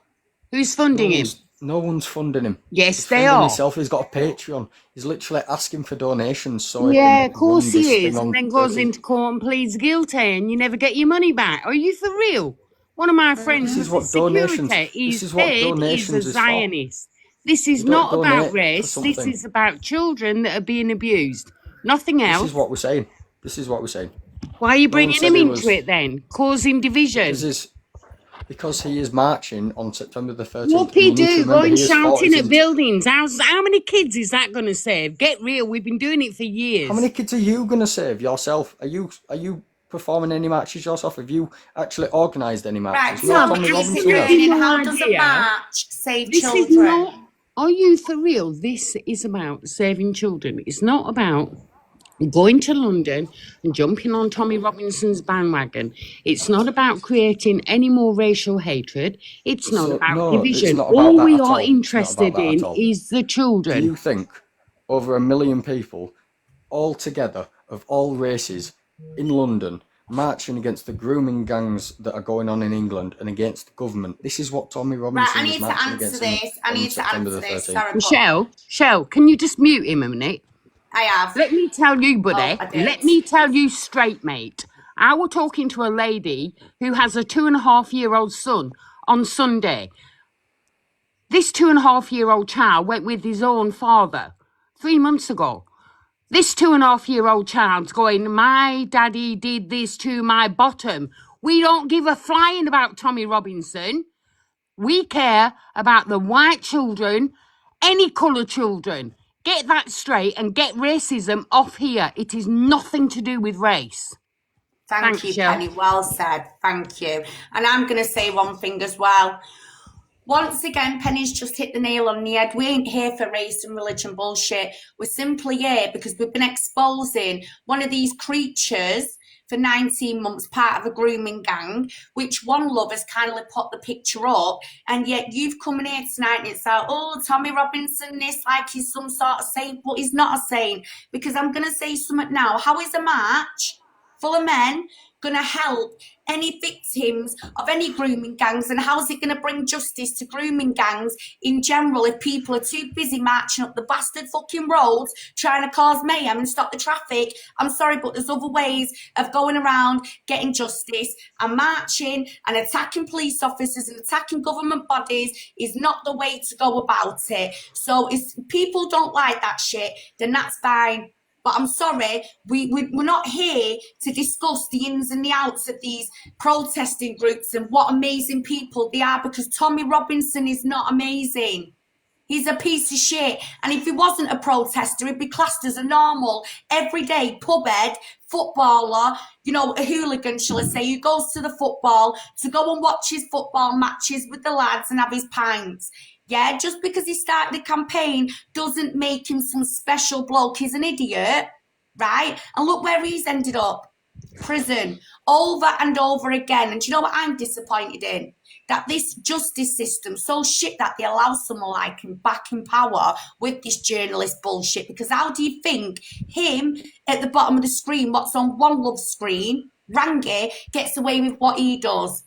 Who's funding him?
No one's funding him.
Yes, they are.
Himself. He's got a Patreon. He's literally asking for donations. So
yeah, of course he is. And then goes into court and pleads guilty, and you never get your money back. Are you for real? One of my friends is security. He's said he's a Zionist. This is not about race. This is about children that are being abused. Nothing else.
This is what we're saying.
Why are you bringing him into it then? Causing division?
Because he is marching on September the 13th.
Whoopie do, going shouting at buildings. How many kids is that going to save? Get real. We've been doing it for years.
How many kids are you going to save yourself? Are you performing any matches yourself? Have you actually organised any matches?
Right, so how does a march save children?
Are you for real? This is about saving children. It's not about going to London and jumping on Tommy Robinson's bandwagon. It's not about creating any more racial hatred. It's not about division.
It's not about
all
that
we
at
are
all.
interested in is the children.
Do you think over 1 million people all together of all races in London marching against the grooming gangs that are going on in England and against the government? This is what Tommy Robinson is marching against.
I need to answer this.
Michelle, can you just mute him a minute?
I have.
Let me tell you, buddy. Let me tell you straight, mate. I was talking to a lady who has a 2.5-year-old son on Sunday. This 2.5-year-old child went with his own father 3 months ago. This 2.5-year-old child's going, my daddy did this to my bottom. We don't give a flying about Tommy Robinson. We care about the white children, any colour children. Get that straight and get racism off here. It is nothing to do with race.
Thank you, Penny. Well said. Thank you. And I'm going to say one thing as well. Once again, Penny's just hit the nail on the head. We ain't here for race and religion bullshit. We're simply here because we've been exposing one of these creatures for 19 months, part of a grooming gang, which One Love has kindly put the picture up, and yet you've come in here tonight and it's like, oh, Tommy Robinson, this, like he's some sort of saint, but he's not a saint, because I'm going to say something now. How is a march full of men going to help any victims of any grooming gangs, and how's it going to bring justice to grooming gangs in general if people are too busy marching up the bastard fucking roads trying to cause mayhem and stop the traffic? I'm sorry, but there's other ways of going around getting justice, and marching and attacking police officers and attacking government bodies is not the way to go about it. So if people don't like that shit, then that's fine. But I'm sorry, we're not here to discuss the ins and the outs of these protesting groups and what amazing people they are, because Tommy Robinson is not amazing. He's a piece of shit. And if he wasn't a protester, he'd be classed as a normal, everyday pubhead footballer, a hooligan, shall I say, who goes to the football to go and watch his football matches with the lads and have his pints. Yeah, just because he started a campaign doesn't make him some special bloke. He's an idiot, right? And look where he's ended up. Prison. Over and over again. And do you know what I'm disappointed in? That this justice system, so shit that they allow someone like him back in power with this journalist bullshit. Because how do you think him at the bottom of the screen, what's on One Love screen, Rangi, gets away with what he does?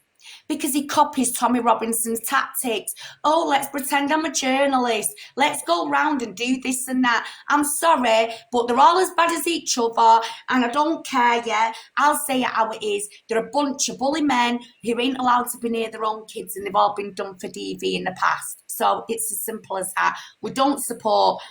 Because he copies Tommy Robinson's tactics. Oh, let's pretend I'm a journalist. Let's go round and do this and that. I'm sorry, but they're all as bad as each other, and I don't care yet. I'll say it how it is. They're a bunch of bully men who ain't allowed to be near their own kids, and they've all been done for DV in the past. So it's as simple as that. We don't support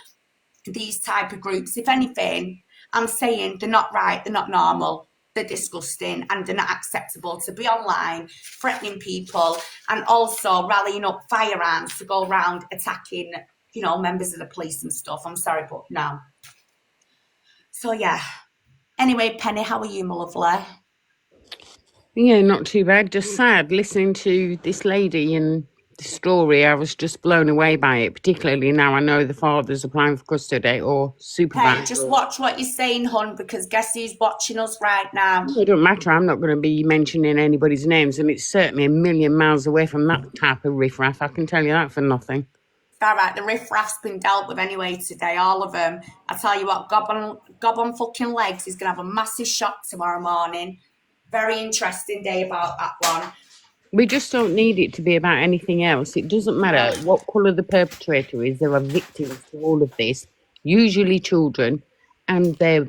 these type of groups. If anything, I'm saying they're not right, they're not normal. They're disgusting, and they're not acceptable to be online threatening people and also rallying up firearms to go around attacking, members of the police and stuff. I'm sorry, but no. So, yeah. Anyway, Penny, how are you, my lovely?
Yeah, not too bad. Just sad listening to this lady and the story. I was just blown away by it, particularly now I know the father's applying for custody or supervised.
Hey, just watch what you're saying, hon, because guess who's watching us right now?
It don't matter. I'm not going to be mentioning anybody's names, and it's certainly a million miles away from that type of riffraff. I can tell you that for nothing.
All right, the riffraff's been dealt with anyway today, all of them. I tell you what, Gob on fucking legs is going to have a massive shock tomorrow morning. Very interesting day about that one.
We just don't need it to be about anything else. It doesn't matter what colour the perpetrator is. There are victims to all of this, usually children and their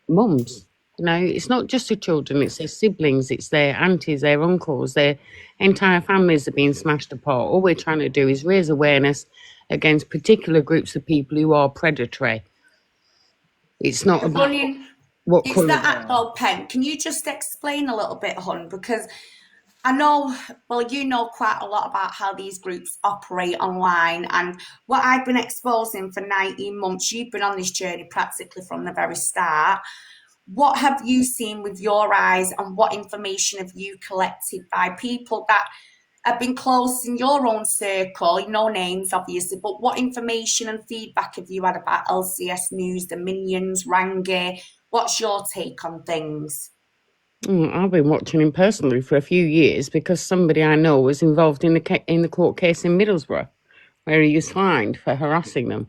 mums. It's not just the children, it's their siblings, it's their aunties, their uncles, their entire families are being smashed apart. All we're trying to do is raise awareness against particular groups of people who are predatory. It's not about... What
It's
colour?
that Atball pen. Can you just explain a little bit, Hun? Because I know, well, you know quite a lot about how these groups operate online, and what I've been exposing for 19 months. You've been on this journey practically from the very start. What have you seen with your eyes, and what information have you collected by people that have been close in your own circle? No names, obviously, but what information and feedback have you had about LCS News, the Minions, Rangi? What's your take on things?
I've been watching him personally for a few years because somebody I know was involved in the court case in Middlesbrough, where he was fined for harassing them.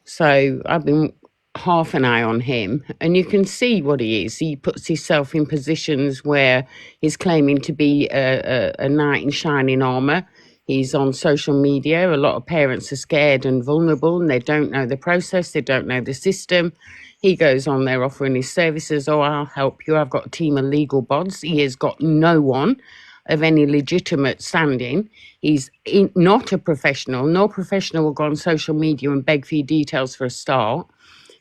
So I've been half an eye on him, and you can see what he is. He puts himself in positions where he's claiming to be a knight in shining armour. He's on social media. A lot of parents are scared and vulnerable, and they don't know the process. They don't know the system. He goes on there offering his services. Oh, I'll help you. I've got a team of legal bods. He has got no one of any legitimate standing. He's not a professional. No professional will go on social media and beg for your details for a start.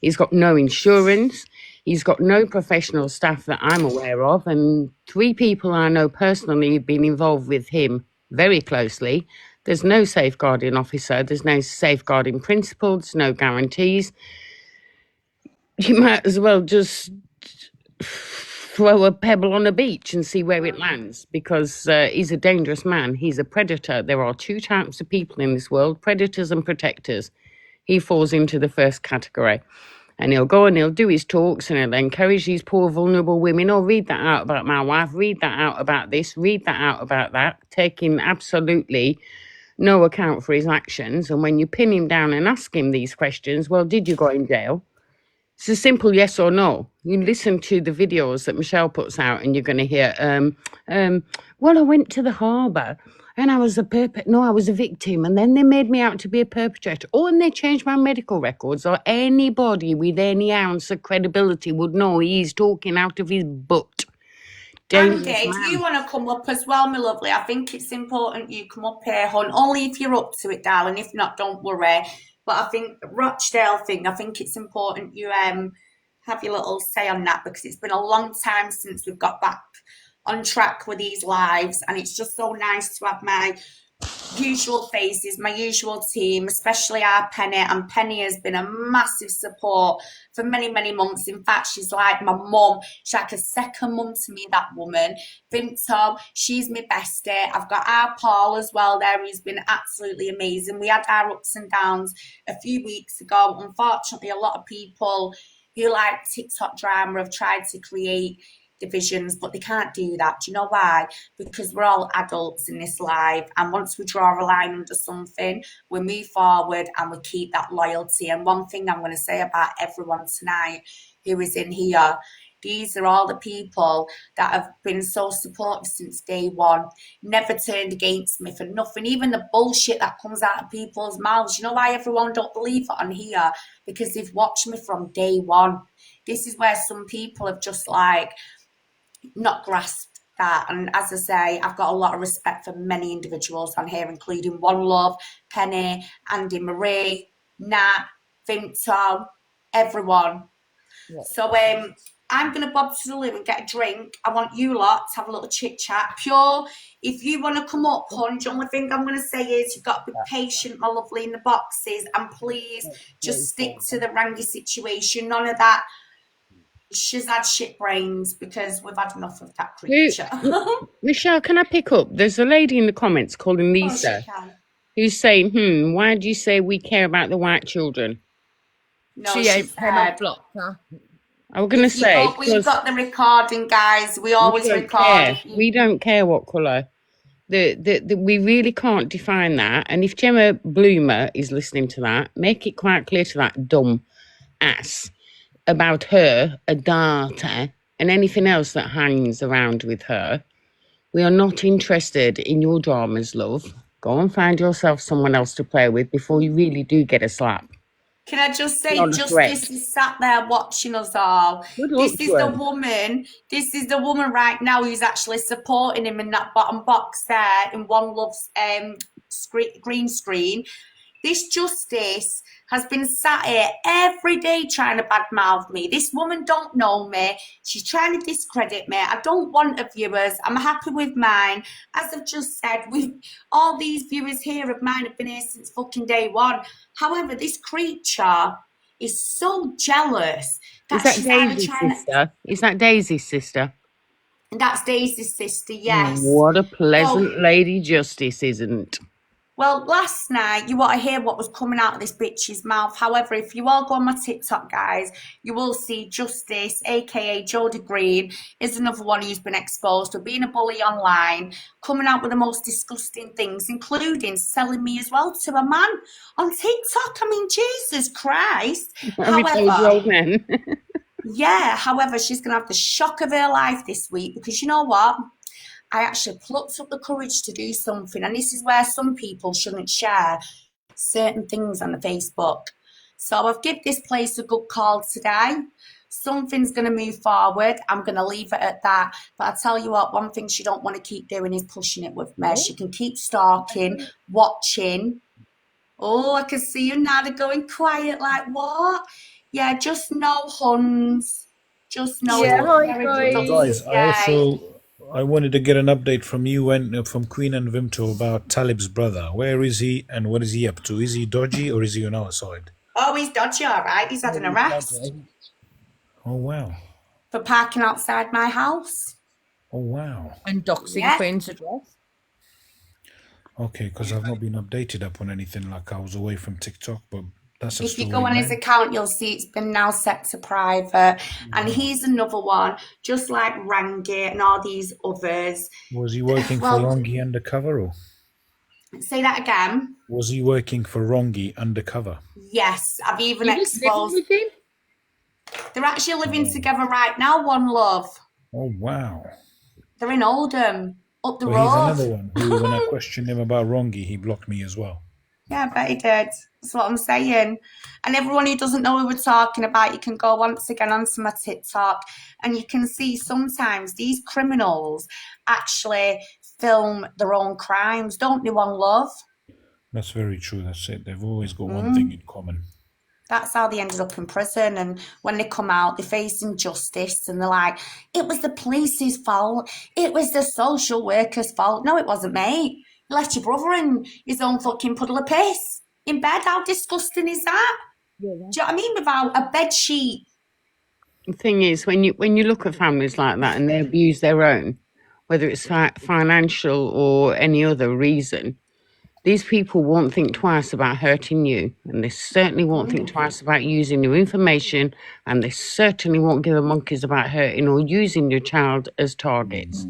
He's got no insurance. He's got no professional staff that I'm aware of. And 3 people I know personally have been involved with him very closely. There's no safeguarding officer. There's no safeguarding principle. There's no guarantees. You might as well just throw a pebble on a beach and see where it lands, because he's a dangerous man. He's a predator. There are 2 types of people in this world, predators and protectors. He falls into the first category. And he'll go and he'll do his talks and he'll encourage these poor vulnerable women. Oh, read that out about my wife. Read that out about this. Read that out about that. Taking absolutely no account for his actions. And when you pin him down and ask him these questions, well, did you go in jail? It's a simple yes or no. You listen to the videos that Michelle puts out and you're going to hear, well, I went to the harbour and I was I was a victim, and then they made me out to be a perpetrator. Oh, and they changed my medical records. Or anybody with any ounce of credibility would know he's talking out of his butt.
Andy, do you want to come up as well, my lovely? I think it's important you come up here, Hun. Only if you're up to it, darling. If not, don't worry. But I think Rochdale thing, I think it's important you have your little say on that, because it's been a long time since we've got back on track with these lives, and it's just so nice to have my usual faces, my usual team, especially our Penny. And Penny has been a massive support for many, many months. In fact, she's like my mum. She's like a second mum to me, that woman. Vimto, she's my bestie. I've got our Paul as well there, who's been absolutely amazing. We had our ups and downs a few weeks ago. Unfortunately, a lot of people who like TikTok drama have tried to create divisions, but they can't do that. Do you know why? Because we're all adults in this life, and once we draw a line under something, we move forward and we keep that loyalty. And one thing I'm going to say about everyone tonight who is in here, these are all the people that have been so supportive since day one, never turned against me for nothing. Even the bullshit that comes out of people's mouths, you know why everyone don't believe it on here? Because they've watched me from day one. This is where some people have just like not grasped that. And as I say, I've got a lot of respect for many individuals on here, including One Love, Penny, Andy Marie, Nat, Vimto, everyone. Yeah. So I'm going to bob to the loo and get a drink. I want you lot to have a little chit chat. Pure, if you want to come up, Hun, the only thing I'm going to say is you've got to be patient, my lovely, in the boxes, and please just stick to the Rangi situation. None of that she's had shit brains, because we've had enough of that creature.
Michelle, can I pick up? There's a lady in the comments called Lisa who's saying, why do you say we care about the white children?
No, she ain't
blocked, huh?
I was going to say...
We've got the recording, guys. We always record.
We don't care what colour. We really can't define that. And if Gemma Bloomer is listening to that, make it quite clear to that dumb ass about her, a data, and anything else that hangs around with her. We are not interested in your dramas, love. Go and find yourself someone else to play with before you really do get a slap.
Can I just say, Justice is sat there watching us all. This is the woman right now who's actually supporting him in that bottom box there in One Love's green screen. This Justice has been sat here every day trying to badmouth me. This woman don't know me. She's trying to discredit me. I don't want her viewers. I'm happy with mine. As I've just said, all these viewers here of mine have been here since fucking day one. However, this creature is so jealous that she's
Daisy's sister? Is that Daisy's sister?
That's Daisy's sister, yes.
What a pleasant lady Justice, isn't?
Well, last night, you want to hear what was coming out of this bitch's mouth. However, if you all go on my TikTok, guys, you will see Justice, a.k.a. JODIE Green, is another one who's been exposed for being a bully online, coming out with the most disgusting things, including selling me as well to a man on TikTok. I mean, Jesus Christ. However, she's going to have the shock of her life this week because you know what? I actually plucked up the courage to do something, and this is where some people shouldn't share certain things on the Facebook. So I've given this place a good call today. Something's going to move forward. I'm going to leave it at that. But I tell you what, one thing she don't want to keep doing is pushing it with me. She can keep stalking, watching. Oh, I can see you now. They're going quiet. Like what? Yeah, just no huns. Just no.
Yeah, hi
guys. I wanted to get an update from you and from CPOandVimto about Talib's brother. Where is he and what is he up to? Is he dodgy or is he on our side?
Oh, he's dodgy, all right. He's had an arrest.
Oh, wow.
For parking outside my house.
Oh, wow.
And doxing Queen's address.
Okay, because I've not been updated up on anything, like I was away from TikTok, but that's a
if
story.
You go on his account, you'll see it's been now set to private. And he's another one, just like Rangi and all these others.
Was he working for Rangi undercover? Or?
Say that again.
Was he working for Rangi undercover?
Yes, I've even exposed. They're actually living together right now, one love.
Oh, wow.
They're in Oldham, up the road.
He's another one who, when I questioned him about Rangi, he blocked me as well.
Yeah, I bet he did. That's what I'm saying. And everyone who doesn't know who we're talking about, you can go once again onto my TikTok and you can see sometimes these criminals actually film their own crimes, don't they, One Love?
That's very true. That's it. They've always got one thing in common.
That's how they ended up in prison. And when they come out, they face injustice and they're like, it was the police's fault. It was the social worker's fault. No, it wasn't, mate. You left your brother in his own fucking puddle of piss in bed. How disgusting is that? Yeah. Do you know what I mean? Without a bed sheet.
The thing is, when you look at families like that and they abuse their own, whether it's financial or any other reason, these people won't think twice about hurting you, and they certainly won't think twice about using your information, and they certainly won't give a monkeys about hurting or using your child as targets.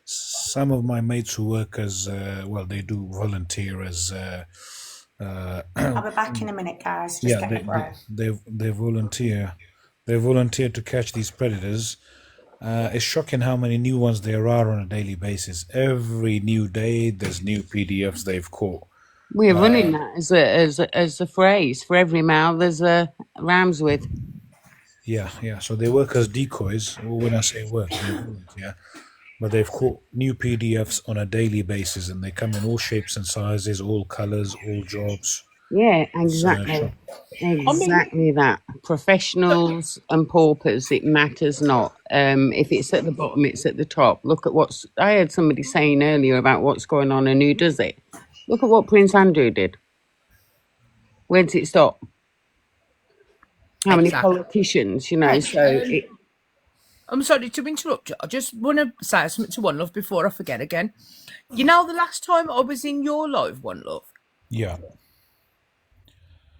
Some of my mates who work as, they do volunteer as...
I'll be back in a minute, guys.
They volunteer. They volunteer to catch these predators. It's shocking how many new ones there are on a daily basis. Every new day, there's new PDFs they've caught.
We're running that as a phrase. For every mile, there's a rams with.
Yeah. So they work as decoys. Or when I say work, they volunteer. But they've caught new PDFs on a daily basis, and they come in all shapes and sizes, all colors, all jobs.
Yeah, exactly. Exactly that. Professionals and paupers, it matters not. If it's at the bottom, it's at the top. Look at I heard somebody saying earlier about what's going on and who does it. Look at what Prince Andrew did. Where does it stop? How many politicians,
I'm sorry to interrupt you. I just want to say something to One Love before I forget again. You know, the last time I was in your live, One Love?
Yeah.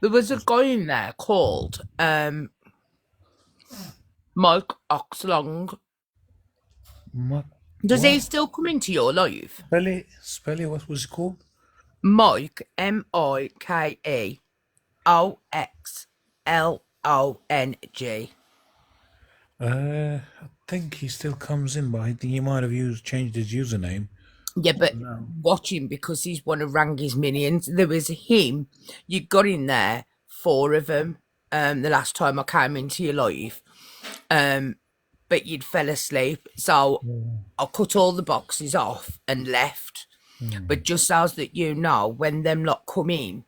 There was a guy in there called Mike Oxlong. Does he still come into your life?
Spell it, what was it called?
Mike, Mike Oxlong.
I think he still comes in, but I think he might have changed his username.
Yeah, but watch him because he's one of Rangi's minions. There was him. You got in there, 4 of them, the last time I came into your life. But you'd fell asleep. So I cut all the boxes off and left. But just so that you know, when them lot come in,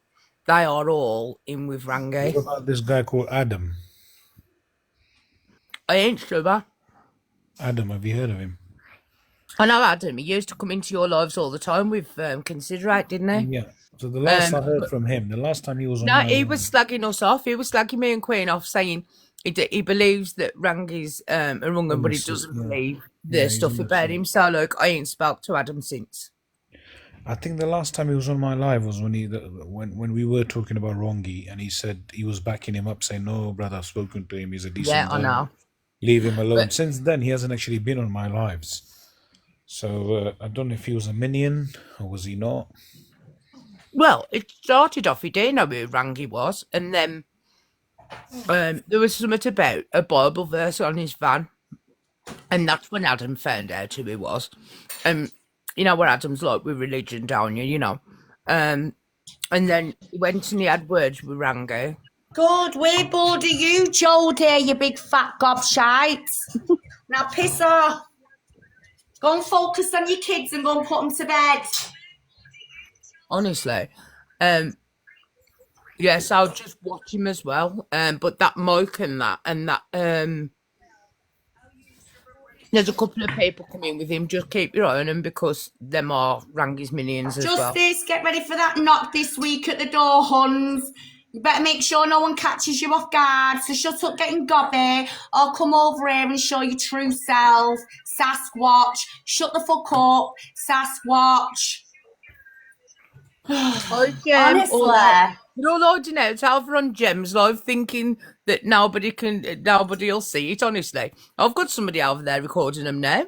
they are all in with Rangi.
What about this guy called Adam?
I ain't sure.
Adam, have you heard of him?
I know Adam. He used to come into your lives all the time with Considerate, didn't he?
Yeah. So the last I heard from him, the last time he was on
No,
my
he was slagging us off. He was slagging me and Queen off, saying he believes that Rangi's a Rungan, but he doesn't believe the stuff about him. So, look, I ain't spoke to Adam since.
I think the last time he was on my live was when we were talking about Rongi, and he said he was backing him up, saying, "No, brother, I've spoken to him. He's a decent guy.
I know.
Leave him alone." Since then, he hasn't actually been on my lives. So I don't know if he was a minion or was he not.
Well, it started off, he didn't know who Rangi was, and then there was something about a Bible verse on his van, and that's when Adam found out who he was. And you know what Adam's like with religion, don't you? You know. And then he went and he had words with Rangi.
Good, we're bored of you, JODIE, you big fat gobshite. Now piss off. Go and focus on your kids and go and put them to bed.
Honestly. Yes, I'll just watch him as well. But that Mike and that there's a couple of people coming with him. Just keep your eye on them because them are Rangi's minions as well.
Justice, get ready for that knock this week at the door, Huns. You better make sure no one catches you off guard. So shut up getting gobby or come over here and show your true self. Sasquatch. Shut the fuck up. Sasquatch. Honestly.
They're all holding out over on Gems Live thinking that nobody will see it, honestly. I've got somebody over there recording them now.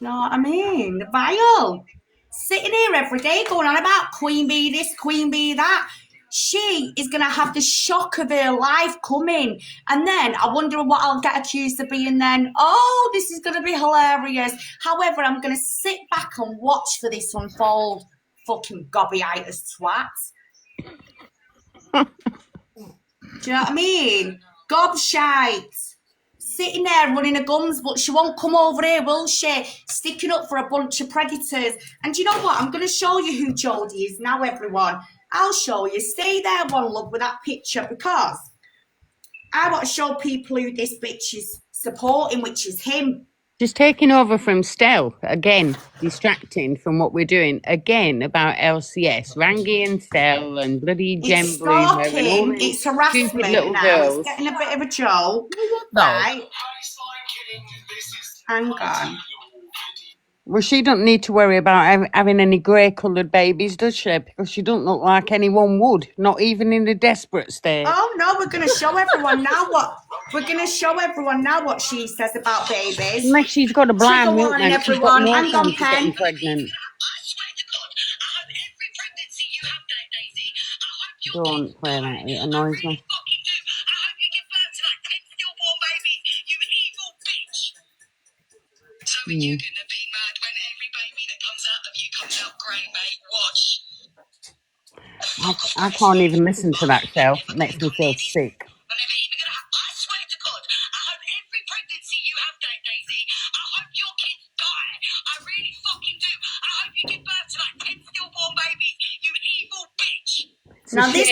You know what I mean? The vile. Sitting here every day going on about Queen Bee this, Queen Bee that. She is going to have the shock of her life coming. And then I wonder what I'll get accused of being then. Oh, this is going to be hilarious. However, I'm going to sit back and watch for this unfold. Fucking gobbyitis twat. Do you know what I mean? Gobshite. Sitting there running her gums, but she won't come over here, will she? Sticking up for a bunch of predators. And you know what? I'm going to show you who JODIE is now, everyone. I'll show you. Stay there, one love, with that picture because I want to show people who this bitch is supporting, which is him.
Just taking over from Stell, again, distracting from what we're doing, again, about LCS. Rangi and Stell and bloody Gem
It's
Bloomer and all
stalking,
these
it's harassment
stupid little
now.
girls.
It's getting a bit of a joke.
No.
Right. Hang on.
Well, she don't need to worry about having any grey-coloured babies, does she? Because she don't look like anyone would, not even in a desperate state.
Oh no, we're going to show everyone now what she says about babies.
Unless she's got a blind milk
warning,
and she's got
everyone.
no
Hang on,
chance of getting
Pen.
pregnant. Don't play that, it annoys me. I can't even listen to that show. It makes me feel sick.
Now this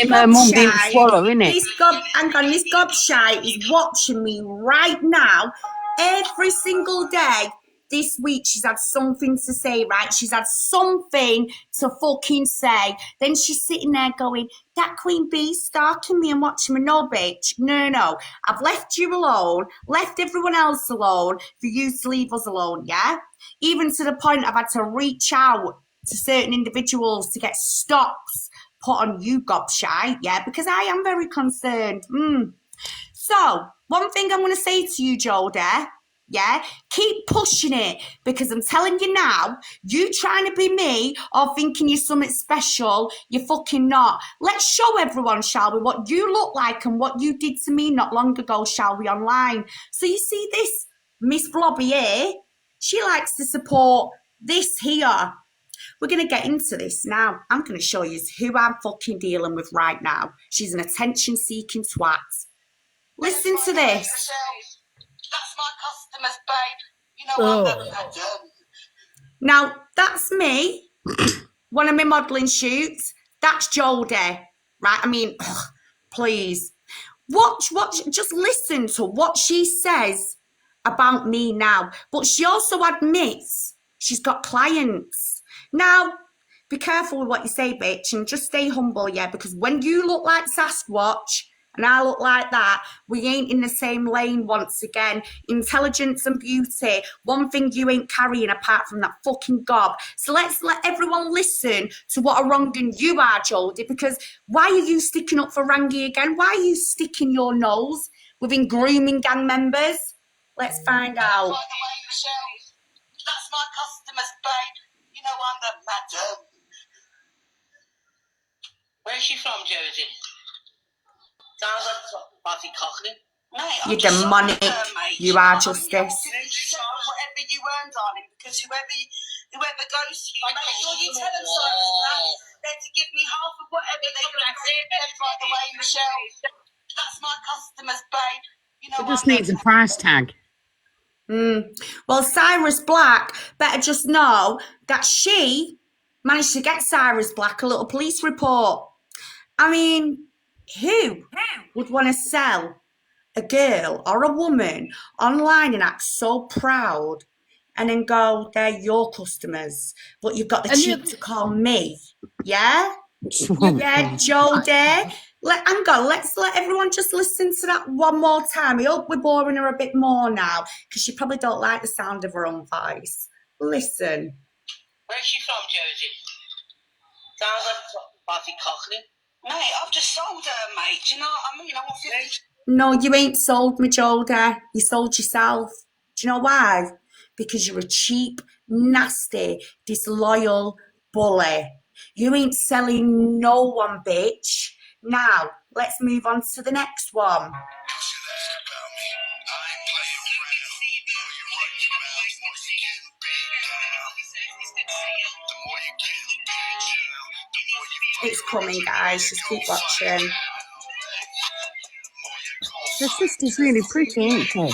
gobshite is watching me right now. Every single day this week she's had something to say, right? She's had something to fucking say. Then she's sitting there going, that Queen Bee stalking me and watching me. No, bitch. No. I've left you alone, left everyone else alone for you to leave us alone, yeah? Even to the point I've had to reach out to certain individuals to get stops put on you, gobshite, yeah? Because I am very concerned. So, one thing I'm going to say to you, JODIE, yeah? Keep pushing it because I'm telling you now, you trying to be me or thinking you're something special, you're fucking not. Let's show everyone, shall we, what you look like and what you did to me not long ago, shall we, online. So you see this Miss Blobby here? She likes to support this here. We're going to get into this now. I'm going to show you who I'm fucking dealing with right now. She's an attention-seeking twat. Listen to this.
That's my customers, babe. You know I'm very
Now, that's me. One of my modelling shoots. That's Jodie, right? I mean, please. Watch, just listen to what she says about me now. But she also admits she's got clients. Now, be careful with what you say, bitch, and just stay humble, yeah, because when you look like Sasquatch and I look like that, we ain't in the same lane once again. Intelligence and beauty, one thing you ain't carrying apart from that fucking gob. So let's let everyone listen to what a wrong'un you are, Jodie, because why are you sticking up for Rangi again? Why are you sticking your nose within grooming gang members? Let's find out.
By the way, Michelle, that's my customer's babe. You know I'm the madam. Where's she from, Jodie? Sounds like party cockney. Mate,
You're demonic. You are Justice.
Whatever you earn, darling, because whoever goes to you, make sure you tell them so. They're to give me half of whatever they can. By the way, Michelle, that's my customer's babe. You know,
It just needs a price tag.
Well, Cyrus Black better just know that she managed to get Cyrus Black a little police report. I mean, who would want to sell a girl or a woman online and act so proud and then go, they're your customers, but you've got the cheek to call me? Yeah? Yeah, Jodie. Hang on, let's let everyone just listen to that one more time. I hope we're boring her a bit more now, because she probably don't like the sound of her own voice. Listen.
Where's she from, Jodie? Sounds like party cockney. Mate, I've just sold her, mate. Do you know what I mean? I want 50.
No, you ain't sold me, Jodie. You sold yourself. Do you know why? Because you're a cheap, nasty, disloyal bully. You ain't selling no one, bitch. Now, let's move on to the next one. It's coming, guys. Just keep watching.
The sister's really pretty, isn't she?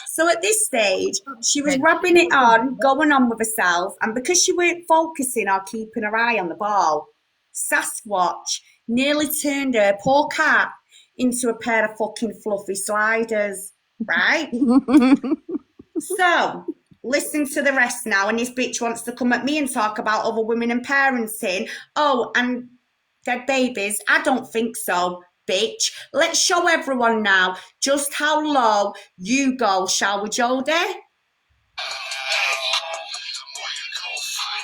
So at this stage, she was rubbing it on, going on with herself, and because she weren't focusing or keeping her eye on the ball, Sasquatch nearly turned her poor cat into a pair of fucking fluffy sliders, right? So, listen to the rest now, and this bitch wants to come at me and talk about other women and parenting. Oh, and dead babies? I don't think so, bitch. Let's show everyone now just how low you go, shall we, Jodie?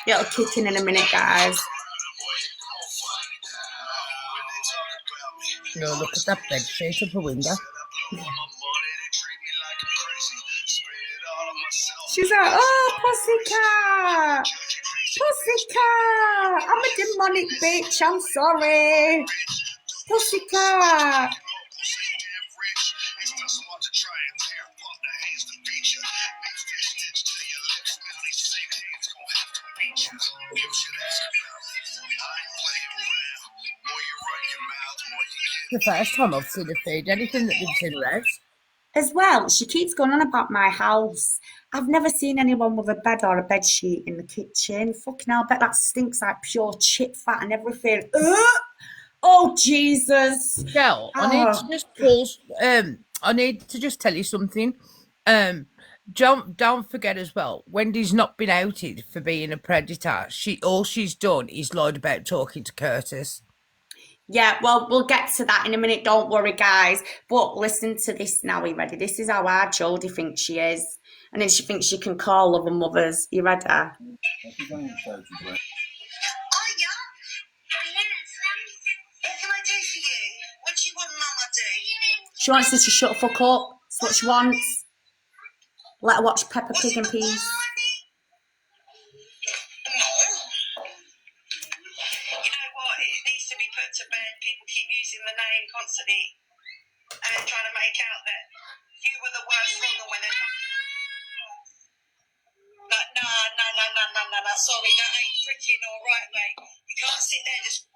Little kicking in a minute, guys.
No, look at that bed straight up a window.
She's like, oh, pussycat. Pussycat. I'm a demonic bitch. I'm sorry. Pussycat.
The first time I've seen her feed anything that lives in her house.
As well, she keeps going on about my house. I've never seen anyone with a bed or a bed sheet in the kitchen. Fucking hell, I bet that stinks like pure chip fat and everything. Oh, Jesus.
Girl, I need to just pause. I need to just tell you something. Don't forget as well, Wendy's not been outed for being a predator. All she's done is lied about talking to Curtis.
Yeah, well, we'll get to that in a minute. Don't worry, guys. But listen to this now. Are you ready? This is how hard Jodie thinks she is. And then she thinks she can call other mothers. You ready?
Oh, yeah. What can I do for you? What do you want Mama do?
She wants us to shut the fuck up. That's what she wants. Let her watch Peppa Pig in peace.
To bed, people keep using the name constantly and trying to make out that you were the worst woman when they're like, no, sorry, that ain't pretty nor right, mate. You can't sit there just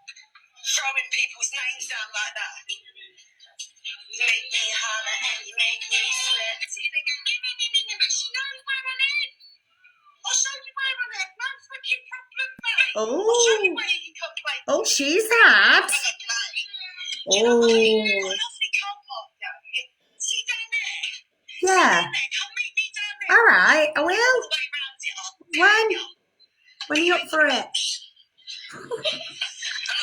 throwing people's names down like that. You make me holler and you make me sweat. She knows where I live. I'll show you where I live. No freaking problem, mate.
Oh, she's hard. Oh. Yeah. All right, I will. When are you up for it? I'm not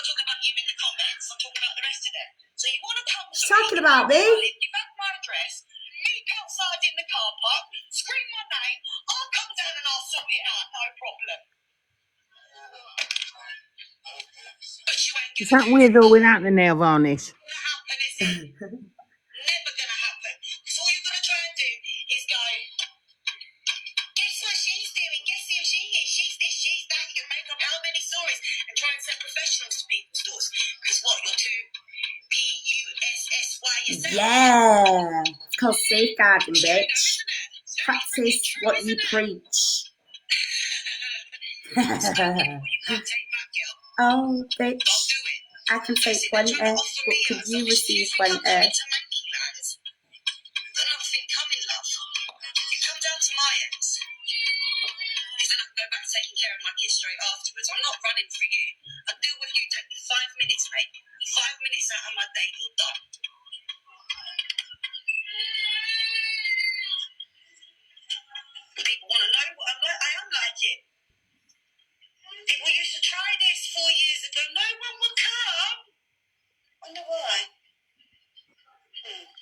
talking about you in the comments. I'm talking about the rest of them. So you want to come? She's talking about me. You've had my address. Meet outside in the car park. Scream my name. I'll come down and I'll sort it out. No problem.
Is that with or without the nail varnish?
Never gonna happen. Because all you're gonna try and do is go, guess what she's doing? Guess who she is? She's this, she's that. You can make up how many stories and try and send professionals to people's doors. Because what, you're too PUSSY yourself?
Yeah. It's called safeguarding, bitch. Practice what you preach. Oh, bitch. I can say 20, but could you receive 20?
Another thing coming, love. You come down to my ends. Because then I can go back to taking care of my kids straight afterwards. I'm not running for you. I'll deal with you. Take me 5 minutes, mate. 5 minutes out of my day, you're done. People want to know what I'm like. I am like it. People used to try this 4 years ago. No one would come. Wonder why.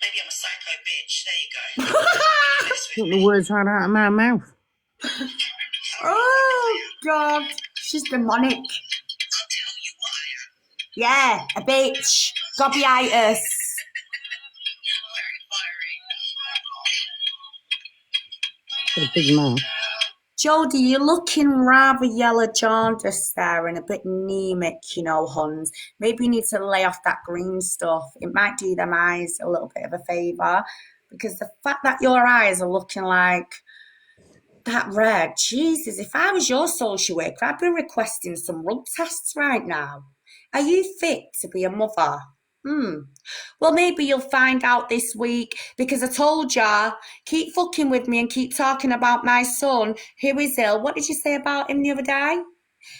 Maybe I'm a psycho bitch. There you go.
Took the words right out of my mouth.
Oh, God. She's demonic.
I'll tell you why.
Yeah, a bitch. Gobbyitis.
Very fiery.
Got a big mouth.
Jodie, you're looking rather yellow jaundiced there and a bit anemic, you know, Huns. Maybe you need to lay off that green stuff. It might do them eyes a little bit of a favour. Because the fact that your eyes are looking like that red, Jesus, if I was your social worker, I'd be requesting some blood tests right now. Are you fit to be a mother? Well, maybe you'll find out this week, because I told ya, keep fucking with me and keep talking about my son who is ill. What did you say about him the other day?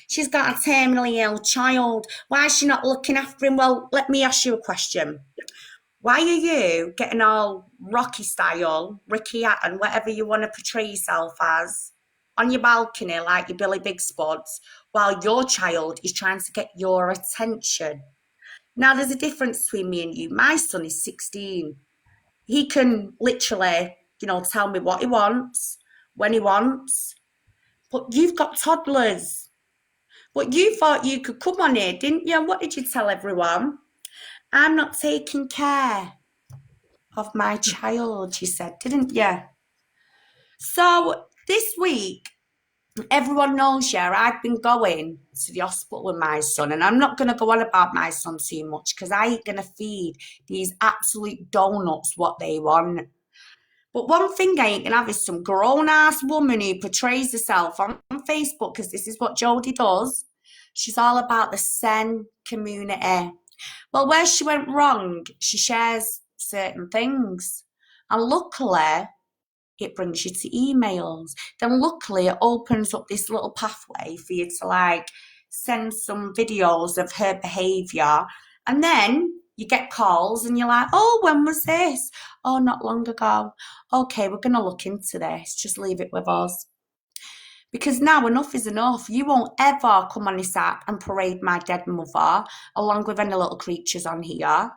She's got a terminally ill child. Why is she not looking after him? Well, let me ask you a question. Why are you getting all Rocky style, Ricky Hatton, whatever you want to portray yourself as, on your balcony like your Billy Big Spuds, while your child is trying to get your attention? Now, there's a difference between me and you. My son is 16. He can literally, you know, tell me what he wants, when he wants. But you've got toddlers. But you thought you could come on here, didn't you? And what did you tell everyone? I'm not taking care of my child, you said, didn't you? So this week, everyone knows, yeah, I've been going to the hospital with my son, and I'm not going to go on about my son too much because I ain't going to feed these absolute donuts what they want. But one thing I ain't going to have is some grown-ass woman who portrays herself on Facebook, because this is what Jodie does. She's all about the Sen community. Well, where she went wrong, she shares certain things. And luckily, it brings you to emails. Then luckily it opens up this little pathway for you to like send some videos of her behaviour, and then you get calls and you're like, oh, when was this? Oh, not long ago. Okay, we're going to look into this. Just leave it with us. Because now enough is enough. You won't ever come on this app and parade my dead mother along with any little creatures on here.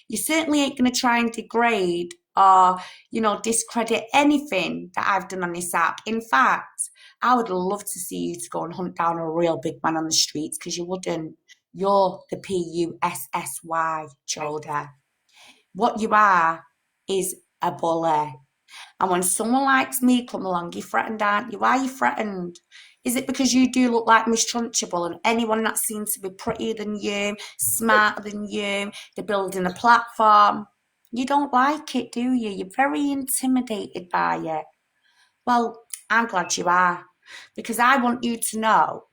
You certainly ain't going to try and degrade or, you know, discredit anything that I've done on this app. In fact, I would love to see you to go and hunt down a real big man on the streets, because you wouldn't. You're the PUSSY, Jodie. What you are is a bully. And when someone like me come along, you're threatened, aren't you? Why are you threatened? Is it because you do look like Miss Trunchbull, and anyone that seems to be prettier than you, smarter than you, they're building a platform? You don't like it, do you? You're very intimidated by it. Well, I'm glad you are, because I want you to know,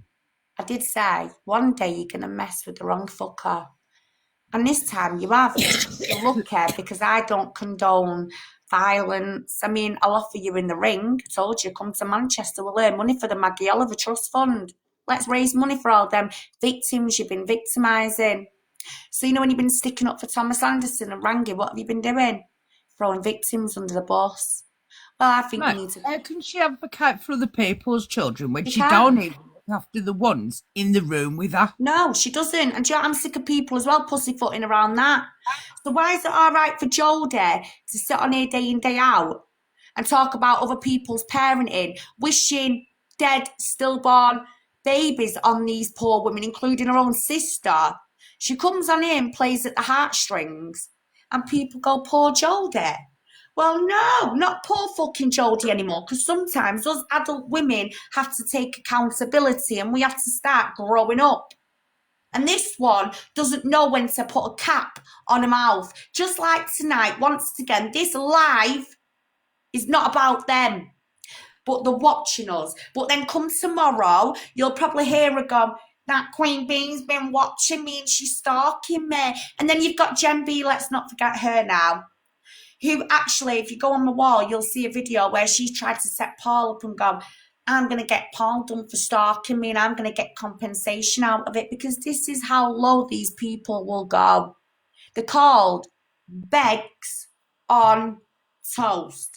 I did say, one day you're going to mess with the wrong fucker. And this time you have. You're lucky, because I don't condone violence. I mean, I'll offer you in the ring. I told you, come to Manchester, we'll earn money for the Maggie Oliver Trust Fund. Let's raise money for all them victims you've been victimising. So, you know, when you've been sticking up for Thomas Anderson and Rangi, what have you been doing? Throwing victims under the bus. Well, I think you need to...
How can she advocate for other people's children when she
can't.
don't even look after the ones in the room with her?
No, she doesn't. And do you know, I'm sick of people as well pussyfooting around that. So why is it all right for JODIE to sit on here day in, day out and talk about other people's parenting, wishing dead, stillborn babies on these poor women, including her own sister? She comes on here and plays at the heartstrings, and people go, poor JODIE. Well, no, not poor fucking JODIE anymore, because sometimes us adult women have to take accountability and we have to start growing up. And this one doesn't know when to put a cap on her mouth. Just like tonight, once again, this live is not about them, but they're watching us. But then come tomorrow, you'll probably hear her go, that Queen Bee's been watching me and she's stalking me. And then you've got Jen B, let's not forget her now, who actually, if you go on the wall, you'll see a video where she tried to set Paul up and go, I'm going to get Paul done for stalking me and I'm going to get compensation out of it, because this is how low these people will go. They're called begs on toast.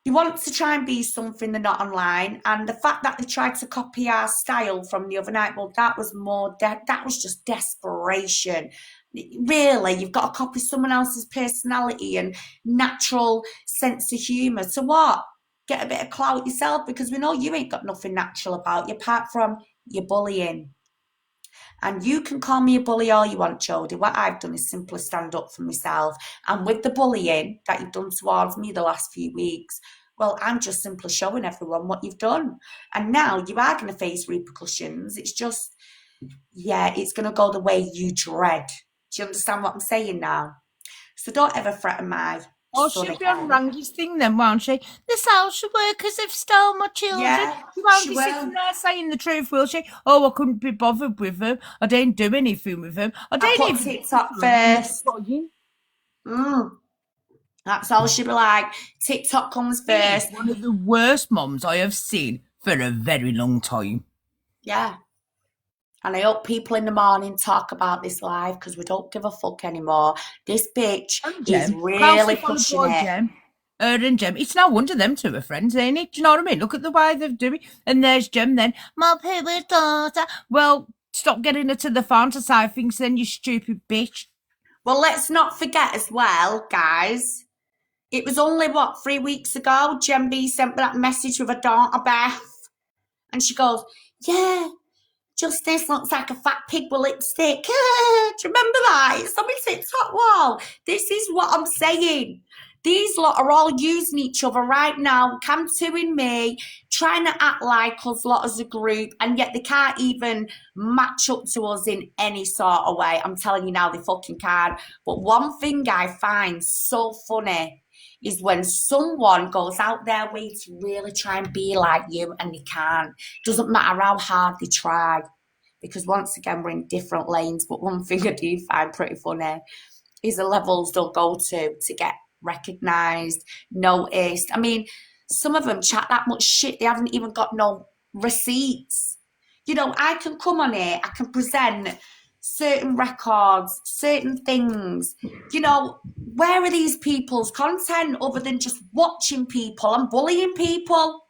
They want to try and be something they're not online, and the fact that they tried to copy our style from the other night, well, that was more, that was just desperation. Really, you've got to copy someone else's personality and natural sense of humour. So what? Get a bit of clout yourself, because we know you ain't got nothing natural about you apart from your bullying. And you can call me a bully all you want, JODIE. What I've done is simply stand up for myself. And with the bullying that you've done towards me the last few weeks, well, I'm just simply showing everyone what you've done. And now you are going to face repercussions. It's just, yeah, it's going to go the way you dread. Do you understand what I'm saying now? So don't ever threaten my...
Oh, she'll be on Rangi's thing then, won't she? The social workers have stolen my children.
Yeah,
she won't
she
be
will.
sitting there saying the truth, will she? Oh, I couldn't be bothered with them. I didn't do anything with them. I
put
even
TikTok first. That's all she'll be like. TikTok comes first.
One of the worst mums I have seen for a very long time.
Yeah. And I hope people in the morning talk about this live, because we don't give a fuck anymore. This bitch is really pushing it.
Her and Jem. It's no wonder them two are friends, ain't it? Do you know what I mean? Look at the way they're doing. And there's Jem then. My poor daughter. Well, stop getting her to the phone to say things then, you stupid bitch.
Well, let's not forget as well, guys. It was only, 3 weeks ago, Jem B sent me that message with her daughter, Beth. And she goes, yeah, Justice looks like a fat pig with lipstick. Do you remember that? It's on my TikTok wall. This is what I'm saying. These lot are all using each other right now, Cam2ing me, trying to act like us lot as a group, and yet they can't even match up to us in any sort of way. I'm telling you now, they fucking can't. But one thing I find so funny is when someone goes out their way to really try and be like you and they can't. Doesn't matter how hard they try, because once again, we're in different lanes. But one thing I do find pretty funny is the levels they'll go to get recognised, noticed. I mean, some of them chat that much shit, they haven't even got no receipts. You know, I can come on here, I can present certain records, certain things. You know, where are these people's content other than just watching people and bullying people?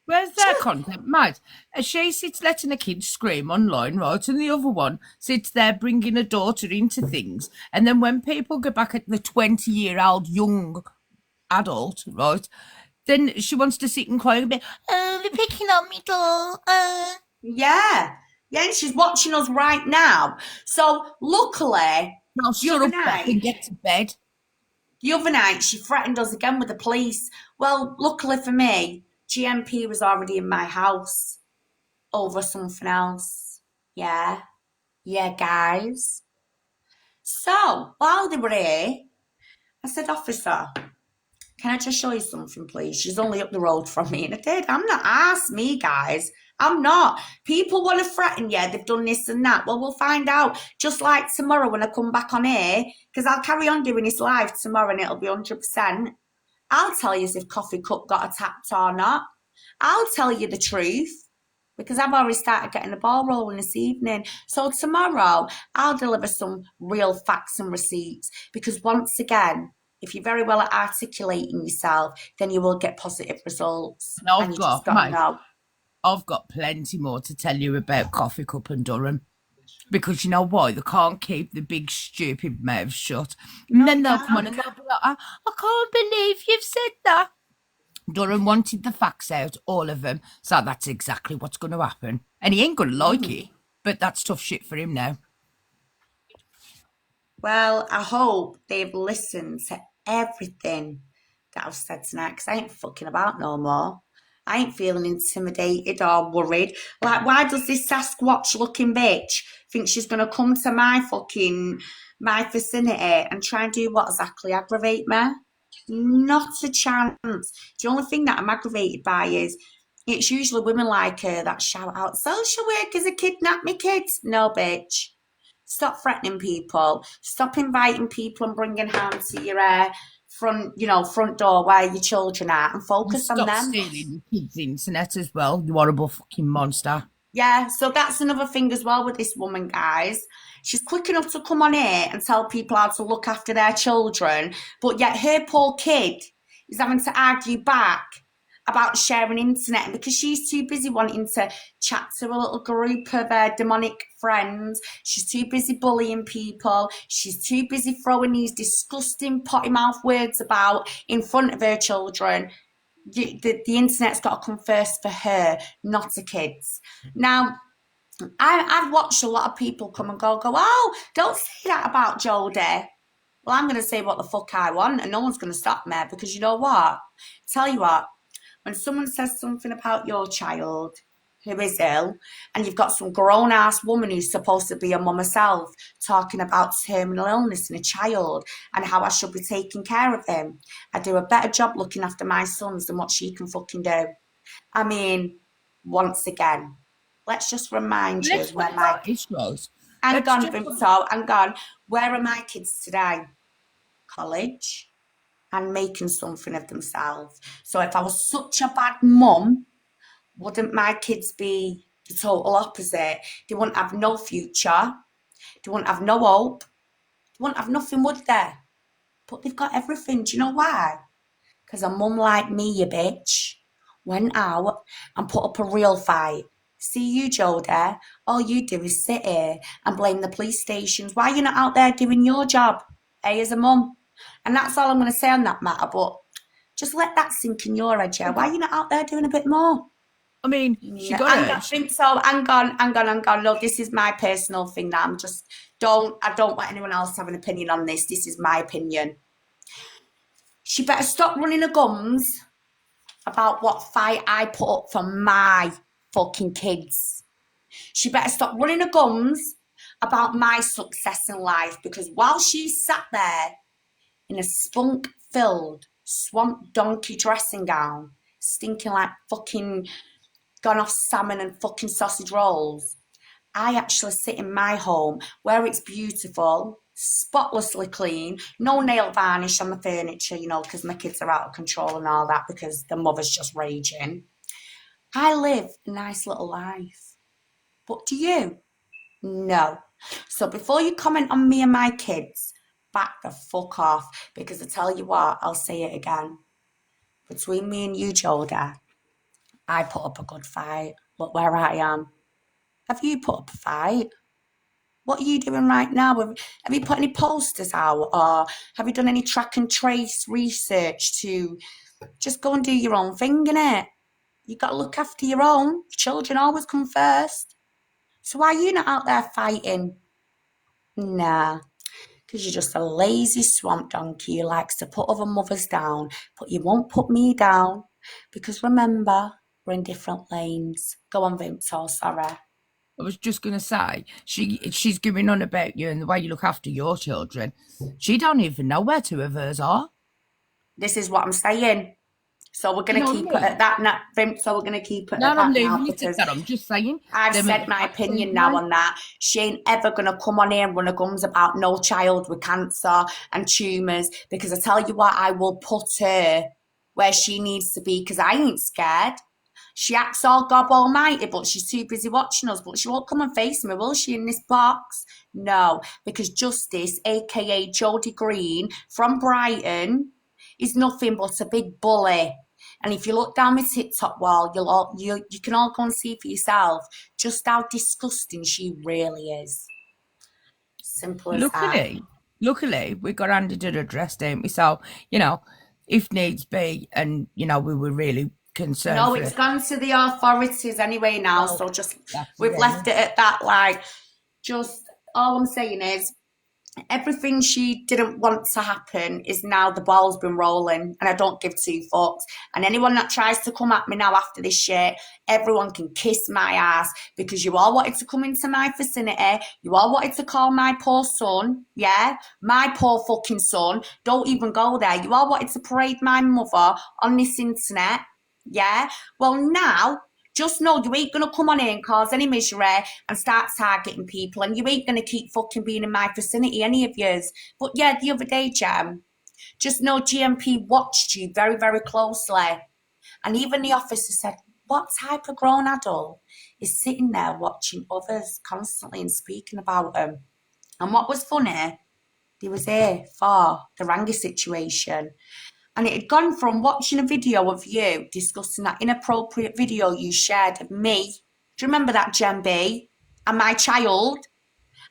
Where's their content, mate? She sits letting a kid scream online, right? And the other one sits there bringing a daughter into things. And then when people go back at the 20-year-old young adult, right, then she wants to sit and cry a bit. Oh, they're picking on me, doll.
Yeah. Yeah, and she's watching us right now. So, luckily,
now shut up and get to bed.
The other night, she threatened us again with the police. Well, luckily for me, GMP was already in my house over something else. Yeah. Yeah, guys. So, while they were here, I said, officer, can I just show you something, please? She's only up the road from me. And I did. I'm not. Ask me, guys. I'm not. People want to threaten you. They've done this and that. Well, we'll find out. Just like tomorrow when I come back on here, because I'll carry on doing this live tomorrow and it'll be 100%. I'll tell you if Coffee Cup got attacked or not. I'll tell you the truth. because I've already started getting the ball rolling this evening. So tomorrow I'll deliver some real facts and receipts, because once again, if you're very well at articulating yourself, then you will get positive results.
And
And you just got to know.
I've got plenty more to tell you about Coffee Cup and Durham. Because you know why? They can't keep the big stupid mouths shut. And then they'll come on and they'll be like, I can't believe you've said that. Durham wanted the facts out, all of them. So that's exactly what's going to happen. And he ain't going to like it, but that's tough shit for him now.
Well, I hope they've listened to everything that I've said tonight, because I ain't fucking about no more. I ain't feeling intimidated or worried. Like, why does this Sasquatch looking bitch think she's going to come to my vicinity and try and do what exactly? Aggravate me? Not a chance. The only thing that I'm aggravated by is it's usually women like her that shout out, social workers are kidnapped me kids. No, bitch. Stop threatening people. Stop inviting people and bringing harm to your front door where your children are, and focus on them.
Stop stealing the kids' internet as well, you horrible fucking monster.
Yeah, so that's another thing as well with this woman, guys. She's quick enough to come on here and tell people how to look after their children, but yet her poor kid is having to argue back about sharing internet, because she's too busy wanting to chat to a little group of demonic friends. She's too busy bullying people. She's too busy throwing these disgusting potty mouth words about in front of her children. The internet's got to come first for her, not the kids. Now, I've watched a lot of people come and go, oh, don't say that about JODIE. Well, I'm going to say what the fuck I want, and no one's going to stop me, because you know what? Tell you what, when someone says something about your child who is ill, and you've got some grown-ass woman who's supposed to be a mum herself talking about terminal illness in a child and how I should be taking care of him, I do a better job looking after my sons than what she can fucking do. I mean, once again, let's just remind you where my kids... Hang on, Vimto, hang on. Where are my kids today? College. And making something of themselves. So if I was such a bad mum, wouldn't my kids be the total opposite? They wouldn't have no future. They wouldn't have no hope. They wouldn't have nothing, would they? But they've got everything. Do you know why? Because a mum like me, you bitch, went out and put up a real fight. See you, JODIE, all you do is sit here and blame the police stations. Why are you not out there doing your job, as a mum? And that's all I'm going to say on that matter, but just let that sink in your head, yeah. Why are you not out there doing a bit more?
I mean, she got it.
I think so. Hang on. Look, this is my personal thing now. I don't want anyone else to have an opinion on this. This is my opinion. She better stop running her gums about what fight I put up for my fucking kids. She better stop running her gums about my success in life, because while she's sat there in a spunk-filled swamp donkey dressing gown, stinking like fucking gone off salmon and fucking sausage rolls, I actually sit in my home where it's beautiful, spotlessly clean, no nail varnish on the furniture, because my kids are out of control and all that because the mother's just raging. I live a nice little life. But do you? No. So before you comment on me and my kids, back the fuck off, because I tell you what, I'll say it again. Between me and you, JODIE, I put up a good fight. Look where I am. Have you put up a fight? What are you doing right now? Have you put any posters out, or have you done any track and trace research to just go and do your own thing, innit? You've got to look after your own. Your children always come first. So why are you not out there fighting? Nah. Because you're just a lazy swamp donkey who likes to put other mothers down, but you won't put me down, because remember, we're in different lanes. Go on, Vimto, sorry.
I was just going to say, she's going on about you and the way you look after your children. She don't even know where two of hers are.
This is what I'm saying. So we're going to keep it at that now, Vimto, we're going to keep it at that now.
Because I'm just saying.
I've said my opinion now on that. She ain't ever going to come on here and run her gums about no child with cancer and tumours, because I tell you what, I will put her where she needs to be, because I ain't scared. She acts all God almighty, but she's too busy watching us. But she won't come and face me, will she, in this box? No, because Justice, aka Jodie Green from Brighton, is nothing but a big bully. And if you look down my TikTok wall, you can all go and see for yourself just how disgusting she really is. Simple as that.
Luckily, we got handed an address, didn't we? So, you know, if needs be, and, you know, we were really concerned.
No, it's gone to the authorities anyway now. So just, we've left it at that. Like, just, all I'm saying is, everything she didn't want to happen is now the ball's been rolling, and I don't give two fucks. And anyone that tries to come at me now after this shit, everyone can kiss my ass, because you all wanted to come into my vicinity. You all wanted to call my poor son, yeah, my poor fucking son. Don't even go there. You all wanted to parade my mother on this internet, yeah. Well, now, just know you ain't going to come on here and cause any misery and start targeting people, and you ain't going to keep fucking being in my vicinity, any of yous. But yeah, the other day, Jam, just know GMP watched you very, very closely. And even the officer said, what type of grown adult is sitting there watching others constantly and speaking about them? And what was funny, they was here for the Rangi situation. And it had gone from watching a video of you discussing that inappropriate video you shared of me. Do you remember that, Jen B? And my child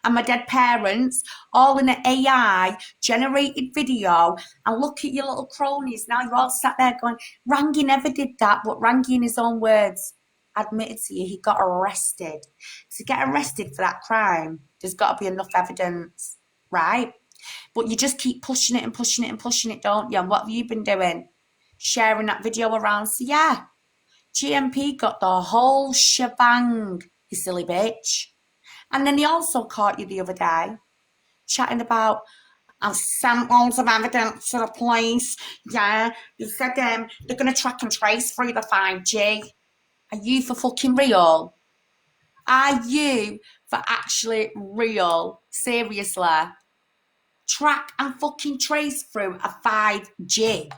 and my dead parents, all in an AI generated video. And look at your little cronies. Now you're all sat there going, Rangi never did that. But Rangi, in his own words, admitted to you he got arrested. To get arrested for that crime, there's got to be enough evidence, right? But you just keep pushing it and pushing it and pushing it, don't you? And what have you been doing? Sharing that video around. So yeah, GMP got the whole shebang, you silly bitch. And then he also caught you the other day chatting about, I've sent loads of evidence to the police. Yeah, you said they're going to track and trace through the 5G. Are you for fucking real? Are you for actually real? Seriously? Track and fucking trace through a 5G.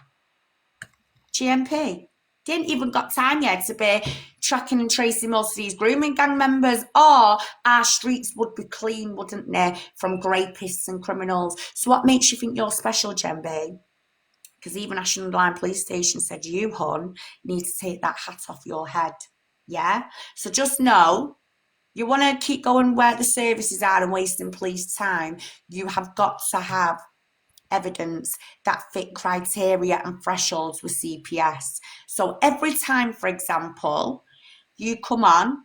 GMP didn't even got time yet to be tracking and tracing most of these grooming gang members, or our streets would be clean, wouldn't they, from rapists and criminals. So what makes you think you're special, GMB? Because even Ashland Police Station said you, hon, need to take that hat off your head. Yeah? So just know, you want to keep going where the services are and wasting police time, you have got to have evidence that fit criteria and thresholds with CPS. So every time, for example, you come on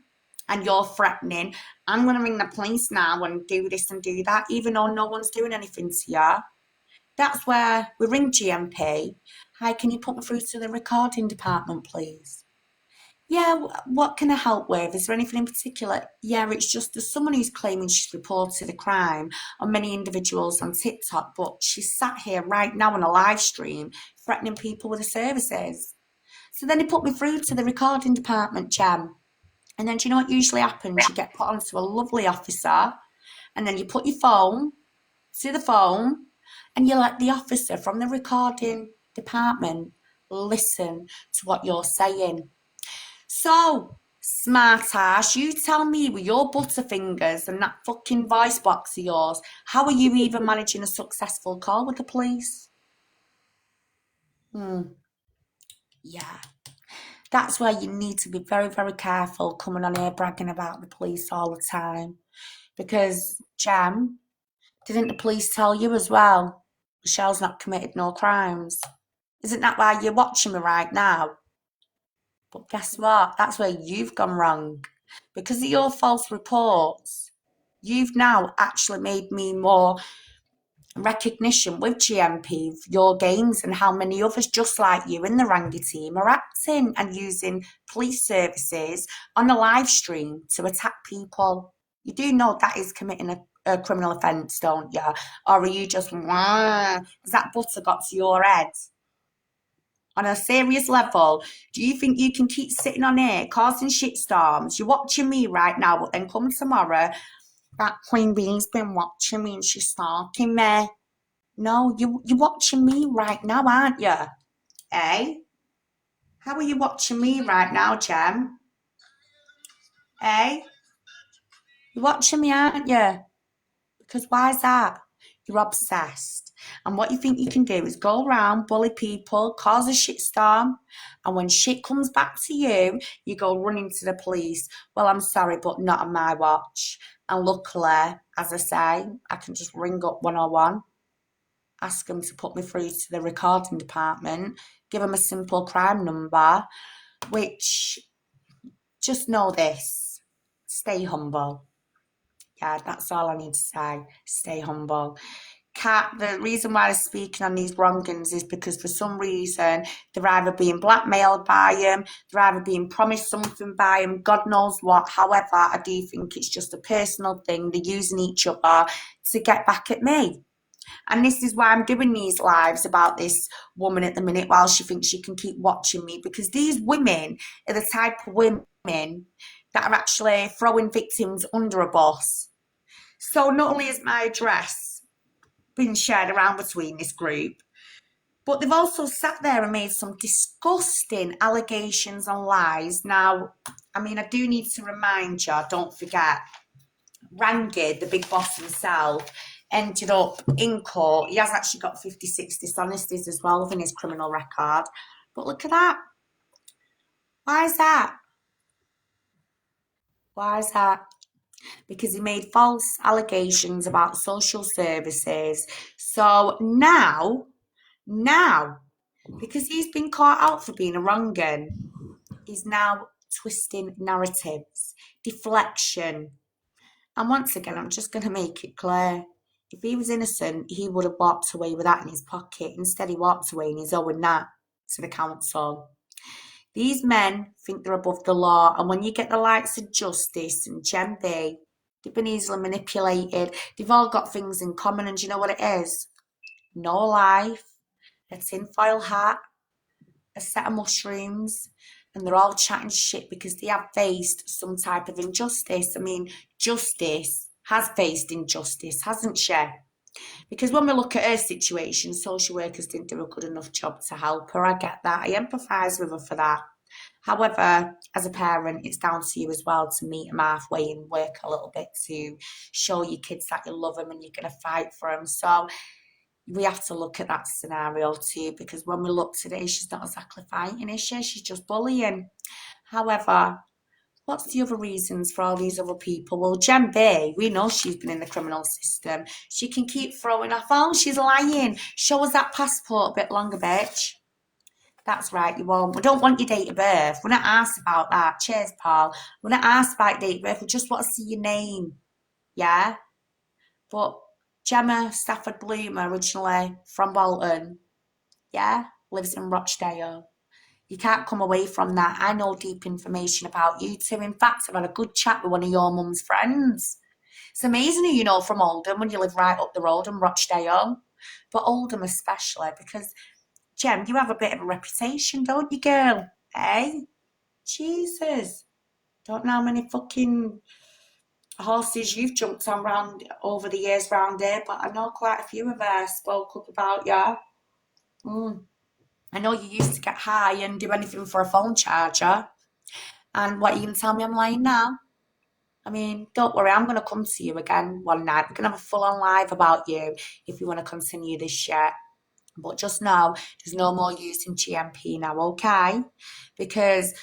and you're threatening, I'm going to ring the police now and do this and do that, even though no one's doing anything to you, that's where we ring GMP. Hi, can you put me through to the recording department, please? Yeah, what can I help with? Is there anything in particular? Yeah, it's just there's someone who's claiming she's reported a crime on many individuals on TikTok, but she's sat here right now on a live stream threatening people with the services. So then he put me through to the recording department, Jem. And then do you know what usually happens? You get put onto a lovely officer, and then you put your phone to the phone, and you let the officer from the recording department listen to what you're saying. So, smart ass, you tell me with your butterfingers and that fucking voice box of yours, how are you even managing a successful call with the police? Yeah. That's where you need to be very, very careful coming on here bragging about the police all the time. Because, Jam, didn't the police tell you as well? Michelle's not committed no crimes. Isn't that why you're watching me right now? But guess what? That's where you've gone wrong. Because of your false reports, you've now actually made me more recognition with GMP of your gains and how many others just like you in the Rangi team are acting and using police services on a live stream to attack people. You do know that is committing a criminal offence, don't you? Or are you just, has that butter got to your head? On a serious level, do you think you can keep sitting on here causing shitstorms? You're watching me right now, but then come tomorrow, that Queen Bee's been watching me and she's stalking me. No, you're watching me right now, aren't you? Eh? How are you watching me right now, Jem? Eh? You're watching me, aren't you? Because why is that? You're obsessed. And what you think you can do is go around, bully people, cause a shitstorm, and when shit comes back to you, you go running to the police. Well, I'm sorry, but not on my watch. And luckily, as I say, I can just ring up 101, ask them to put me through to the recording department, give them a simple crime number, which, just know this, stay humble. Yeah, that's all I need to say. Stay humble. The reason why they're speaking on these wrongings is because for some reason they're either being blackmailed by him, they're either being promised something by him, God knows what. However, I do think it's just a personal thing. They're using each other to get back at me. And this is why I'm doing these lives about this woman at the minute while she thinks she can keep watching me, because these women are the type of women that are actually throwing victims under a bus. So not only is my address been shared around between this group, but they've also sat there and made some disgusting allegations and lies. Now, I mean, I do need to remind you, don't forget, Rangid, the big boss himself, ended up in court. He has actually got 56 dishonesties as well within his criminal record. But look at that. Why is that? Why is that? Because he made false allegations about social services. So now, because he's been caught out for being a wrong'un, he's now twisting narratives, deflection. And once again, I'm just going to make it clear. If he was innocent, he would have walked away with that in his pocket. Instead, he walked away and he's owing that to the council. These men think they're above the law. And when you get the likes of Justice and Jem B, they've been easily manipulated. They've all got things in common. And do you know what it is? No life, a tinfoil hat, a set of mushrooms, and they're all chatting shit because they have faced some type of injustice. I mean, Justice has faced injustice, hasn't she? Because when we look at her situation, social workers didn't do a good enough job to help her. I get that. I empathise with her for that. However, as a parent, it's down to you as well to meet them halfway and work a little bit to show your kids that you love them and you're going to fight for them. So we have to look at that scenario too, because when we look today, she's not exactly fighting, is she? She's just bullying. However, what's the other reasons for all these other people? Well, Jem B, we know she's been in the criminal system. She can keep throwing off, oh, she's lying. Show us that passport a bit longer, bitch. That's right, you won't. We don't want your date of birth. We're not asked about that. Cheers, Paul. We're not asked about date of birth. We just want to see your name. Yeah? But Gemma Stafford Bloomer, originally from Bolton, yeah, lives in Rochdale. You can't come away from that. I know deep information about you too. In fact, I've had a good chat with one of your mum's friends. It's amazing who you know from Oldham when you live right up the road in Rochdale. But Oldham especially, because, Jem, you have a bit of a reputation, don't you, girl? Eh? Jesus. Don't know how many fucking horses you've jumped on round over the years round here, but I know quite a few of us spoke up about you. I know you used to get high and do anything for a phone charger. And what, you can tell me I'm lying now? I mean, don't worry, I'm going to come to you again one night. We're going to have a full-on live about you if you want to continue this shit. But just know, there's no more using GMP now, okay? Because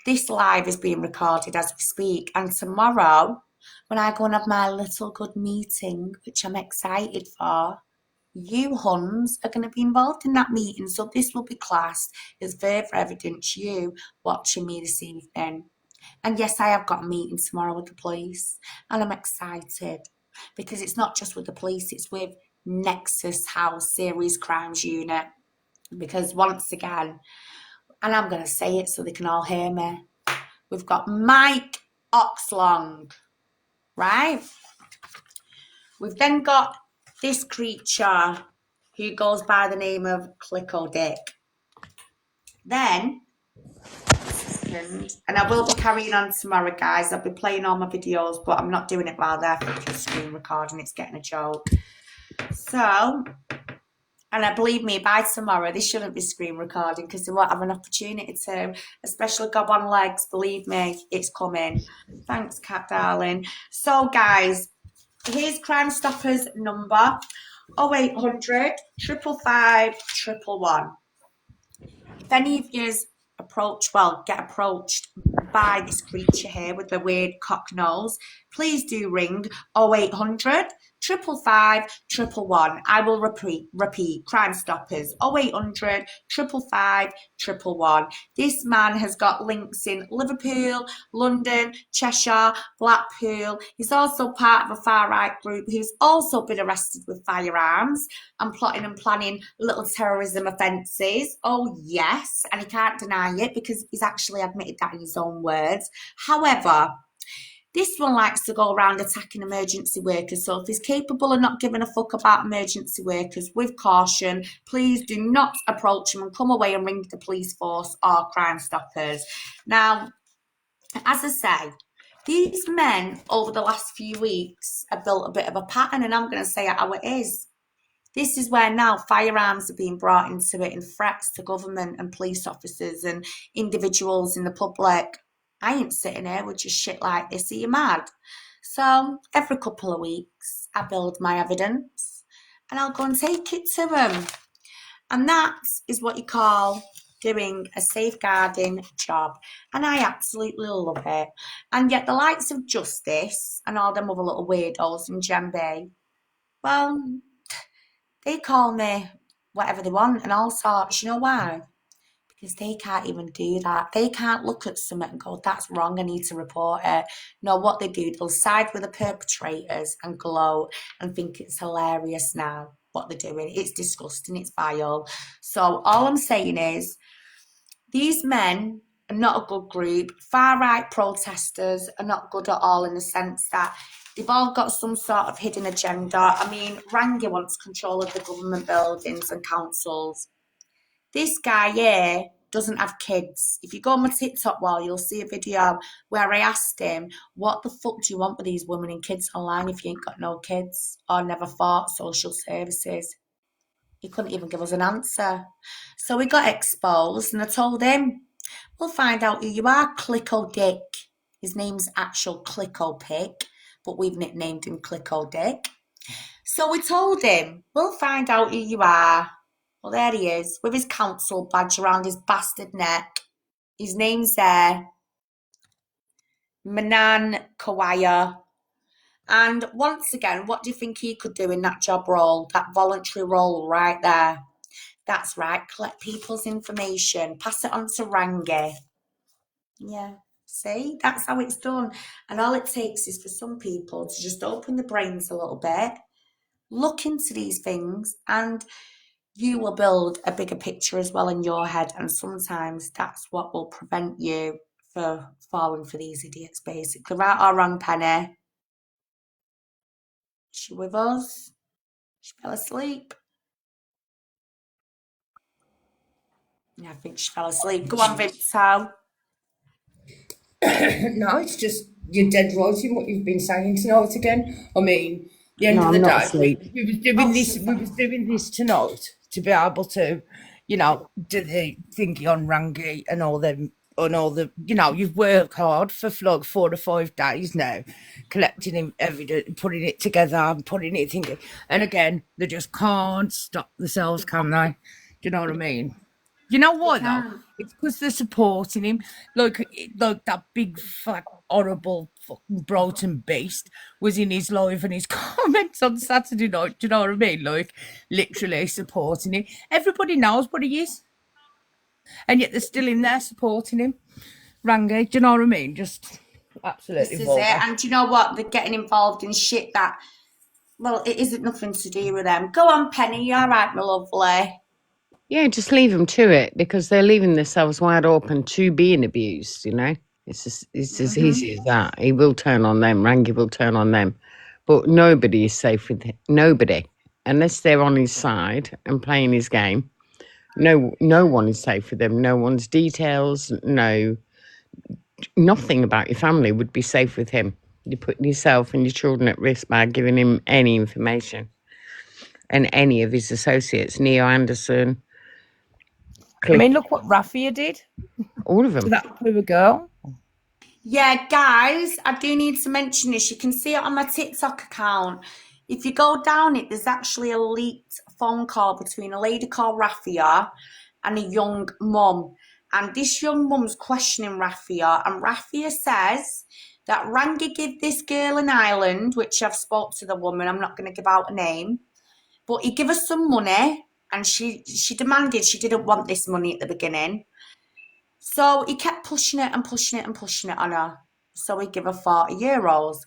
this live is being recorded as we speak. And tomorrow, when I go and have my little good meeting, which I'm excited for, you Huns are going to be involved in that meeting. So this will be classed as further evidence you watching me this evening. And yes, I have got a meeting tomorrow with the police. And I'm excited. Because it's not just with the police, it's with Nexus House Serious Crimes Unit. Because once again, and I'm going to say it so they can all hear me, we've got Mike Oxlong, right? We've then got this creature who goes by the name of Clicko Dick. Then, and I will be carrying on tomorrow, guys. I'll be playing all my videos, but I'm not doing it while they're fucking screen recording. It's getting a joke. So, And believe me, by tomorrow, this shouldn't be screen recording because they won't have an opportunity to, especially Gob on Legs. Believe me, it's coming. Thanks, Cat Darling. So, guys, here's Crime Stoppers number 0800 555 111. If any of yous get approached by this creature here with the weird cock nose, please do ring 0800 555 111. I will repeat, Crime Stoppers 0800 555 111. This man has got links in Liverpool, London, Cheshire, Blackpool. He's also part of a far-right group who's also been arrested with firearms and plotting and planning little terrorism offences. Oh, yes, and he can't deny it because he's actually admitted that in his own words. However, this one likes to go around attacking emergency workers. So if he's capable of not giving a fuck about emergency workers, with caution, please do not approach him and come away and ring the police force or Crime Stoppers. Now, as I say, these men over the last few weeks have built a bit of a pattern, and I'm going to say it how it is. This is where now firearms are being brought into it, and threats to government and police officers and individuals in the public. I ain't sitting here with just shit like this. Are you mad? So every couple of weeks, I build my evidence and I'll go and take it to them. And that is what you call doing a safeguarding job. And I absolutely love it. And yet the likes of Justice and all them other little weirdos in Gembe, well, they call me whatever they want and all sorts. You know why? Because they can't even do that. They can't look at something and go, that's wrong, I need to report it. No, what they do, they'll side with the perpetrators and gloat and think it's hilarious now, what they're doing. It's disgusting, it's vile. So all I'm saying is, these men are not a good group. Far-right protesters are not good at all in the sense that they've all got some sort of hidden agenda. I mean, Rangi wants control of the government buildings and councils. This guy here doesn't have kids. If you go on my TikTok wall, you'll see a video where I asked him, what the fuck do you want with these women and kids online if you ain't got no kids or never fought social services? He couldn't even give us an answer. So we got exposed and I told him, we'll find out who you are, Clicko Dick. His name's actual Clicko Pick, but we've nicknamed him Clicko Dick. So we told him, we'll find out who you are. Well, there he is, with his council badge around his bastard neck. His name's there. Manan Kawaya. And once again, what do you think he could do in that job role, that voluntary role right there? That's right, collect people's information, pass it on to Rangi. Yeah, see, that's how it's done. And all it takes is for some people to just open their brains a little bit, look into these things, and you will build a bigger picture as well in your head. And sometimes that's what will prevent you from falling for these idiots, basically. Right or wrong, Penny? Is she with us? She fell asleep. Yeah, I think she fell asleep. Go on, Vimto.
No, it's just you're dead right in what you've been saying tonight again. I mean, the end of the day, we was doing this tonight to be able to, you know, do the thingy on Rangi and all the, you know, you've worked hard for like 4 or 5 days now, collecting evidence, putting it together and putting it thinking. And again, they just can't stop themselves, can they? Do you know what I mean? You know what though? It's because they're supporting him. Like that big fat horrible fucking Broughton beast was in his live and his comments on Saturday night. Do you know what I mean? Like literally supporting him. Everybody knows what he is, and yet they're still in there supporting him. Rangi, do you know what I mean? Just absolutely.
This is it. And do you know what? They're getting involved in shit that, well, it isn't nothing to do with them. Go on, Penny. You all right, my lovely?
Yeah, just leave them to it because they're leaving themselves wide open to being abused, you know? It's as easy as that. He will turn on them. Rangi will turn on them. But nobody is safe with him. Nobody. Unless they're on his side and playing his game. No one is safe with them. No one's details, nothing about your family would be safe with him. You're putting yourself and your children at risk by giving him any information. and any of his associates, Neo Anderson.
I mean, look what Raffia did.
All of them.
To that poor girl.
Yeah, guys, I do need to mention this. You can see it on my TikTok account. If you go down it, there's actually a leaked phone call between a lady called Raffia and a young mum. And this young mum's questioning Raffia, and Raffia says that Rangi gave this girl an island, which I've spoke to the woman, I'm not going to give out a name, but he gave her some money, and she demanded, she didn't want this money at the beginning. So he kept pushing it and pushing it and pushing it on her. So he gave her €40.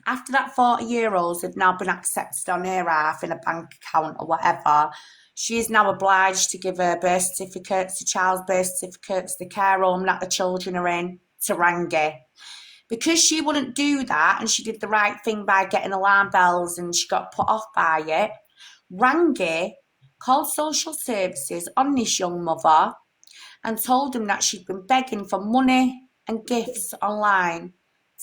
After that €40 had now been accepted on her half in a bank account or whatever, she is now obliged to give her birth certificates, the child's birth certificates, the care home that the children are in, to Rangi. Because she wouldn't do that, and she did the right thing by getting alarm bells and she got put off by it, Rangi called social services on this young mother and told them that she'd been begging for money and gifts online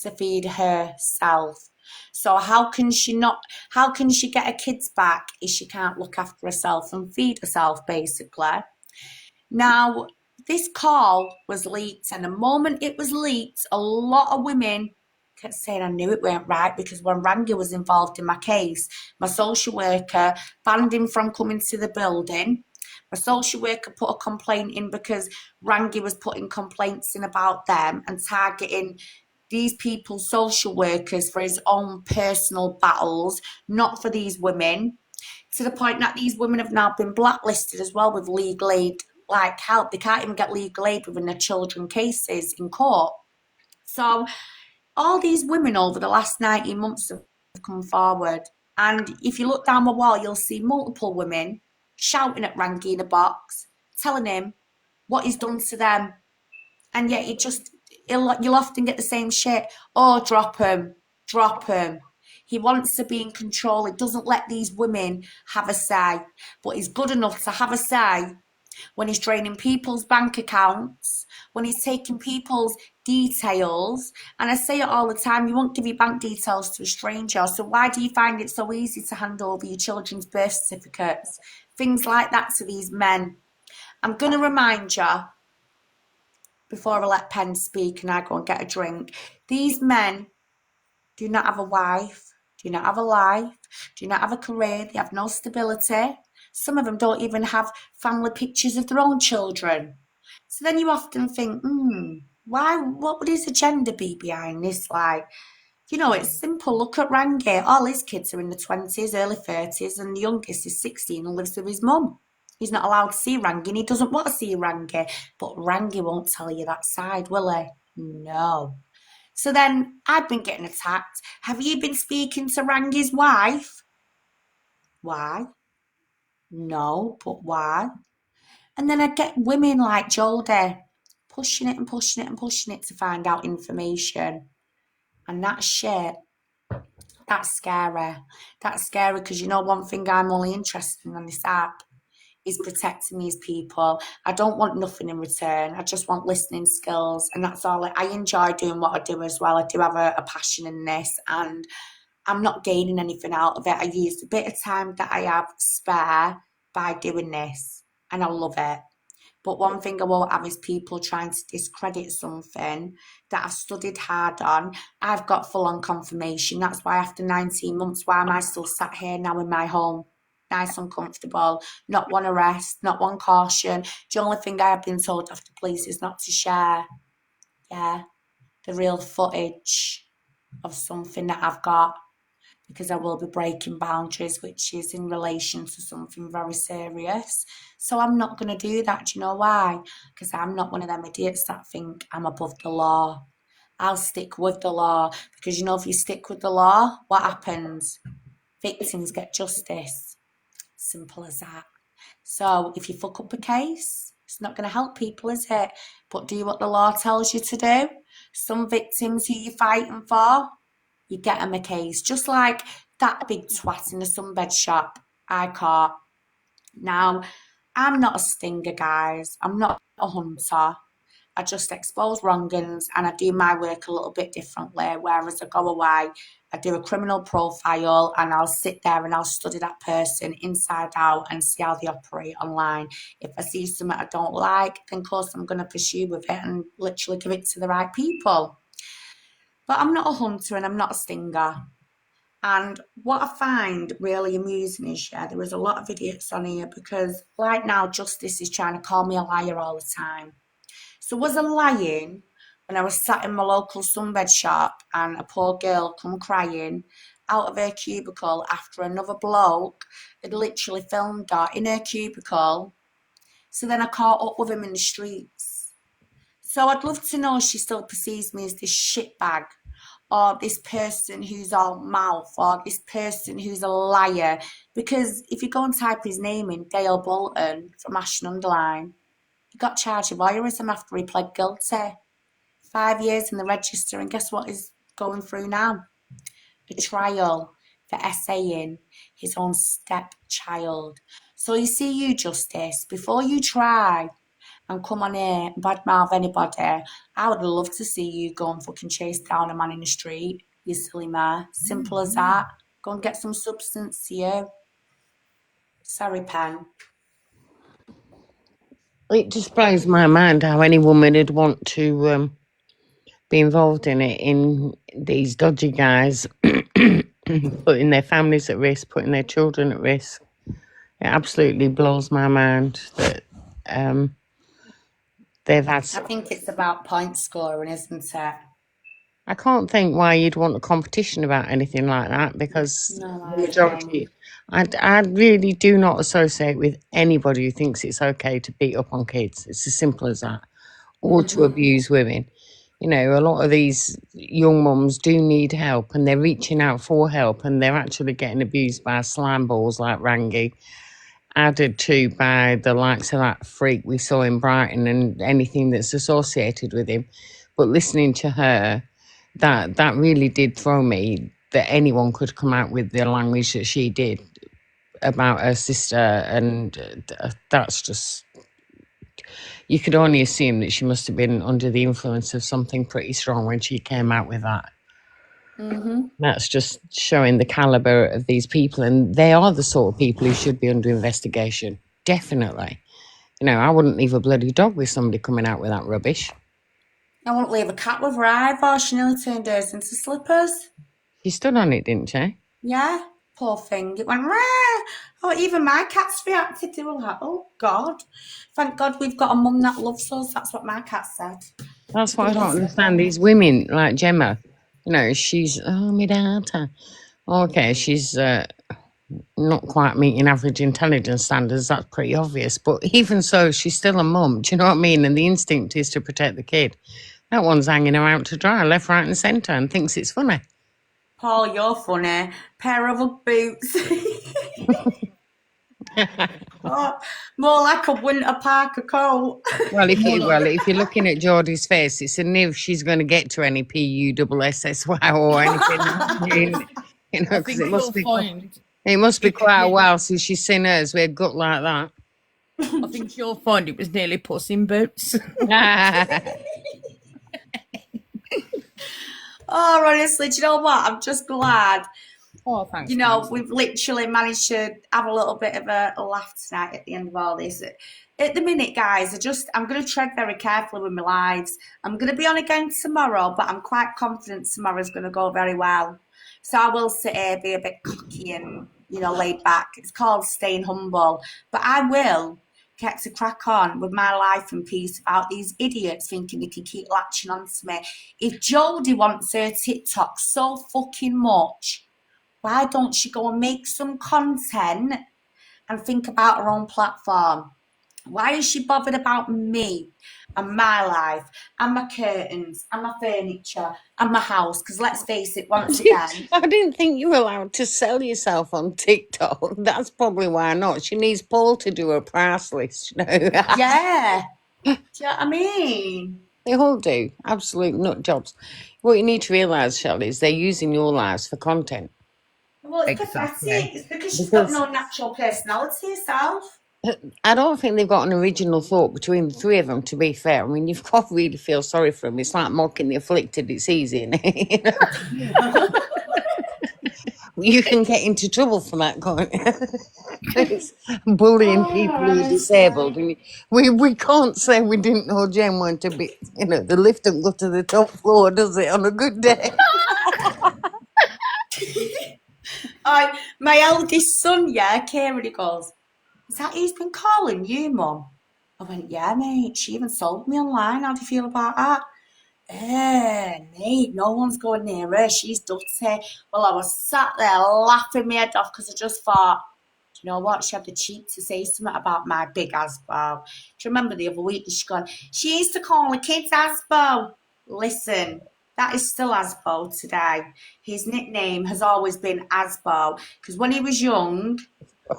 to feed herself. So how can she get her kids back if she can't look after herself and feed herself, basically? Now, this call was leaked, and the moment it was leaked, a lot of women kept saying, I knew it weren't right, because when Rangi was involved in my case, my social worker banned him from coming to the building. My social worker put a complaint in because Rangi was putting complaints in about them and targeting these people's social workers for his own personal battles, not for these women, to the point that these women have now been blacklisted as well with legal aid, like help. They can't even get legal aid within their children cases in court. So all these women over the last 19 months have come forward. And if you look down the wall, you'll see multiple women shouting at Rangi in a box, telling him what he's done to them. And yet you'll often get the same shit. Oh, drop him. He wants to be in control. He doesn't let these women have a say. But he's good enough to have a say when he's draining people's bank accounts, when he's taking people's details. And I say it all the time, you won't give your bank details to a stranger. So why do you find it so easy to hand over your children's birth certificates? Things like that to these men. I'm going to remind you, before I let Penn speak and I go and get a drink, these men do not have a wife, do not have a life, do not have a career, they have no stability. Some of them don't even have family pictures of their own children. So then you often think, what would his agenda be behind this? Like, it's simple. Look at Rangi. All his kids are in the 20s, early 30s, and the youngest is 16 and lives with his mum. He's not allowed to see Rangi, and he doesn't want to see Rangi. But Rangi won't tell you that side, will he? No. So then I've been getting attacked. Have you been speaking to Rangi's wife? Why? No, but why? And then I get women like JODIE pushing it and pushing it and pushing it to find out information. And that shit, that's scary. That's scary because one thing I'm only interested in on this app is protecting these people. I don't want nothing in return. I just want listening skills, and that's all. I enjoy doing what I do as well. I do have a passion in this, and I'm not gaining anything out of it. I used a bit of time that I have spare by doing this, and I love it. But one thing I won't have is people trying to discredit something that I've studied hard on. I've got full-on confirmation. That's why after 19 months, why am I still sat here now in my home? Nice and comfortable, not one arrest, not one caution. The only thing I have been told after police is not to share, the real footage of something that I've got, because I will be breaking boundaries, which is in relation to something very serious. So I'm not going to do that. Do you know why? Because I'm not one of them idiots that think I'm above the law. I'll stick with the law, because if you stick with the law, what happens? Victims get justice. Simple as that. So if you fuck up a case, it's not going to help people, is it? But do what the law tells you to do. Some victims who you're fighting for, you get them a case. Just like that big twat in the sunbed shop I caught. Now, I'm not a stinger, guys. I'm not a hunter. I just expose wrongings and I do my work a little bit differently. Whereas I go away, I do a criminal profile and I'll sit there and I'll study that person inside out and see how they operate online. If I see something I don't like, then of course I'm going to pursue with it and literally give it to the right people. But I'm not a hunter and I'm not a stinger. And what I find really amusing is, there is a lot of idiots on here because right now Justice is trying to call me a liar all the time. So was I lying when I was sat in my local sunbed shop and a poor girl come crying out of her cubicle after another bloke had literally filmed her in her cubicle? So then I caught up with him in the streets. So I'd love to know if she still perceives me as this shitbag, or this person who's all mouth, or this person who's a liar. Because if you go and type his name in, Dale Bolton from Ashton Underline, he got charged with voyeurism after he pled guilty. 5 years in the register, and guess what he's going through now? A trial for essaying his own stepchild. So you see, you Justice, before you try and come on here and badmouth anybody, I would love to see you go and fucking chase down a man in the street, you silly mare. Simple as that. Go and get some substance to you. Sorry, Pen.
It just blows my mind how any woman would want to be involved in it, in these dodgy guys putting their families at risk, putting their children at risk. It absolutely blows my mind that they've had...
I think it's about point scoring, isn't it?
I can't think why you'd want a competition about anything like that, because the majority... I really do not associate with anybody who thinks it's okay to beat up on kids. It's as simple as that. Or to abuse women. You know, a lot of these young mums do need help, and they're reaching out for help, and they're actually getting abused by slime balls like Rangi, added to by the likes of that freak we saw in Brighton and anything that's associated with him. But listening to her, that really did throw me, that anyone could come out with the language that she did about her sister, and that's just... You could only assume that she must have been under the influence of something pretty strong when she came out with that. That's just showing the calibre of these people, and they are the sort of people who should be under investigation. Definitely. You know, I wouldn't leave a bloody dog with somebody coming out with that rubbish.
I wouldn't leave a cat with her either. She nearly turned hers into slippers.
She stood on it, didn't she?
Yeah, poor thing. It went, rah! Oh, even my cats reacted to it. Like, oh, God. Thank God we've got a mum that loves us. That's what my cat said.
That's what I don't understand. These women, like Gemma, you know, she's, my daughter. Okay, she's not quite meeting average intelligence standards. That's pretty obvious. But even so, she's still a mum. Do you know what I mean? And the instinct is to protect the kid. That one's hanging her out to dry, left, right and centre, and thinks it's funny.
Paul, you're funny. Pair of Ugg boots. Oh, more like a winter Parker coat.
Well, if you're looking at Geordie's face, it's as if she's going to get to any PUSSY or anything. You know, because it must be quite a while since she's seen hers with a gut like that.
I think you'll find it was nearly Puss in Boots.
Oh, honestly, do you know what? I'm just glad.
Oh, thanks.
You know, we've literally managed to have a little bit of a laugh tonight at the end of all this. At the minute, guys, I'm going to tread very carefully with my lives. I'm going to be on again tomorrow, but I'm quite confident tomorrow's going to go very well. So I will sit here, be a bit cocky and, you know, laid back. It's called staying humble. But I will get to crack on with my life in peace without these idiots thinking they can keep latching on to me. If JODIE wants her TikTok so fucking much, why don't she go and make some content and think about her own platform? Why is she bothered about me and my life and my curtains and my furniture and my house? Because let's face it, once again...
I didn't think you were allowed to sell yourself on TikTok. That's probably why not. She needs Paul to do a price list, you know.
Yeah. Do you know what I mean?
They all do. Absolute nut jobs. What you need to realise, Shelley, is they're using your lives for content.
Well, it's pathetic. It's because she's got no natural personality herself.
I don't think they've got an original thought between the three of them, to be fair. I mean, you've got to really feel sorry for them. It's like mocking the afflicted. It's easy, isn't it? You know? You can get into trouble for that, can't you? It's bullying people who are disabled. And we can't say we didn't know Jen went to be, the lift don't go to the top floor, does it, on a good day?
My eldest son, came and he goes, "Is that who's been calling you, Mum?" I went, "Yeah, mate. She even sold me online. How do you feel about that?" Mate, no one's going near her. She's dirty. Well, I was sat there laughing my head off because I just thought, do you know what? She had the cheek to say something about my big Asbo. Do you remember the other week she gone, she used to call the kids Asbo. Listen, that is still Asbo today. His nickname has always been Asbo because when he was young,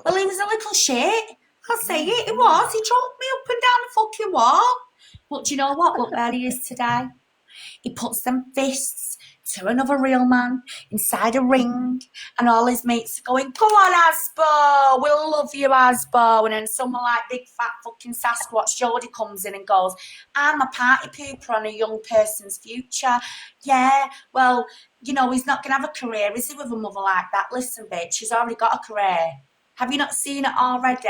well, he was a little shit. I'll say it, he was. He drove me up and down the fucking wall. But do you know what? Look where he is today. He puts them fists to another real man inside a ring, and all his mates are going, "Go on, Asbo, we'll love you, Asbo." And then someone like big fat fucking Sasquatch JODIE comes in and goes, "I'm a party pooper on a young person's future." Yeah, well, he's not going to have a career, is he, with a mother like that? Listen, bitch, he's already got a career. Have you not seen it already?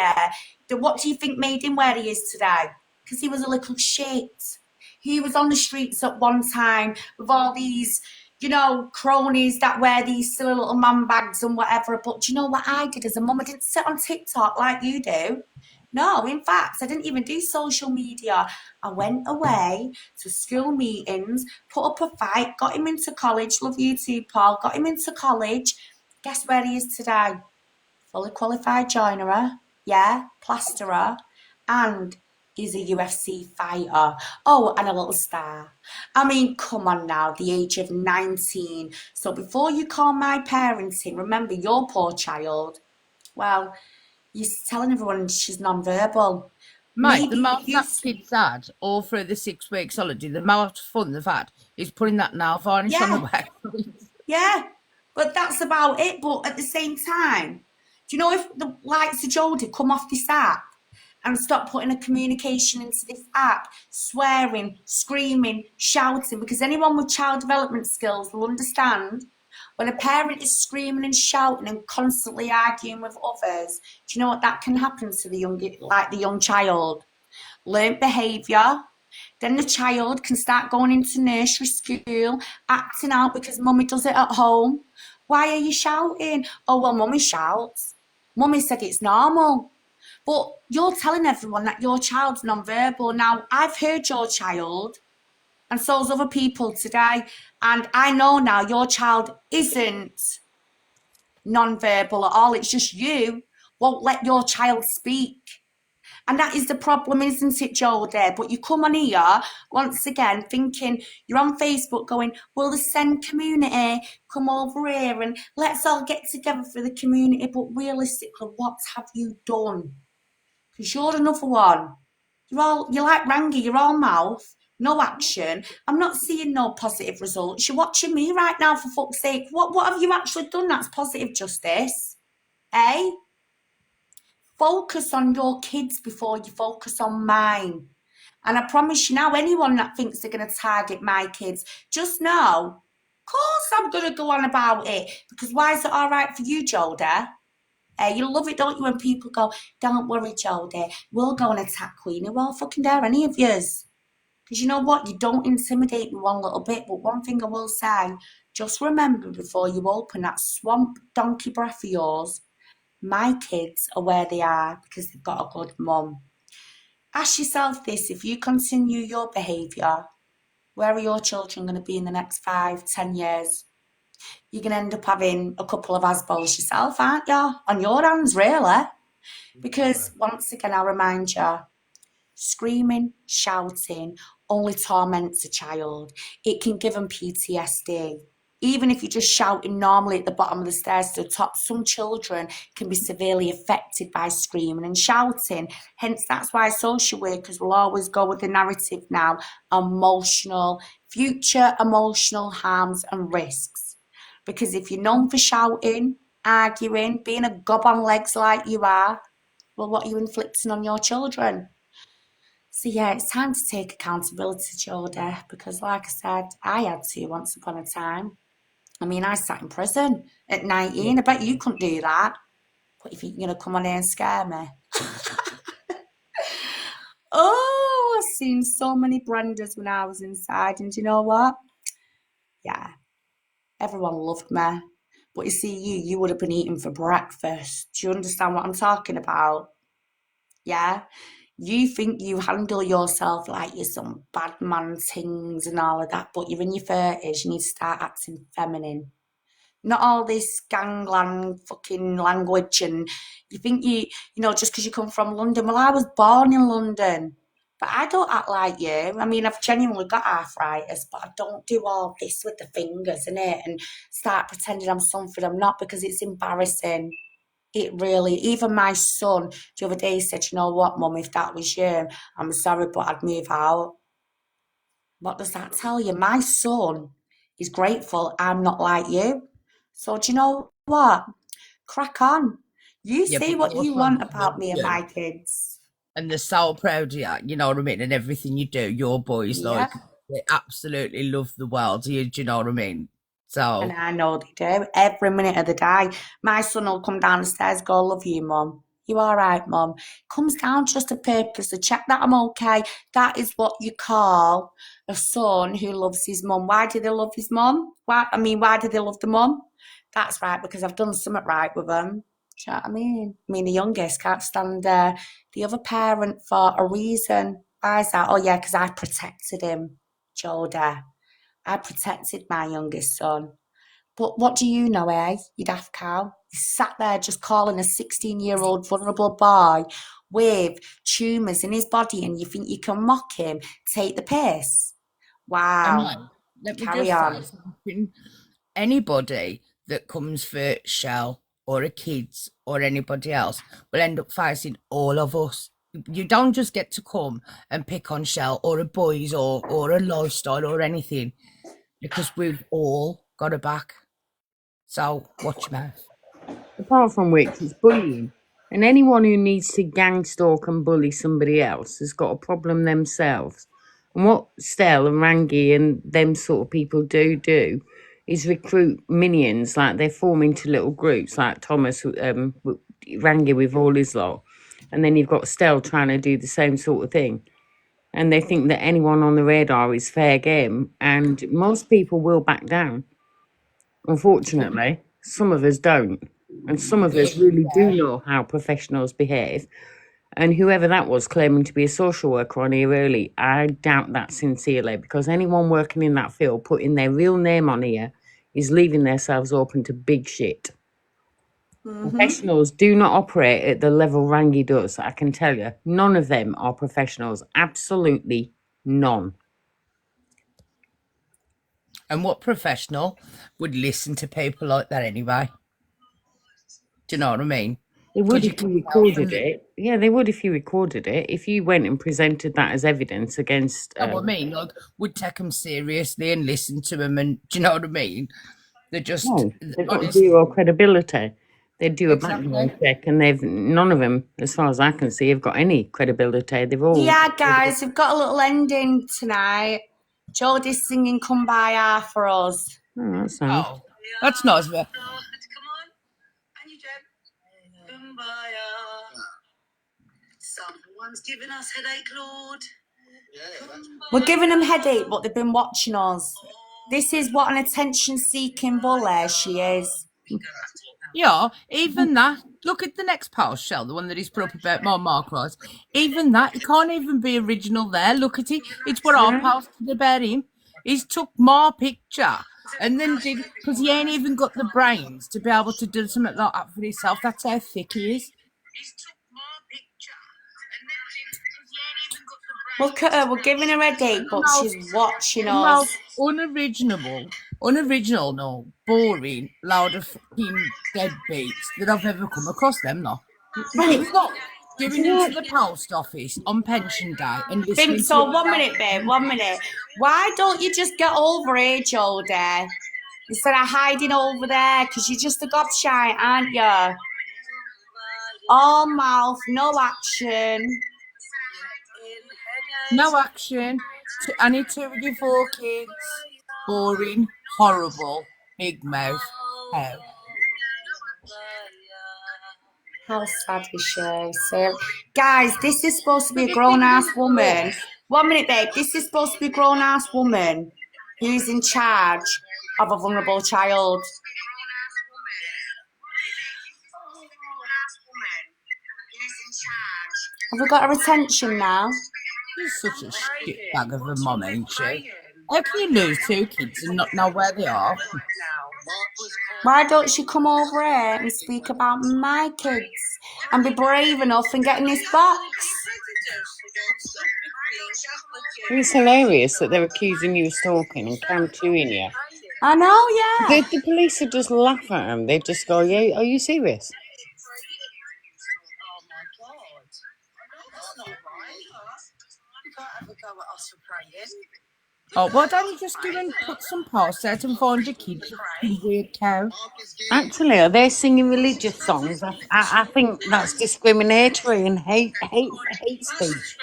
What do you think made him where he is today? Because he was a little shit. He was on the streets at one time with all these, cronies that wear these silly little man bags and whatever. But do you know what I did as a mum? I didn't sit on TikTok like you do. No, in fact, I didn't even do social media. I went away to school meetings, put up a fight, got him into college. Love you too, Paul. Got him into college. Guess where he is today? Fully qualified joinerer. Yeah, plasterer. And he's a UFC fighter. Oh, and a little star. I mean, come on now, the age of 19. So before you call my parenting, remember your poor child, well, you're telling everyone she's non-verbal.
Mate, the most that kids had all through the 6 weeks holiday, the most fun they've had is putting that nail varnish on the back.
Yeah, but that's about it. But at the same time, do you know if the likes of JODIE come off this app and stop putting a communication into this app, swearing, screaming, shouting, because anyone with child development skills will understand when a parent is screaming and shouting and constantly arguing with others, do you know what that can happen to the young child? Learned behaviour. Then the child can start going into nursery school, acting out because mummy does it at home. Why are you shouting? Oh, well, mummy shouts. Mummy said it's normal. But you're telling everyone that your child's non-verbal. Now, I've heard your child, and so's other people today, and I know now your child isn't non-verbal at all. It's just you won't let your child speak. And that is the problem, isn't it, JODIE? But you come on here, once again, thinking you're on Facebook going, "Will the SEND community come over here and let's all get together for the community?" But realistically, what have you done? Because you're another one. You're like Rangi, you're all mouth, no action. I'm not seeing no positive results. You're watching me right now, for fuck's sake. What have you actually done that's positive, Justice? Eh? Focus on your kids before you focus on mine. And I promise you now, anyone that thinks they're going to target my kids, just know, of course I'm going to go on about it. Because why is it all right for you, JODIE? You love it, don't you, when people go, "Don't worry, JODIE, we'll go and attack Queenie." Well, fucking dare any of yous. Because you know what? You don't intimidate me one little bit. But one thing I will say, just remember before you open that swamp donkey breath of yours, my kids are where they are because they've got a good mum. Ask yourself this: if you continue your behaviour, where are your children going to be in the next 5-10 years? You're going to end up having a couple of Asbos yourself, aren't you? On your hands, really. Because once again, I'll remind you, screaming, shouting only torments a child. It can give them PTSD. Even if you're just shouting normally at the bottom of the stairs to the top, some children can be severely affected by screaming and shouting. Hence, that's why social workers will always go with the narrative now, future emotional harms and risks. Because if you're known for shouting, arguing, being a gob on legs like you are, Well, what are you inflicting on your children? So yeah, it's time to take accountability, Jodie, because like I said, I had to once upon a time. I mean, I sat in prison at 19. I bet you couldn't do that. But if you're going to come on here and scare me. Oh, I've seen so many Brendas when I was inside. And do you know what? Yeah, everyone loved me. But you see, you would have been eating for breakfast. Do you understand what I'm talking about? Yeah? You think you handle yourself like you're some bad man things and all of that, but you're in your 30s, you need to start acting feminine. Not all this gangland fucking language, and you think you know, just because you come from London. Well, I was born in London, but I don't act like you. I mean, I've genuinely got arthritis, but I don't do all this with the fingers in it and start pretending I'm something I'm not, because it's embarrassing. It really, even my son the other day said, you know what, Mum, if that was you, I'm sorry, but I'd move out. What does that tell you? My son is grateful I'm not like you. So do you know what? Crack on. You say what you want about me and my kids.
And they're so proud of you, you know what I mean? And everything you do, your boys, like, they absolutely love the world. Do you know what I mean? So.
And I know they do. Every minute of the day. My son will come down the stairs, go, love you, Mum. You all right, Mum? Comes down just to purpose to check that I'm okay. That is what you call a son who loves his mum. Why do they love his mum? Why do they love the mum? That's right, because I've done something right with them. Do you know what I mean? I mean, the youngest can't stand the other parent for a reason. Why is that? Oh, yeah, because I protected him, Jodie. I protected my youngest son. But what do you know, eh, you daft cow? You sat there just calling a 16-year-old vulnerable boy with tumours in his body, and you think you can mock him, take the piss? Wow.
Let me
Carry
just
on.
say something. Anybody that comes for Shell or a kids or anybody else will end up fighting all of us. You don't just get to come and pick on Shell or a boys or a lifestyle or anything, because we've all got a back. So watch your mouth.
Apart from which, it's bullying. And anyone who needs to gang stalk and bully somebody else has got a problem themselves. And what Stell and Rangi and them sort of people do is recruit minions. Like, they form into little groups, like Thomas, Rangi with all his lot. And then you've got Stell trying to do the same sort of thing. And they think that anyone on the radar is fair game. And most people will back down. Unfortunately, some of us don't. And some of us really do know how professionals behave. And whoever that was claiming to be a social worker on here early, I doubt that sincerely, because anyone working in that field, putting their real name on here, is leaving themselves open to big shit. Professionals do not operate at the level Rangi does, I can tell you. None of them are professionals. Absolutely none.
And what professional would listen to people like that anyway? Do you know what I mean?
They would if you recorded it. Yeah, they would if you recorded it. If you went and presented that as evidence against...
I mean, like, would take them seriously and listen to them, and do you know what I mean? They're just...
No, they've got zero credibility. They do a background check, and they've none of them, as far as I can see, have got any credibility. They've all...
Yeah, guys, we've got a little ending tonight. Jodie's singing Come By Our for us.
Oh, that's nice.
Oh, that's nice. Come on.
And you do. Come by our. Someone's giving us headache, Lord.
We're giving them headache, but they've been watching us. This is what an attention-seeking bully she is.
Yeah, even that. Look at the next post, Shell, the one that he's put up about more Mark. Even that, he can't even be original there. Look at it. It's what I posted about him. He's took more picture and then did, because he ain't even got the brains to be able to do something like that for himself. That's how thick he is.
Look at her, we're giving her a date, but she's watching us.
Unoriginal, no, boring, loud of fucking deadbeats that I've ever come across them, no. It's not going into the post office on pension day and listening to...
So, 1 minute, babe, 1 minute. Why don't you just get over here, Jodie? Instead of hiding over there, because you're just a gobshite, aren't you? All mouth, no action.
No action. Any two of your 4 kids. Boring, horrible, big mouth. How?
How sad is she? So, guys, this is supposed to be a grown-ass woman. 1 minute, babe. This is supposed to be a grown-ass woman who's in charge of a vulnerable child. Have we got her attention now?
She's such a shitbag of a mum, ain't she? How can you lose 2 kids and not know where they are?
Why don't she come over here and speak about my kids and be brave enough and get in this box?
It's hilarious that they're accusing you of stalking and cam-2ing you.
I know, yeah.
The police would just laugh at them. They'd just go, "Yeah, are you serious?"
Oh, why don't you just go and put some posts out and find your kids, you weird cow?
Actually, are they singing religious songs? I think that's discriminatory and hate speech.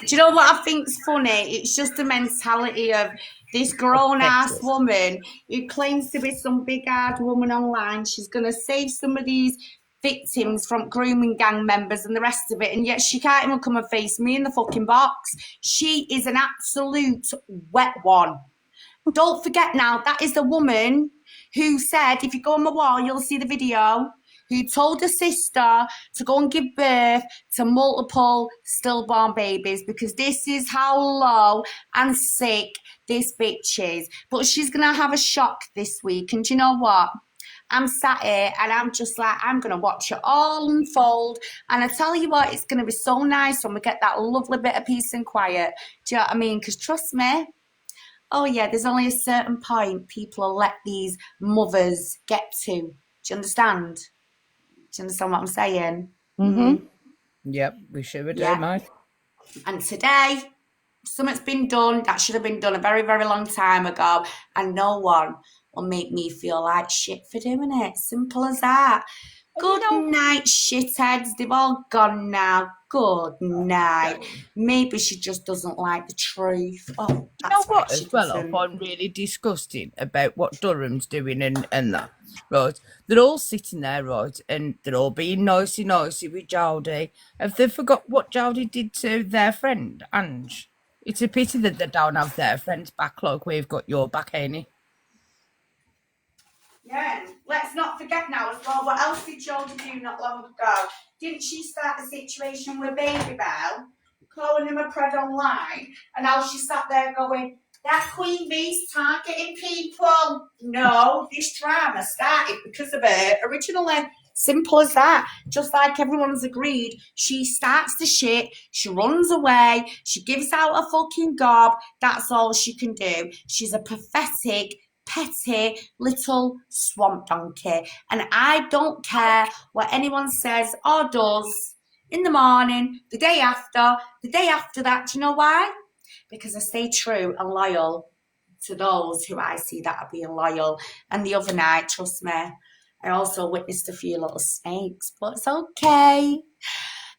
Do you know what I think's funny? It's just the mentality of this grown-ass woman who claims to be some big-hard woman online. She's going to save some of these victims from grooming gang members and the rest of it, and yet she can't even come and face me in the fucking box. She is an absolute wet one. Don't forget now, that is the woman who said, if you go on my wall, you'll see the video, who told her sister to go and give birth to multiple stillborn babies because this is how low and sick this bitch is. But she's going to have a shock this week. And do you know what? I'm sat here and I'm just like, I'm going to watch it all unfold. And I tell you what, it's going to be so nice when we get that lovely bit of peace and quiet. Do you know what I mean? Because trust me, oh yeah, there's only a certain point people will let these mothers get to. Do you understand? Do you understand what I'm saying?
Mm-hmm.
Yep, we sure do, mate.
And today, something's been done that should have been done a very, very long time ago, and no one will make me feel like shit for doing it. Simple as that. Good night, shitheads. They've all gone now. Good night. Maybe she just doesn't like the truth. Oh, that's
you know what as well I find really disgusting about what Durham's doing and that, right? They're all sitting there, right, and they're all being nicey with JODIE. Have they forgot what JODIE did to their friend, Ange? It's a pity that they don't have their friend's back like we've got your back, ain't it?
Yeah, let's not forget now as well, what else did JODIE do not long ago? Didn't she start the situation with Baby Bell, calling him a pred online, and now she sat there going, that Queen Bee's targeting people? No, this drama started because of her originally. Simple as that. Just like everyone's agreed, she starts the shit, she runs away, she gives out a fucking gob, that's all she can do. She's a pathetic, petty little swamp donkey, and I don't care what anyone says or does in the morning, the day after that. Do you know why? Because I stay true and loyal to those who I see that are being loyal. And the other night, trust me, I also witnessed a few little snakes, but it's okay.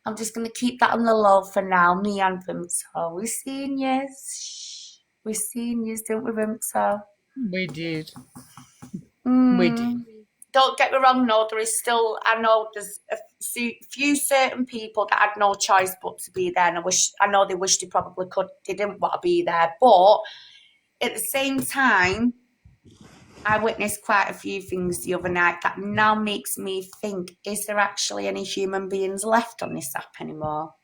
I'm just going to keep that on the low for now. Me and Vimto, we're seniors. We're seniors, don't we, Vimto?
We did. We did.
Don't get me wrong, no, there is still, I know there's a few certain people that had no choice but to be there, and I know they wish they probably could, they didn't want to be there, but at the same time, I witnessed quite a few things the other night that now makes me think, is there actually any human beings left on this app anymore?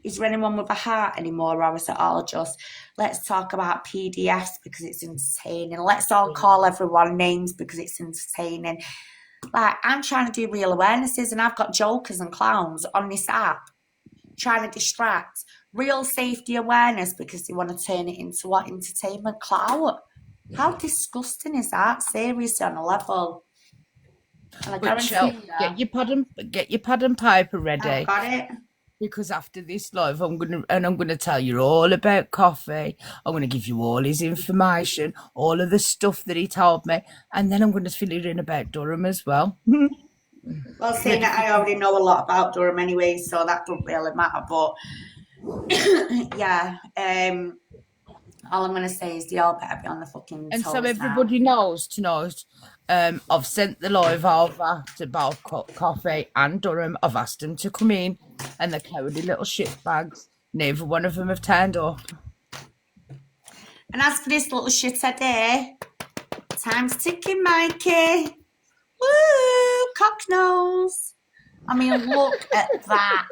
Is there anyone with a heart anymore, or is it all just, let's talk about PDFs because it's entertaining, let's all call everyone names because it's entertaining? Like, I'm trying to do real awarenesses, and I've got jokers and clowns on this app trying to distract. Real safety awareness because they want to turn it into what? Entertainment clout. How disgusting is that? Seriously, on a level. And I guarantee
get your pad and paper ready.
I've got it.
Because after this live, I'm gonna tell you all about coffee. I'm gonna give you all his information, all of the stuff that he told me, and then I'm gonna fill you in about Durham as well.
Well, saying that I already know a lot about Durham anyway, so that don't really matter. But yeah, all I'm gonna say is they all better be on the fucking
And
toes
so
now.
everybody knows tonight, I've sent the live over to both Coffee and Durham. I've asked them to come in, and they're cowardly little shitbags. Neither one of them have turned up.
And as for this little shit idea, time's ticking, Mikey. Woo, cocknose. I mean, look at that.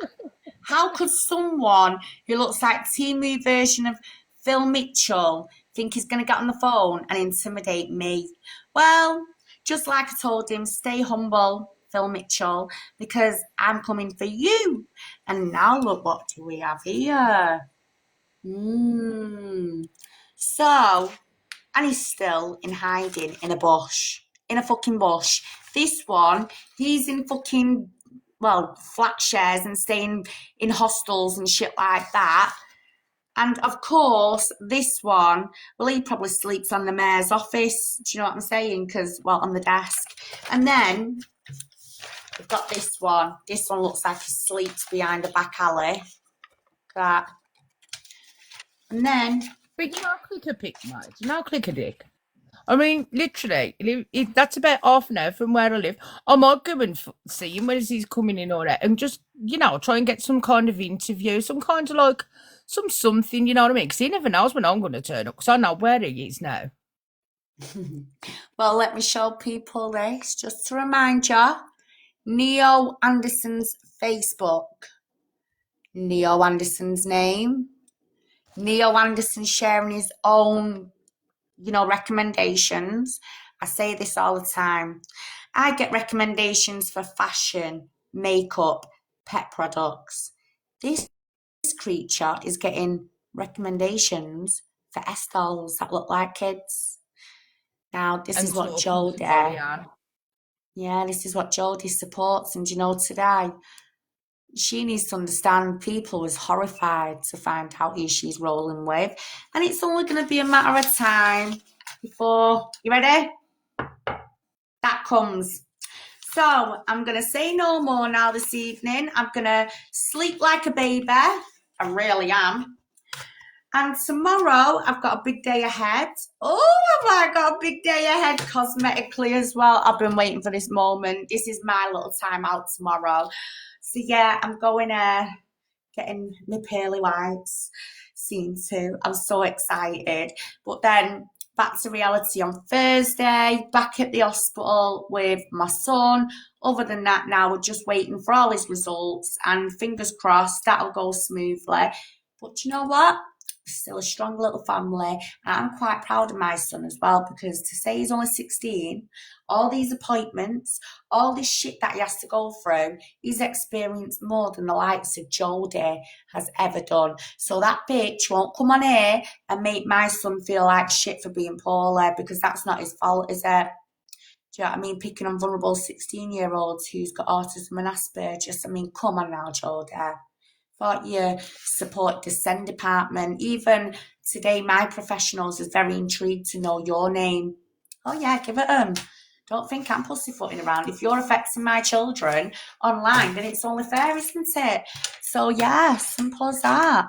How could someone who looks like a TV version of Phil Mitchell think he's going to get on the phone and intimidate me? Well, just like I told him, stay humble, Phil Mitchell, because I'm coming for you. And now look, what do we have here? So, and he's still in hiding in a bush, in a fucking bush. This one, he's in fucking, well, flat shares and staying in hostels and shit like that. And of course, this one, well, he probably sleeps on the mayor's office. Do you know what I'm saying? Because, well, on the desk. And then we've got this one. This one looks like he sleeps behind a back alley. That. And then.
But you know, click a pic, mate. You know, click a dick. I mean, literally, that's about half an hour from where I live. I might go and see him when he's coming in or that, and just, you know, try and get some kind of interview, some kind of like, something, you know what I mean? Because he never knows when I'm going to turn up, because I know where he is now.
Well, let me show people this, just to remind you. Neo Anderson's Facebook. Neo Anderson's name. Neo Anderson sharing his own, you know, recommendations. I say this all the time. I get recommendations for fashion, makeup, pet products. This creature is getting recommendations for Estelles that look like kids. Now, this is what JODIE. Yeah, this is what JODIE supports. And you know, today, she needs to understand people was horrified to find out who she's rolling with. And it's only going to be a matter of time before, you ready? That comes. So I'm going to say no more now this evening. I'm going to sleep like a baby. I really am. And tomorrow I've got a big day ahead. Oh, have I got a big day ahead cosmetically as well? I've been waiting for this moment. This is my little time out tomorrow. So yeah, I'm going getting my pearly whites seen to. I'm so excited. But then back to reality on Thursday, back at the hospital with my son. Other than that, now we're just waiting for all his results, and fingers crossed that'll go smoothly. But you know what? We're still a strong little family, and I'm quite proud of my son as well, because to say he's only 16, all these appointments, all this shit that he has to go through, he's experienced more than the likes of JODIE has ever done. So that bitch won't come on here and make my son feel like shit for being poorly, because that's not his fault, is it? Do you know what I mean? Picking on vulnerable 16-year-olds who's got autism and Asperger's. I mean, come on now, JODIE. Thought you support the SEND department. Even today, my professionals is very intrigued to know your name. Oh yeah, give it them. Don't think I'm pussyfooting around. If you're affecting my children online, then it's only fair, isn't it? So yeah, simple as that.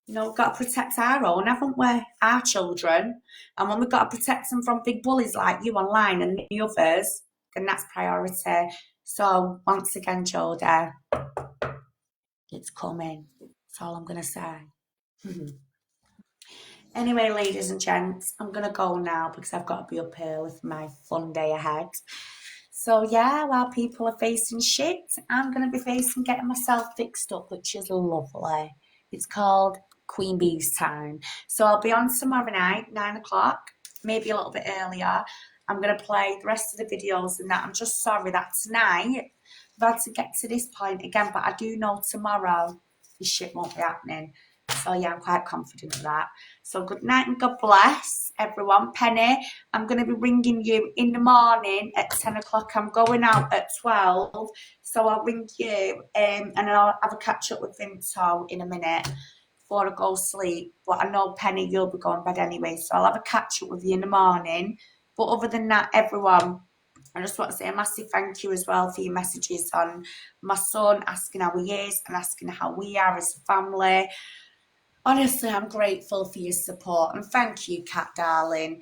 You know, we've got to protect our own, haven't we? Our children. And when we've got to protect them from big bullies like you online and the others, then that's priority. So once again, JODIE, it's coming. That's all I'm going to say. Anyway, ladies and gents, I'm going to go now because I've got to be up early for my fun day ahead. So, yeah, while people are facing shit, I'm going to be facing getting myself fixed up, which is lovely. It's called Queen Bee's time. So I'll be on tomorrow night, 9 o'clock, maybe a little bit earlier. I'm going to play the rest of the videos and that. I'm just sorry that tonight I've had to get to this point again, but I do know tomorrow this shit won't be happening. So yeah, I'm quite confident of that. So good night and God bless everyone. Penny, I'm going to be ringing you in the morning at 10 o'clock. I'm going out at 12. So I'll ring you and I'll have a catch up with Vimto in a minute before I go sleep. But I know, Penny, you'll be going to bed anyway. So I'll have a catch up with you in the morning. But other than that, everyone, I just want to say a massive thank you as well for your messages on my son, asking how he is and asking how we are as a family. Honestly, I'm grateful for your support, and thank you, Kat, darling.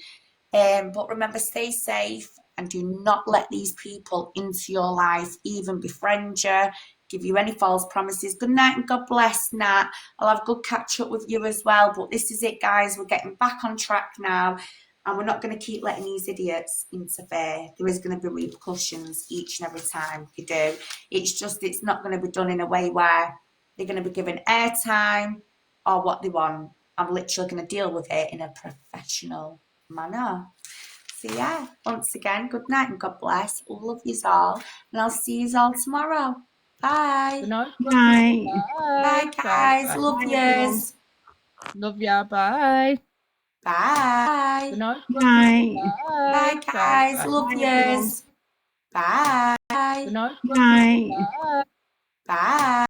But remember, stay safe and do not let these people into your life even befriend you, give you any false promises. Good night and God bless, Nat. I'll have a good catch up with you as well. But this is it, guys. We're getting back on track now, and we're not going to keep letting these idiots interfere. There is going to be repercussions each and every time you do. It's not going to be done in a way where they're going to be given airtime or what they want. I'm literally going to deal with it in a professional manner. So yeah, once again, good night and God bless. Love yous all, and I'll see yous all tomorrow. Bye.
Good night.
Bye.
Bye, guys.
Bye.
Love yous.
Love ya. Bye.
Bye.
Good night.
Bye.
Bye, guys. Love yous. Bye.
Good night.
Bye.
Bye.